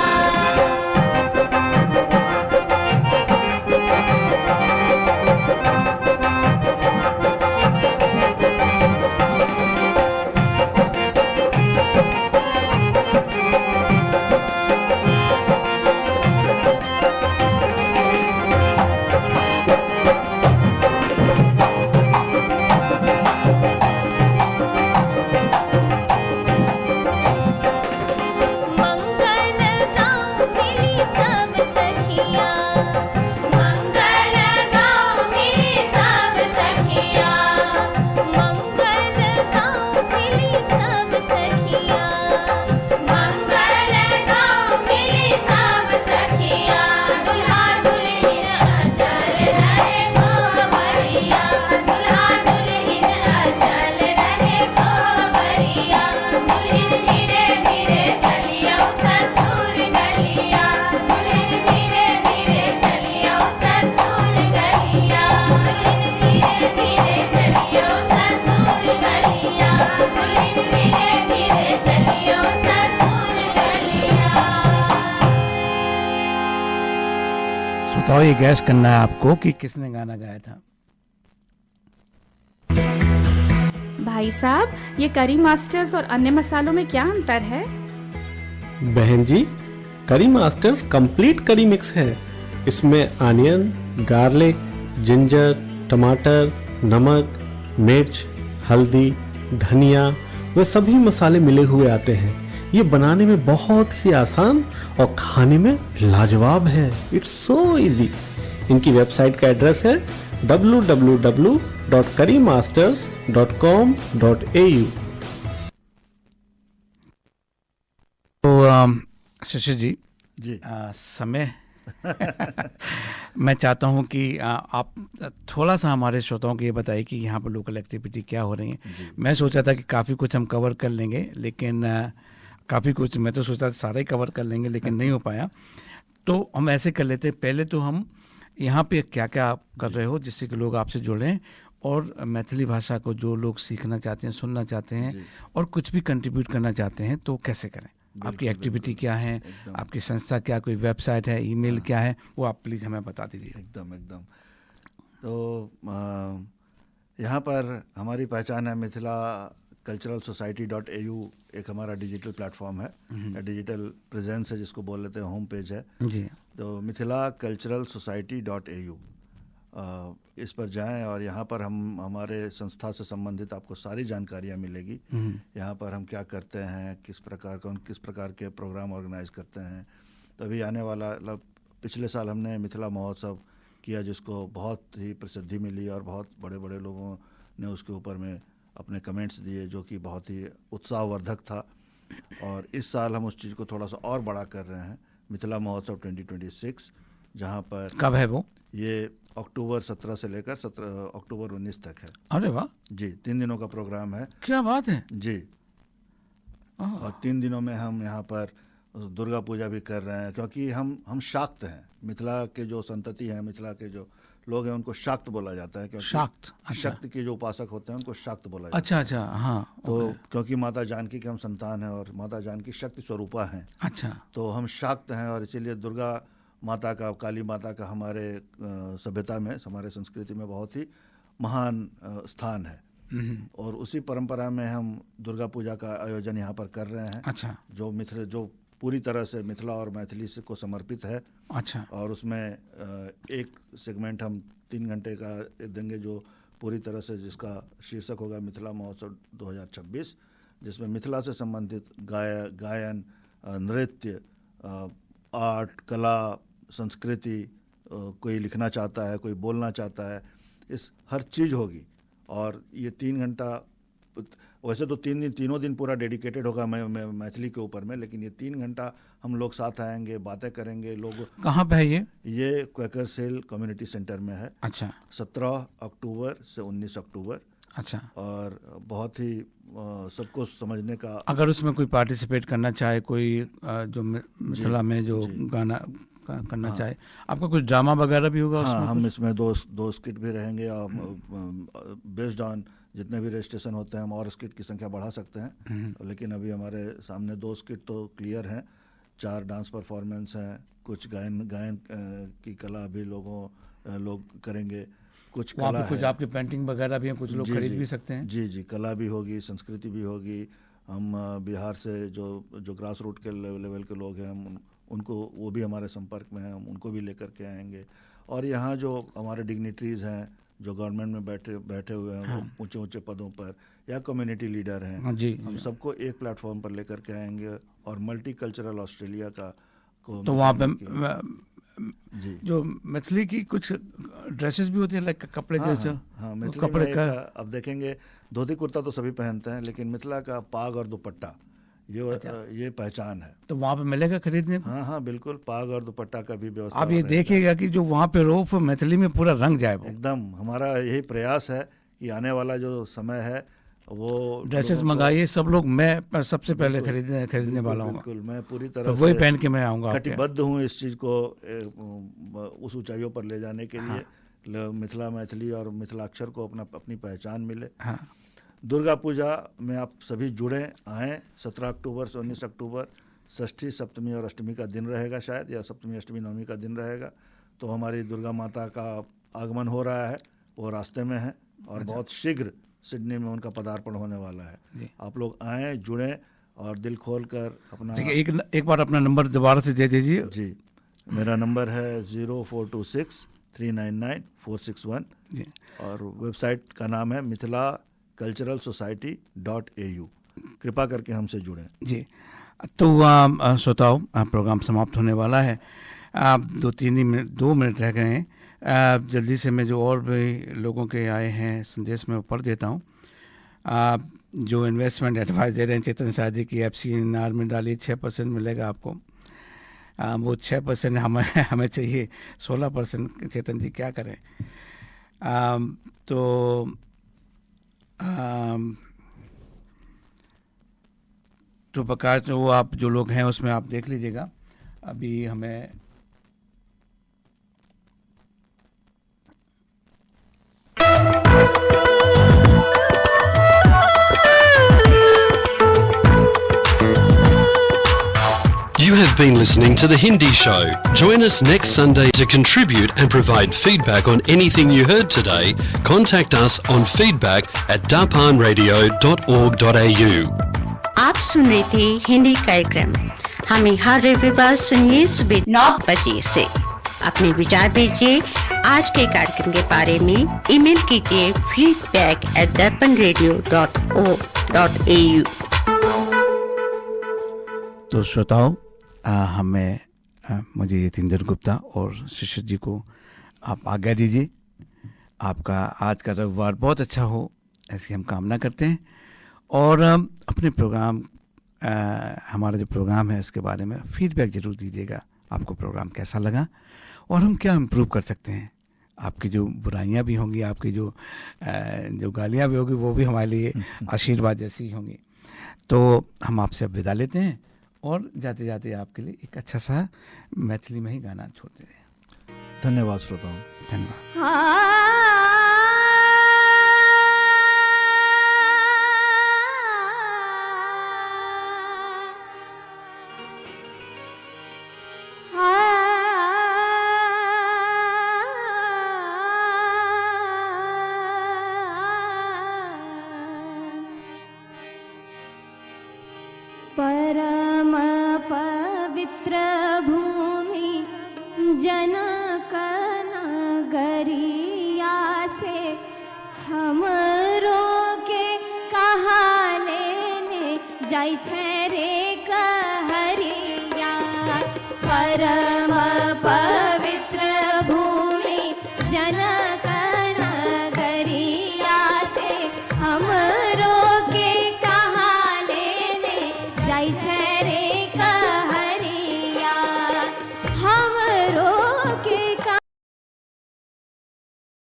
मंगल गाँव मिली सब सखिया, मंगल गाँव मिली सब सखिया, मंगल गाँव मिली सब सखिया, मंगल गाँव मिली सब सखिया, दुल्हा दुल्हन अचल रहे गोबरिया, दुल्हा दुल्हन अचल रहे गोबरिया, दुल्हन धीरे धीरे चलियो ससुर गलिया, दुल्हन धीरे धीरे चलियो ससुर गलिया, दुल्हन धीरे धीरे चलियो ससुर गलिया, दुल्हन धीरे धीरे चलियो ससुर गलिया। श्रोताओं, ये गैस करना है आपको कि किसने गाना गाया था। भाई साहब, ये करी मास्टर्स और अन्य मसालों में क्या अंतर है? बहन जी, करी मास्टर्स कंप्लीट करी मिक्स है। इसमें आनियन, गार्लिक, जिंजर, टमाटर, नमक, मिर्च, हल्दी, धनिया वे सभी मसाले मिले हुए आते हैं। ये बनाने में बहुत ही आसान और खाने में लाजवाब है। It's so easy. इनकी वेबसाइट का एड्रेस है www.currymasters.com.au। तो शिशिर जी, समय मैं चाहता हूं कि आप थोड़ा सा हमारे श्रोताओं को ये बताइए कि यहाँ पर लोकल एक्टिविटी क्या हो रही है। मैं सोचा था कि काफ़ी कुछ हम कवर कर लेंगे, लेकिन काफ़ी कुछ मैं तो सोचा था सारा ही कवर कर लेंगे, लेकिन नहीं हो पाया। तो हम ऐसे कर लेते हैं, पहले तो हम यहाँ पे क्या क्या आप कर रहे हो जिससे कि लोग आपसे जुड़ें और मैथिली भाषा को जो लोग सीखना चाहते हैं, सुनना चाहते हैं और कुछ भी कंट्रीब्यूट करना चाहते हैं तो कैसे करें? आपकी एक्टिविटी क्या है, आपकी संस्था क्या, कोई वेबसाइट है, ईमेल क्या है, वो आप प्लीज़ हमें बता दीजिए। एकदम। तो यहाँ पर हमारी पहचान है मिथिला कल्चरल सोसाइटी .au, एक हमारा डिजिटल प्लेटफॉर्म है, डिजिटल प्रेजेंस है जिसको बोल लेते हैं, होम पेज है जी। तो मिथिला कल्चरल सोसाइटी .au, इस पर जाएं और यहाँ पर हम हमारे संस्था से संबंधित आपको सारी जानकारियाँ मिलेगी। यहाँ पर हम क्या करते हैं, किस प्रकार के प्रोग्राम ऑर्गेनाइज करते हैं। तभी आने वाला पिछले साल हमने मिथिला महोत्सव किया जिसको बहुत ही प्रसिद्धि मिली और बहुत बड़े बड़े लोगों ने उसके ऊपर में अपने कमेंट्स दिए जो कि बहुत ही उत्साहवर्धक था। और इस साल हम उस चीज़ को थोड़ा सा और बड़ा कर रहे हैं, मिथिला महोत्सव 2026, जहाँ पर कब है वो? ये अक्टूबर 17 से लेकर अक्टूबर 19 तक है। अरे वाह जी, 3 दिनों का प्रोग्राम है। क्या बात है जी। और 3 दिनों में हम यहाँ पर दुर्गा पूजा भी कर रहे हैं क्योंकि हम शाक्त हैं। मिथिला के जो संतति हैं, मिथिला के जो लोग हैं उनको शाक्त बोला जाता है क्योंकि शाक्त, शक्ति के जो उपासक होते हैं उनको शाक्त बोला जाता है। अच्छा हाँ। तो क्योंकि माता जानकी के हम संतान हैं और माता जानकी शक्ति स्वरूपा हैं। अच्छा। तो हम शाक्त हैं और इसीलिए दुर्गा माता का, काली माता का हमारे सभ्यता में, हमारे संस्कृति में बहुत ही महान स्थान है। और उसी परंपरा में हम दुर्गा पूजा का आयोजन यहाँ पर कर रहे हैं। अच्छा। जो पूरी तरह से मिथिला और मैथिली से को समर्पित है। अच्छा। और उसमें एक सेगमेंट हम 3 घंटे का देंगे जो पूरी तरह से, जिसका शीर्षक होगा मिथिला महोत्सव 2026, जिसमें मिथिला से संबंधित गायन, नृत्य, आर्ट, कला, संस्कृति, कोई लिखना चाहता है, कोई बोलना चाहता है, इस हर चीज़ होगी। और ये 3 घंटा, वैसे तो तीनों दिन पूरा डेडिकेटेड होगा मैथिली के ऊपर में, लेकिन ये 3 घंटा हम लोग साथ आएंगे, बातें करेंगे। लोग कहाँ पे है ये क्वेकर्स हिल कम्युनिटी सेंटर में है। अच्छा। 17 अक्टूबर से 19 अक्टूबर। अच्छा। और बहुत ही सबको समझने का, अगर उसमें कोई पार्टिसिपेट करना चाहे, कोई जो मिथिला में जो गाना करना चाहे, आपका कुछ ड्रामा वगैरह भी होगा? हाँ, हम इसमें दो स्किट भी रहेंगे और बेस्ड ऑन जितने भी रजिस्ट्रेशन होते हैं हम और स्किट की संख्या बढ़ा सकते हैं। लेकिन अभी हमारे सामने 2 स्किट तो क्लियर हैं, 4 डांस परफॉर्मेंस हैं, कुछ गायन की कला भी लोग करेंगे, कुछ कला है, कुछ आपकी पेंटिंग वगैरह भी हैं, कुछ लोग खरीद भी सकते हैं। जी, कला भी होगी, संस्कृति भी होगी। हम बिहार से जो ग्रास रूट के लेवल के लोग हैं, हम उनको, वो भी हमारे संपर्क में हैं, हम उनको भी लेकर के आएंगे। और यहाँ जो हमारे डिग्निटरीज हैं, जो गवर्नमेंट में बैठे हुए हैं, हाँ, ऊंचे पदों पर, या कम्युनिटी लीडर हैं, हम सबको एक प्लेटफॉर्म पर लेकर के आएंगे। और मल्टी कल्चरल ऑस्ट्रेलिया का तो वहाँ पे जो मैथिली की कुछ ड्रेसेस भी होती है, लाइक कपड़े जैसे। हाँ, मैथिली का अब देखेंगे, धोती कुर्ता तो सभी पहनते हैं, लेकिन मिथिला का पाग और दुपट्टा ये पहचान है। तो वहाँ पे मिलेगा खरीदने को? हाँ, बिल्कुल, पाग और दुपट्टा का भी व्यवस्था। आप ये देखिएगा कि जो वहाँ पे रोफ मैथिली में पूरा रंग जाए। एकदम हमारा यही प्रयास है कि आने वाला जो समय है वो ड्रेसेस मंगाइए सब लोग, मैं सबसे पहले खरीदने वाला हूँ। बिल्कुल, मैं पूरी तरह वही पहन के मैं आऊँगा। कटिबद्ध हूँ इस चीज़ को उस ऊंचाइयों पर ले जाने के लिए। मिथिला, मैथिली और मिथिलाक्षर को अपनी पहचान मिले। दुर्गा पूजा में आप सभी जुड़े, आएँ। 17 अक्टूबर से 19 अक्टूबर षष्ठी, सप्तमी और अष्टमी का दिन रहेगा शायद, या सप्तमी, अष्टमी, नवमी का दिन रहेगा। तो हमारी दुर्गा माता का आगमन हो रहा है, वो रास्ते में है और बहुत शीघ्र सिडनी में उनका पदार्पण होने वाला है। आप लोग आएँ, जुड़ें और दिल खोल कर अपना। एक बार अपना नंबर दोबारा से दे दीजिए। जी, मेरा नंबर है 0426 399 461 और वेबसाइट का नाम है मिथिला कल्चरल सोसाइटी .au। कृपा करके हमसे जुड़ें। जी, तो श्रोताओ, प्रोग्राम समाप्त होने वाला है। 2 मिनट रह गए हैं। जल्दी से मैं जो और भी लोगों के आए हैं संदेश में पढ़ देता हूँ। जो इन्वेस्टमेंट एडवाइस दे रहे हैं चेतन शाह जी की FCNR में डालिए, 6% मिलेगा आपको। वो 6% हमें चाहिए 16%। चेतन जी क्या करें? तो प्रकाश, वो आप जो लोग हैं उसमें आप देख लीजिएगा। अभी हमें been listening to The Hindi Show. Join us next Sunday to contribute and provide feedback on anything you heard today. Contact us on feedback@darpanradio.org.au. आप सुन रहे थे हिंदी कार्यक्रम। हमें हर रविवार सुनिए सुबह 9 बजे से। अपने विचार भेजिए आज के कार्यक्रम के बारे में। ईमेल कीजिए feedback@darpanradio.org.au। तो श्रोताओं, मुझे यतीन्द्र गुप्ता और शिशिर जी को आप आज्ञा दीजिए। आपका आज का रविवार बहुत अच्छा हो, ऐसी हम कामना करते हैं। और अपने प्रोग्राम, हमारा जो प्रोग्राम है इसके बारे में फीडबैक ज़रूर दीजिएगा। आपको प्रोग्राम कैसा लगा और हम क्या इम्प्रूव कर सकते हैं। आपकी जो बुराइयां भी होंगी, आपकी जो गालियां भी होगी, वो भी हमारे लिए आशीर्वाद जैसी होंगी। तो हम आपसे अब विदा लेते हैं और जाते जाते आपके लिए एक अच्छा सा मैथिली में ही गाना छोड़ते हैं। धन्यवाद श्रोताओं। धन्यवाद। परम पवित्र भूमि जनक नगरिया से हमरो के कहा लेने जाय छै रे